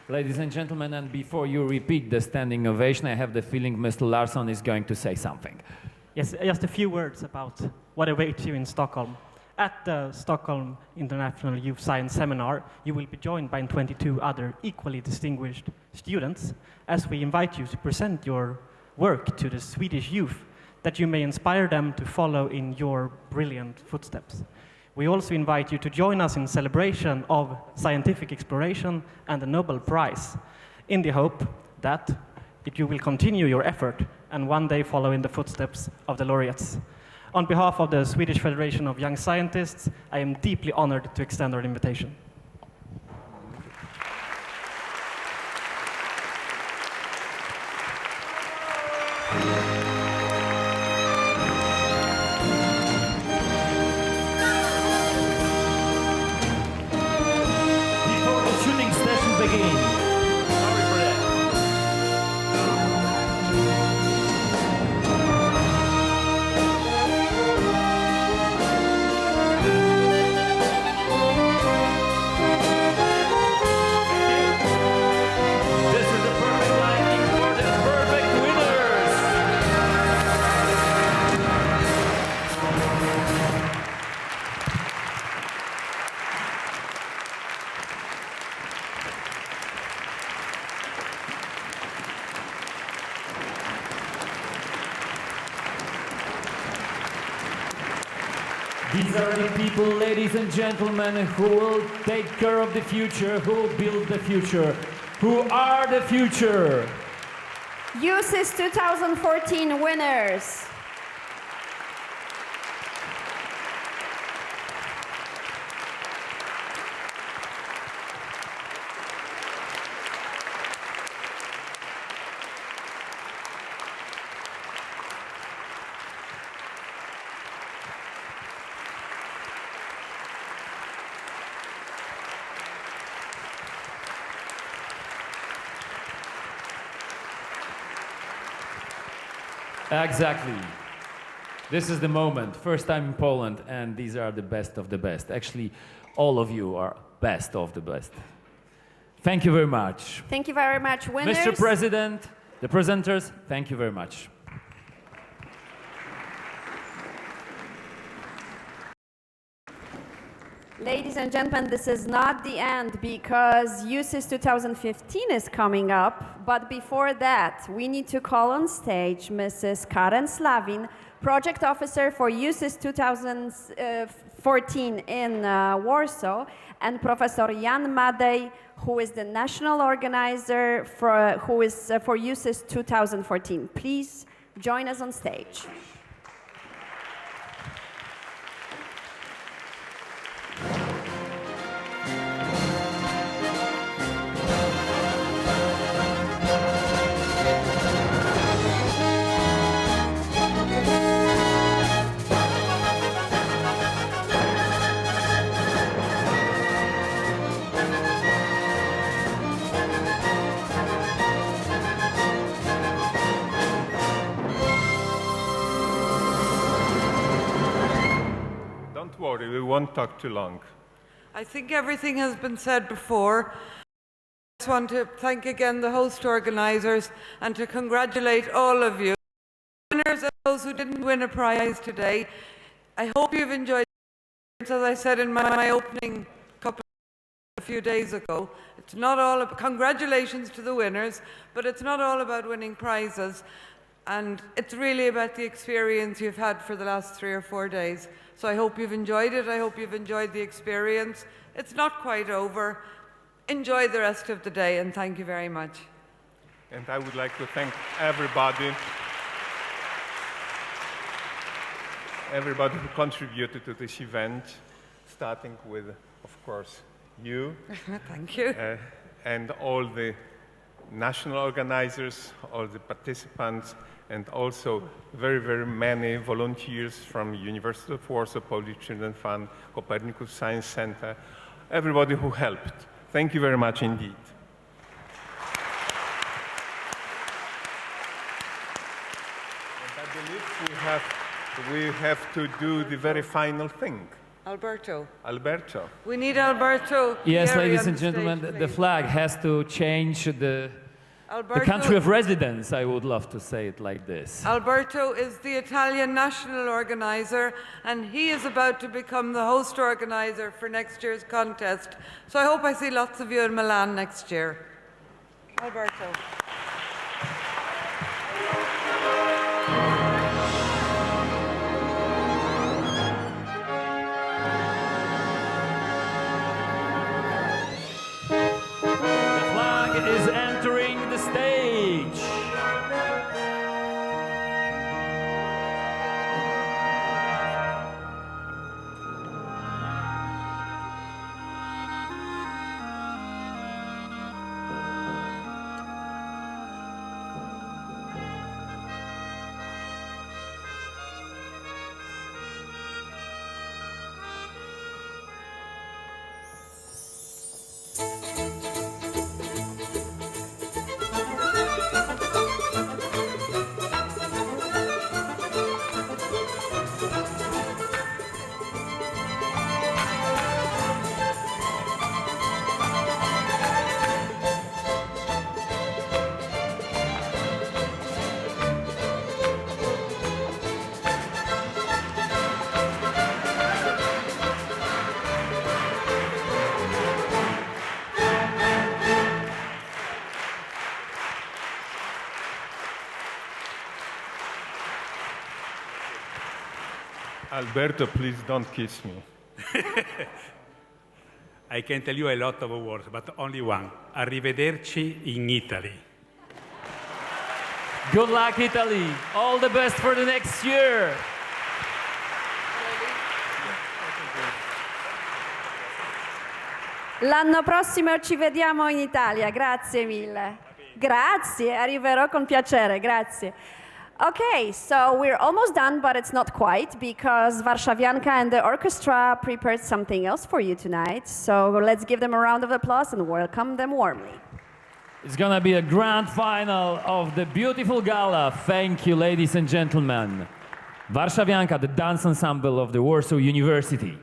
Ladies and gentlemen, and before you repeat the standing ovation, I have the feeling Mr. Larsson is going to say something. Yes, just a few words about what awaits you in Stockholm. At the Stockholm International Youth Science Seminar, you will be joined by 22 other equally distinguished students as we invite you to present your work to the Swedish youth, that you may inspire them to follow in your brilliant footsteps. We also invite you to join us in celebration of scientific exploration and the Nobel Prize, in the hope that you will continue your effort and one day follow in the footsteps of the laureates. On behalf of the Swedish Federation of Young Scientists, I am deeply honored to extend our invitation. Before the shooting session begins, sorry for that. This is the perfect lighting for the perfect winners. These are the people, ladies and gentlemen, who will take care of the future, who will build the future, who are the future. EUCYS 2014 winners. Exactly. This is the moment. First time in Poland, and these are the best of the best. Actually, all of you are best of the best. Thank you very much. Thank you very much, winners. Mr. President, the presenters, thank you very much. Ladies and gentlemen, this is not the end because EUCYS 2015 is coming up. But before that, we need to call on stage Mrs. Karen Slavin, Project Officer for EUCYS 2014 in Warsaw, and Professor Jan Madej, who is the national organizer for EUCYS 2014. Please join us on stage. Don't worry, we won't talk too long. I think everything has been said before. I just want to thank again the host organisers and to congratulate all of you, winners and those who didn't win a prize today. I hope you've enjoyed it. As I said in my opening couple a few days ago. It's not all congratulations to the winners, but it's not all about winning prizes. And it's really about the experience you've had for the last 3 or 4 days. So I hope you've enjoyed it. I hope you've enjoyed the experience. It's not quite over. Enjoy the rest of the day, and thank you very much. And I would like to thank everybody who contributed to this event, starting with, of course, you. Thank you. And all the national organizers, all the participants, and also very, very many volunteers from University of Warsaw, Polish Children's Fund, Copernicus Science Center, everybody who helped. Thank you very much indeed. And I believe we have to do the very final thing. Alberto. Alberto. We need Alberto. Yes, Gary ladies on and the stage, gentlemen, the please. flag has to change the country of residence. I would love to say it like this. Alberto is the Italian national organizer, and he is about to become the host organizer for next year's contest. So I hope I see lots of you in Milan next year. Alberto. The flag is entering the stage. Alberto, please don't kiss me. I can tell you a lot of words, but only one. Arrivederci in Italy. Good luck, Italy. All the best for the next year. L'anno prossimo ci vediamo in Italia, grazie mille. Grazie, arriverò con piacere, grazie. Okay, so we're almost done, but it's not quite, because Warszawianka and the orchestra prepared something else for you tonight. So let's give them a round of applause and welcome them warmly. It's gonna be a grand final of the beautiful gala. Thank you, ladies and gentlemen. Warszawianka, the dance ensemble of the Warsaw University.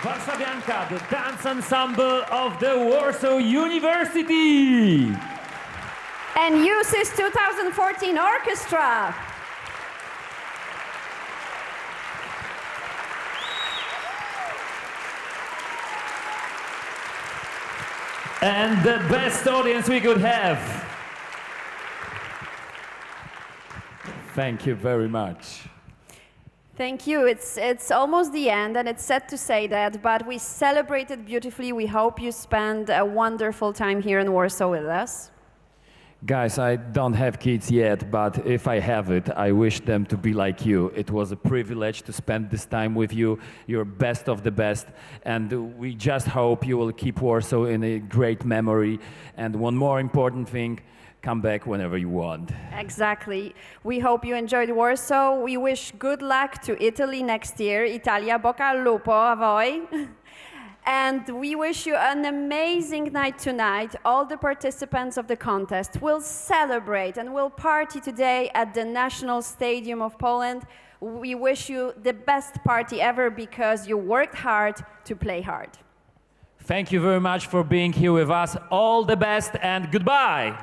Warszawianka, the dance ensemble of the Warsaw University. And EUCYS 2014 Orchestra. And the best audience we could have. Thank you very much. Thank you. It's almost the end, and it's sad to say that, but we celebrated beautifully. We hope you spend a wonderful time here in Warsaw with us. Guys, I don't have kids yet, but if I have it, I wish them to be like you. It was a privilege to spend this time with you. You're best of the best, and we just hope you will keep Warsaw in a great memory. And one more important thing, come back whenever you want. Exactly. We hope you enjoyed Warsaw. We wish good luck to Italy next year. Italia, bocca al lupo a voi. And we wish you an amazing night tonight. All the participants of the contest will celebrate and will party today at the National Stadium of Poland. We wish you the best party ever because you worked hard to play hard. Thank you very much for being here with us. All the best and goodbye.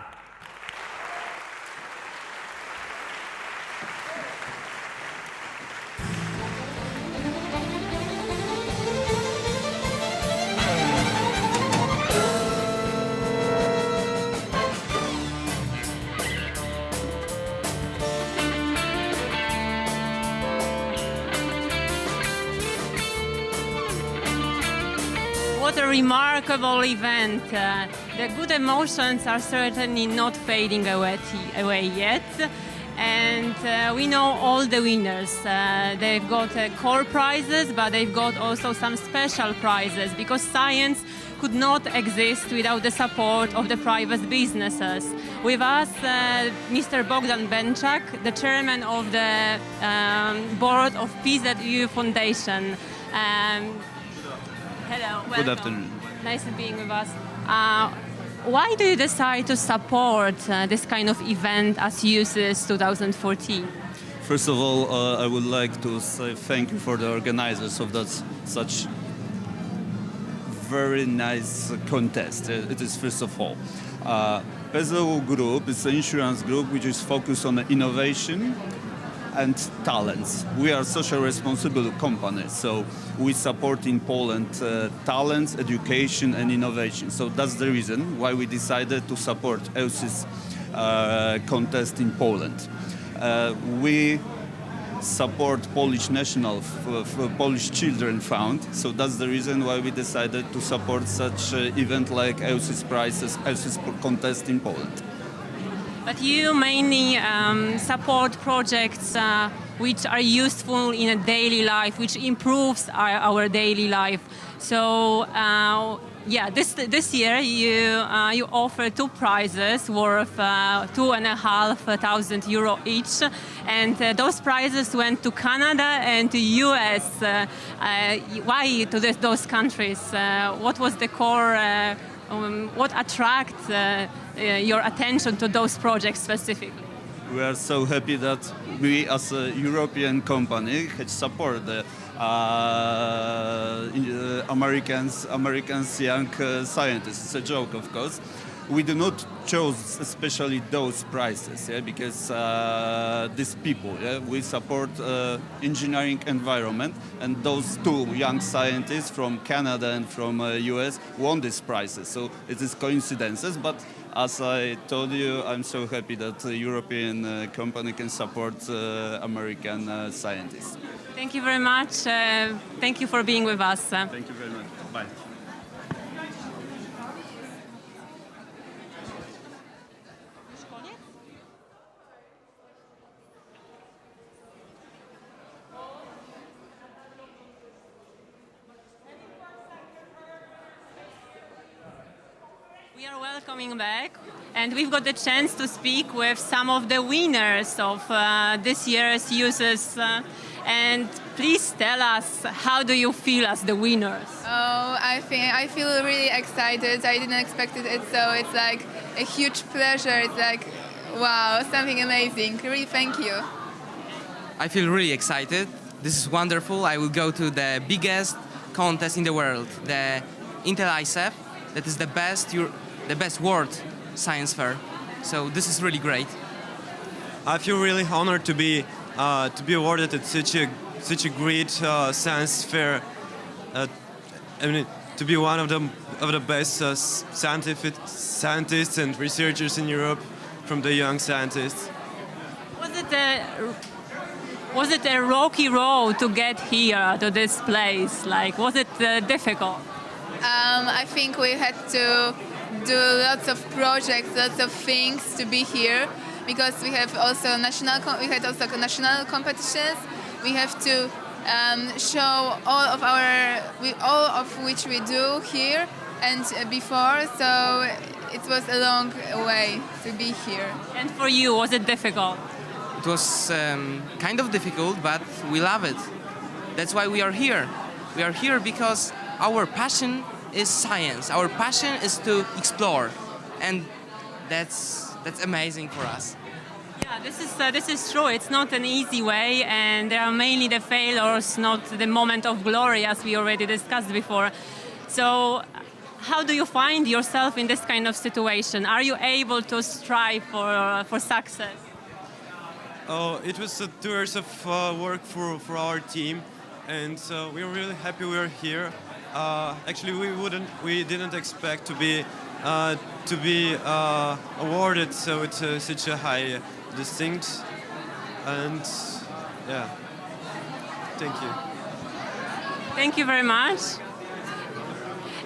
What a remarkable event. The good emotions are certainly not fading away yet. And we know all the winners. They've got core prizes, but they've got also some special prizes because science could not exist without the support of the private businesses. With us, Mr. Bogdan Benczak, the chairman of the board of PZU Foundation. Hello, welcome. Good afternoon. Nice being with us. Why do you decide to support this kind of event as EUCYS 2014? First of all, I would like to say thank you for the organizers of such very nice contest. It is first of all. PZU Group is an insurance group which is focused on innovation and talents. We are a social responsible company, so we support in Poland talents, education and innovation. So that's the reason why we decided to support EUCYS contest in Poland. We support Polish National Polish Children Fund, so that's the reason why we decided to support such event like EUCYS prizes, EUCYS contest in Poland. But you mainly support projects which are useful in a daily life, which improves our daily life. So yeah, this year you offer two prizes worth €2,500 each, and those prizes went to Canada and to US. Why to those countries? What was the core? What attracts your attention to those projects specifically? We are so happy that we, as a European company, had support the Americans young scientists. It's a joke, of course. We do not choose especially those prizes, because these people, we support engineering environment, and those two young scientists from Canada and from US won these prizes. So it is coincidences, but as I told you, I'm so happy that a European company can support American scientists. Thank you very much. Thank you for being with us. Thank you very much. Bye. We are welcoming back, and we've got the chance to speak with some of the winners of this year's EUCYS. And please tell us, how do you feel as the winners? Oh, I feel really excited. I didn't expect it, so it's like a huge pleasure. It's like, wow, something amazing. Really, thank you. I feel really excited. This is wonderful. I will go to the biggest contest in the world, the Intel ICEF. That is the best world science fair. So this is really great. I feel really honored to be awarded at such a great science fair. I mean, to be one of the best scientists and researchers in Europe from the young scientists. Was it a rocky road to get here to this place? Like, was it difficult? I think we had to do lots of projects, lots of things to be here, because we have also national competitions. We have to show all of which we do here and before. So it was a long way to be here. And for you, was it difficult? It was kind of difficult, but we love it. That's why we are here. We are here because our passion is science. Our passion is to explore, and that's amazing for us. Yeah, this is true. It's not an easy way, and there are mainly the failures, not the moment of glory, as we already discussed before. So, how do you find yourself in this kind of situation? Are you able to strive for success? It was 2 years of work for our team, and we're really happy we're here. Actually, we didn't expect to be awarded, so it's such a high distinct, and yeah, thank you. Thank you very much.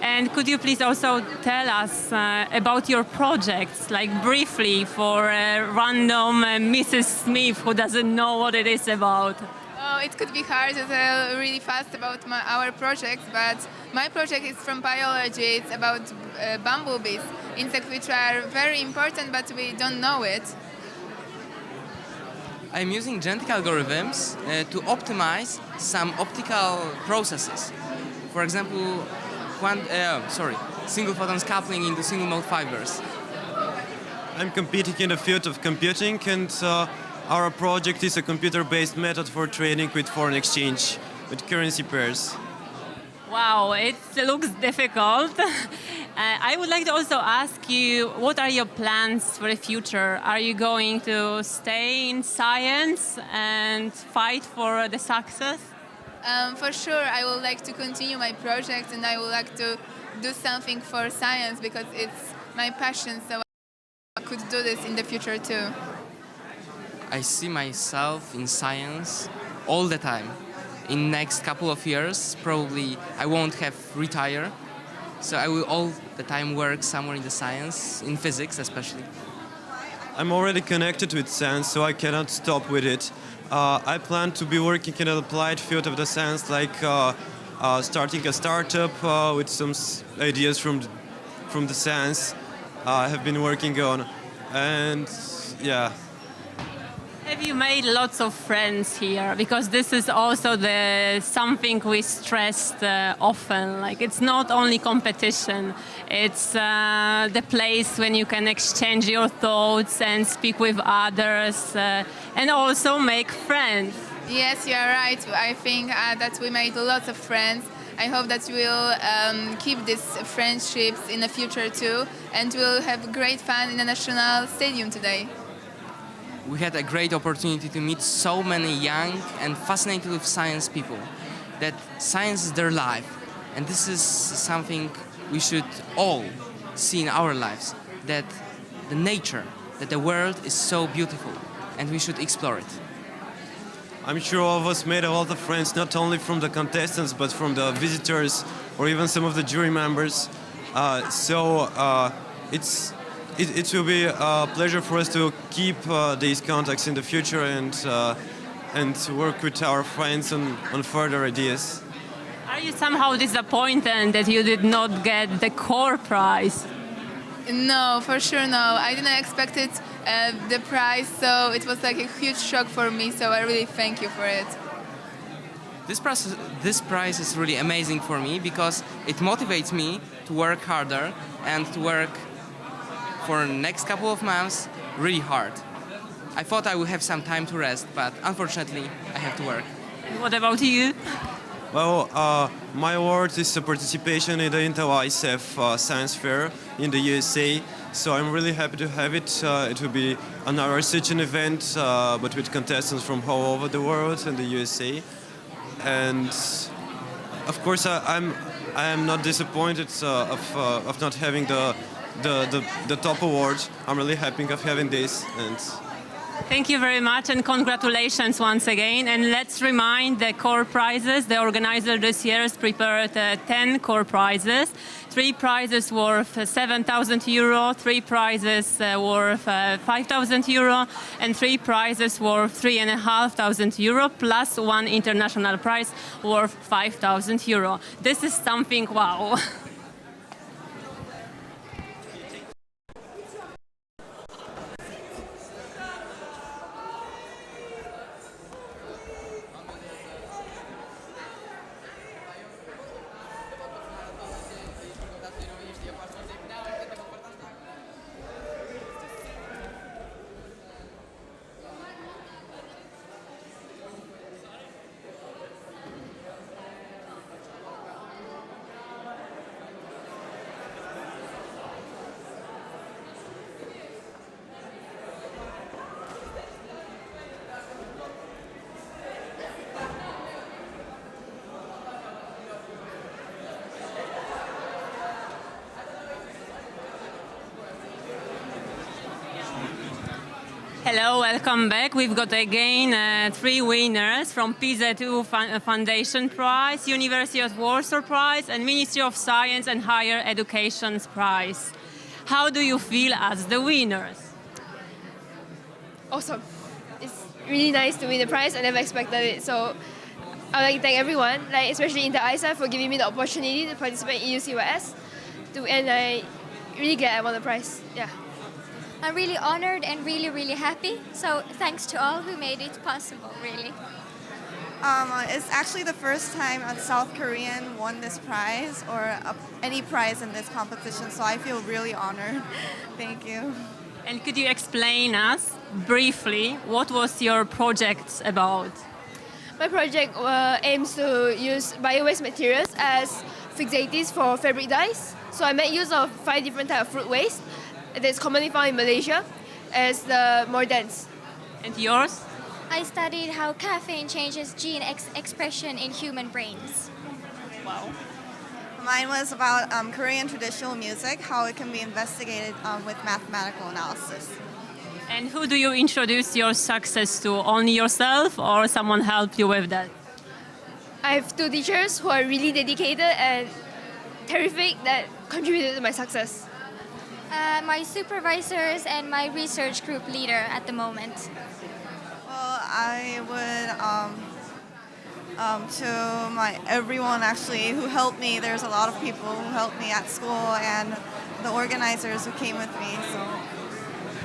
And could you please also tell us about your projects, like briefly, for random Mrs. Smith who doesn't know what it is about? Oh, it could be hard to tell really fast about our projects, but my project is from biology. It's about bumblebees, insects which are very important, but we don't know it. I'm using genetic algorithms to optimize some optical processes. For example, single photons coupling into single mode fibers. I'm competing in the field of computing, and our project is a computer-based method for trading with foreign exchange, with currency pairs. Wow, it looks difficult. I would like to also ask you, what are your plans for the future? Are you going to stay in science and fight for the success? For sure, I would like to continue my project, and I would like to do something for science because it's my passion, so I could do this in the future too. I see myself in science all the time. In next couple of years, probably I won't have retire, so I will all the time work somewhere in the science, in physics especially. I'm already connected with science, so I cannot stop with it. I plan to be working in an applied field of the science, like starting a startup with some ideas from the science I have been working on, and yeah. Have you made lots of friends here? Because this is also something we stressed often. Like, it's not only competition, it's the place when you can exchange your thoughts and speak with others and also make friends. Yes, you are right. I think that we made lots of friends. I hope that we'll keep these friendships in the future too, and we'll have great fun in the National Stadium today. We had a great opportunity to meet so many young and fascinated with science people, that science is their life, and this is something we should all see in our lives, that the nature, that the world is so beautiful, and we should explore it. I'm sure all of us made a lot of friends, not only from the contestants, but from the visitors or even some of the jury members. It will be a pleasure for us to keep these contacts in the future and work with our friends on further ideas. Are you somehow disappointed that you did not get the core prize? No, for sure no. I didn't expect it, the prize, so it was like a huge shock for me, so I really thank you for it. This prize is really amazing for me because it motivates me to work harder and to work for the next couple of months really hard. I thought I would have some time to rest, but unfortunately I have to work. And what about you? Well, my award is a participation in the EUCYS Science Fair in the USA, so I'm really happy to have it. It will be another such an event, but with contestants from all over the world and the USA. And of course, I am not disappointed of not having the top award. I'm really happy of having this. And thank you very much and congratulations once again. And let's remind the core prizes. The organizer this year has prepared 10 core prizes. 3 prizes worth 7,000 euro, 3 prizes worth 5,000 euro, and 3 prizes worth 3,500 euro, plus 1 international prize worth 5,000 euro. This is something wow. welcome back. We've got again 3 winners from PZU Foundation Prize, University of Warsaw Prize, and Ministry of Science and Higher Education Prize. How do you feel as the winners? Awesome. It's really nice to win the prize. I never expected it. So I'd like to thank everyone, especially in the ISAF, for giving me the opportunity to participate in EUCYS. And I really glad I won the prize. Yeah. I'm really honored and really, really happy. So thanks to all who made it possible, really. It's actually the first time a South Korean won this prize or any prize in this competition, so I feel really honored. Thank you. And could you explain us briefly what was your project about? My project aims to use bio-waste materials as fixatives for fabric dyes. So I made use of 5 different types of fruit waste that's commonly found in Malaysia as the mordants. And yours? I studied how caffeine changes gene expression in human brains. Wow. Mine was about Korean traditional music, how it can be investigated with mathematical analysis. And who do you introduce your success to? Only yourself or someone helped you with that? I have 2 teachers who are really dedicated and terrific that contributed to my success. My supervisors and my research group leader at the moment. Well, I would to everyone actually who helped me. There's a lot of people who helped me at school and the organizers who came with me. So.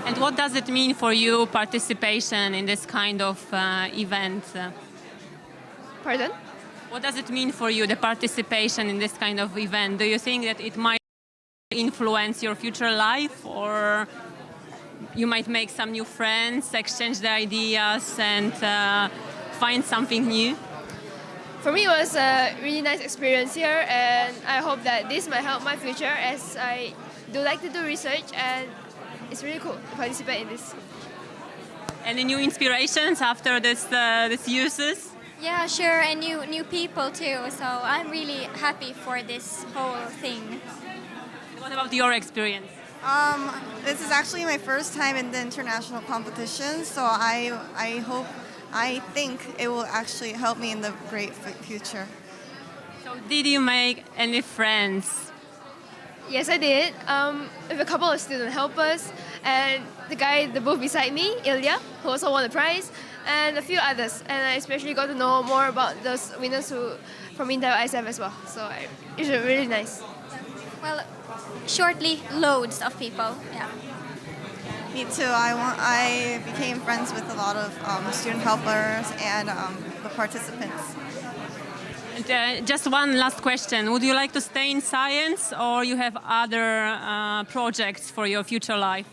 And what does it mean for you participation in this kind of event? Pardon? What does it mean for you, the participation in this kind of event? Do you think that it might influence your future life, or you might make some new friends, exchange the ideas, and find something new? For me, it was a really nice experience here, and I hope that this might help my future as I do like to do research, and it's really cool to participate in this. Any new inspirations after this EUCYS? Yeah, sure, and new people too. So I'm really happy for this whole thing. What about your experience? This is actually my first time in the international competition, so I think it will actually help me in the great future. So did you make any friends? Yes, I did. With a couple of student helpers and the guy at the booth beside me, Ilya, who also won the prize, and a few others. And I especially got to know more about those winners from Intel ISF as well. So it's really nice. Well, shortly, loads of people. Yeah. Me too. I became friends with a lot of student helpers and the participants. And, just one last question. Would you like to stay in science, or you have other projects for your future life?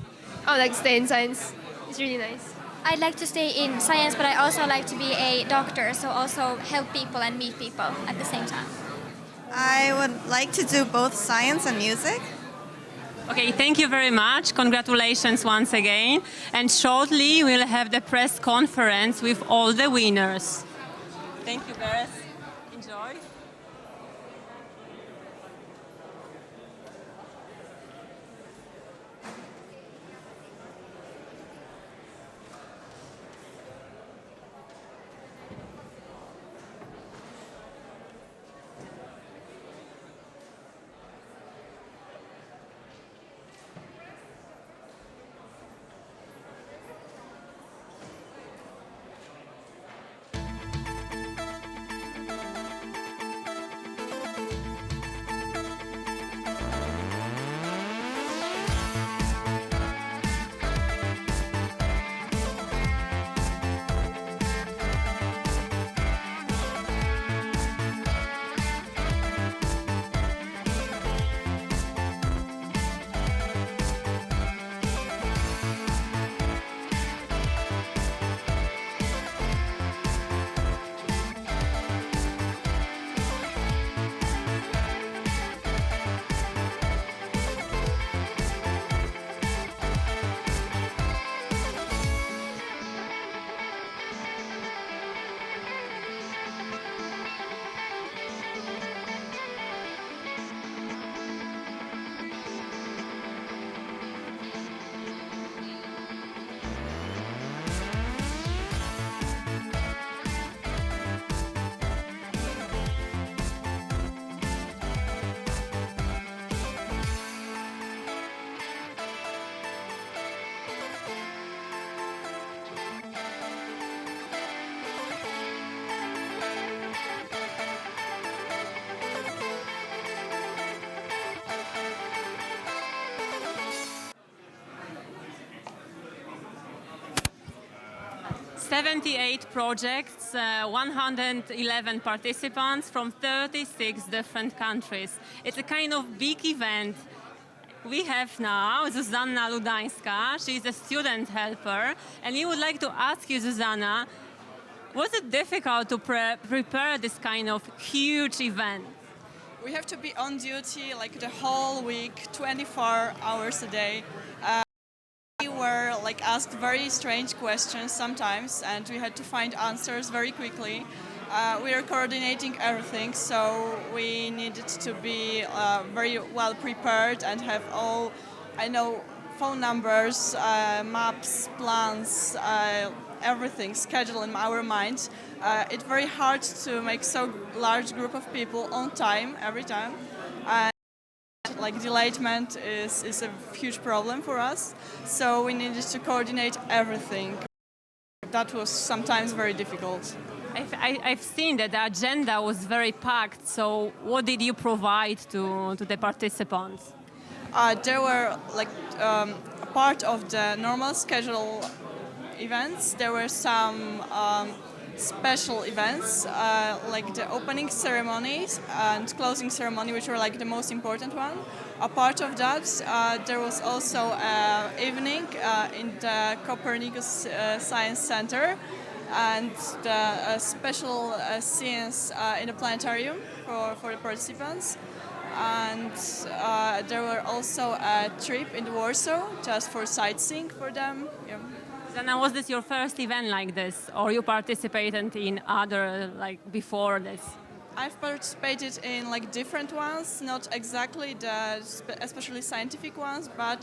I would like to stay in science. It's really nice. I'd like to stay in science, but I also like to be a doctor, so also help people and meet people at the same time. I would like to do both science and music. Okay, thank you very much. Congratulations once again. And shortly we'll have the press conference with all the winners. Thank you, Beres. Enjoy. 78 projects, 111 participants from 36 different countries. It's a kind of big event. We have now Zuzanna Ludańska. She's a student helper. And we would like to ask you, Zuzanna, was it difficult to prepare this kind of huge event? We have to be on duty like the whole week, 24 hours a day. We were asked very strange questions sometimes, and we had to find answers very quickly. We are coordinating everything, so we needed to be very well prepared and have all, phone numbers, maps, plans, everything scheduled in our minds. It's very hard to make so large group of people on time every time. Delayment is a huge problem for us, so we needed to coordinate everything. That was sometimes very difficult. I've seen that the agenda was very packed, so what did you provide to the participants? There were a part of the normal schedule events. There were some special events like the opening ceremonies and closing ceremony, which were the most important one. A part of that, there was also an evening in the Copernicus Science Center and the special scenes in the planetarium for the participants. And there were also a trip in Warsaw just for sightseeing for them. Yeah. Zuzanna, was this your first event like this, or you participated in other before this? I've participated in different ones, not exactly the especially scientific ones, but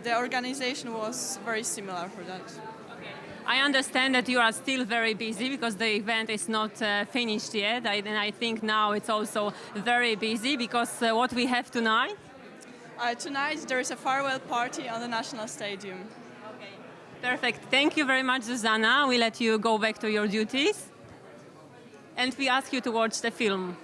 the organization was very similar for that. I understand that you are still very busy because the event is not finished yet, and I think now it's also very busy because what we have tonight? Tonight there is a farewell party on the National Stadium. Perfect. Thank you very much, Zuzanna. We let you go back to your duties. And we ask you to watch the film.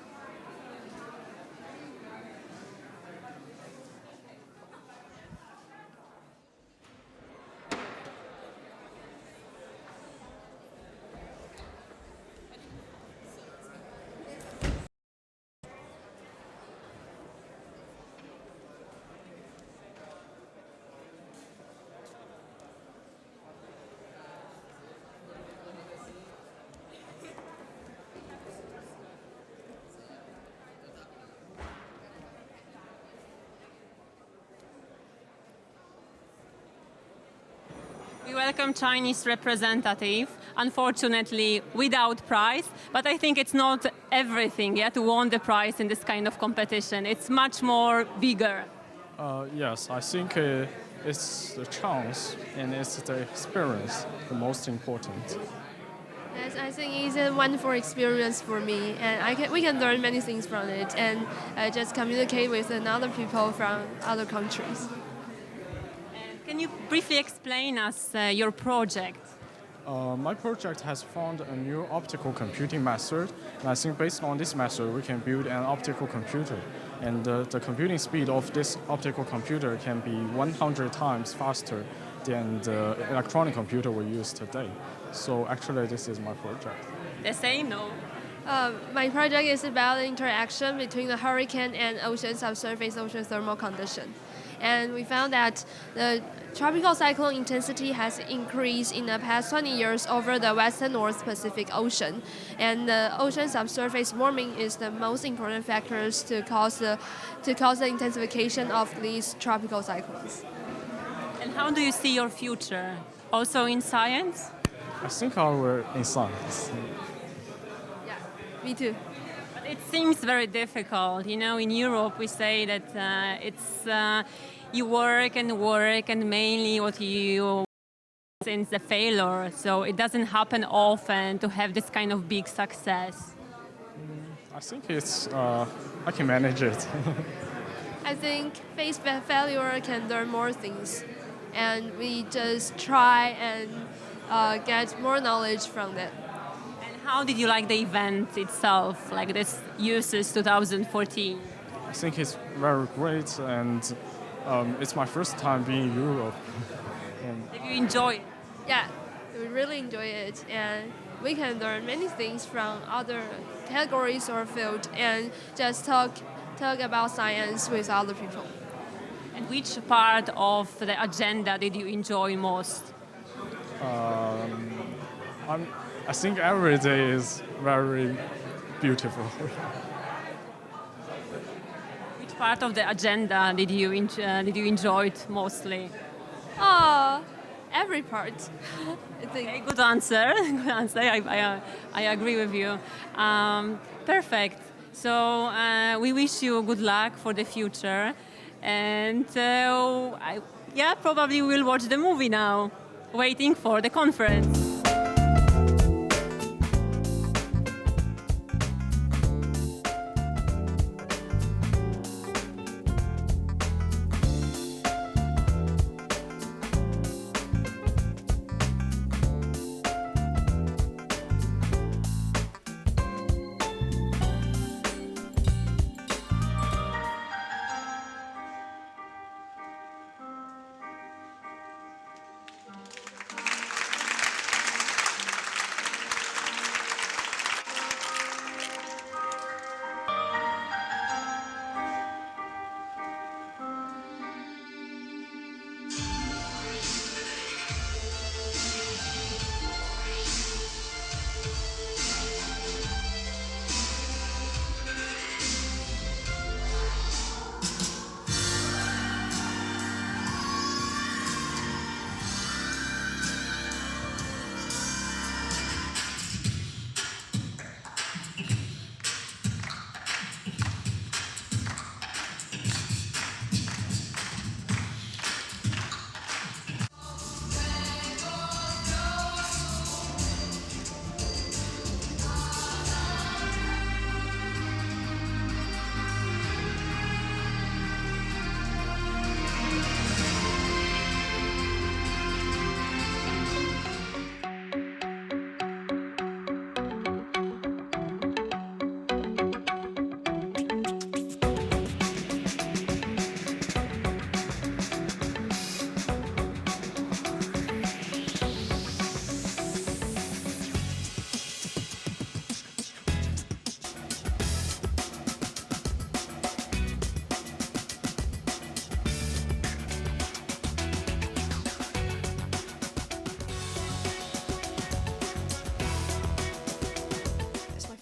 We welcome Chinese representative, unfortunately without prize, but I think it's not everything to win the prize in this kind of competition. It's much more bigger. Yes, I think it's the chance and it's the experience the most important. Yes, I think it's a wonderful experience for me, and we can learn many things from it, and just communicate with other people from other countries. Can you briefly explain us your project? My project has found a new optical computing method, and I think based on this method we can build an optical computer. And the computing speed of this optical computer can be 100 times faster than the electronic computer we use today. So actually this is my project. The same, no? My project is about the interaction between the hurricane and ocean subsurface ocean thermal condition. And we found that the tropical cyclone intensity has increased in the past 20 years over the western North Pacific Ocean. And the ocean subsurface warming is the most important factors to cause the intensification of these tropical cyclones. And how do you see your future? Also in science? I think I will in science. Yeah, me too. But it seems very difficult. You know, in Europe we say that you work and mainly what you since the failure. So it doesn't happen often to have this kind of big success. I think it's I can manage it. I think face failure can learn more things, and we just try and get more knowledge from it. And how did you like the event itself, like this EUCYS 2014? I think it's very great, and it's my first time being in Europe. Did you enjoy it? Yeah, We really enjoy it, and we can learn many things from other categories or field, and just talk about science with other people. And which part of the agenda did you enjoy most? I think every day is very beautiful. Which part of the agenda did you enjoy it mostly? Every part. I think. Okay, good answer. Good answer. I agree with you. Perfect. So we wish you good luck for the future, and probably we'll watch the movie now, waiting for the conference.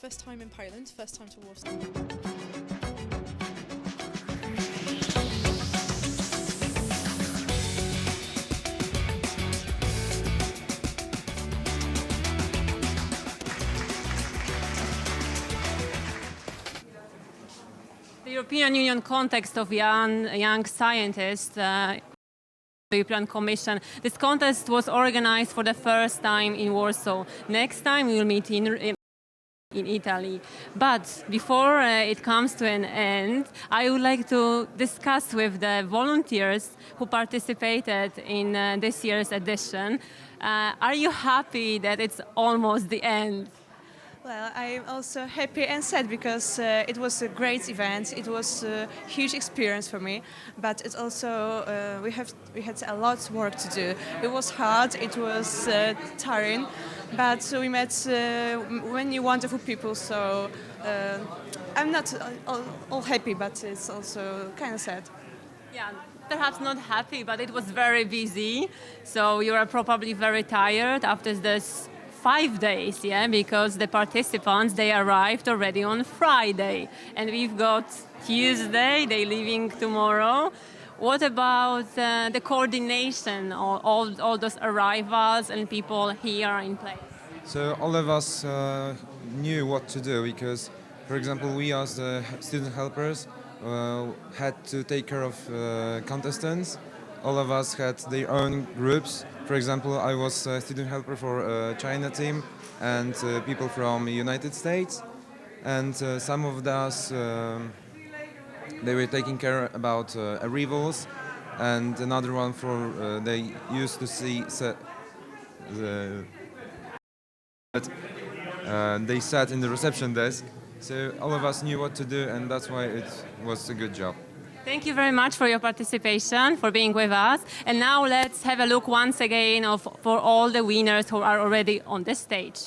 First time in Poland, first time to Warsaw. The European Union context of young scientists, the European Commission. This contest was organized for the first time in Warsaw. Next time we will meet in Italy. But before it comes to an end, I would like to discuss with the volunteers who participated in this year's edition. Are you happy that it's almost the end? Well, I'm also happy and sad because it was a great event. It was a huge experience for me, but it's also we had a lot of work to do. It was hard. It was tiring, but we met many wonderful people. So I'm not all happy, but it's also kind of sad. Yeah. Perhaps not happy, but it was very busy. So you are probably very tired after this 5 days, yeah, because the participants, they arrived already on Friday, and we've got Tuesday, they leaving tomorrow. What about the coordination of all those arrivals and people here in place? So all of us knew what to do because, for example, we as the student helpers had to take care of contestants. All of us had their own groups. For example, I was a student helper for a China team and people from the United States. And some of us, they were taking care about arrivals, and another one for they used to see they sat in the reception desk. So all of us knew what to do, and that's why it was a good job. Thank you very much for your participation, for being with us. And now let's have a look once again for all the winners who are already on the stage.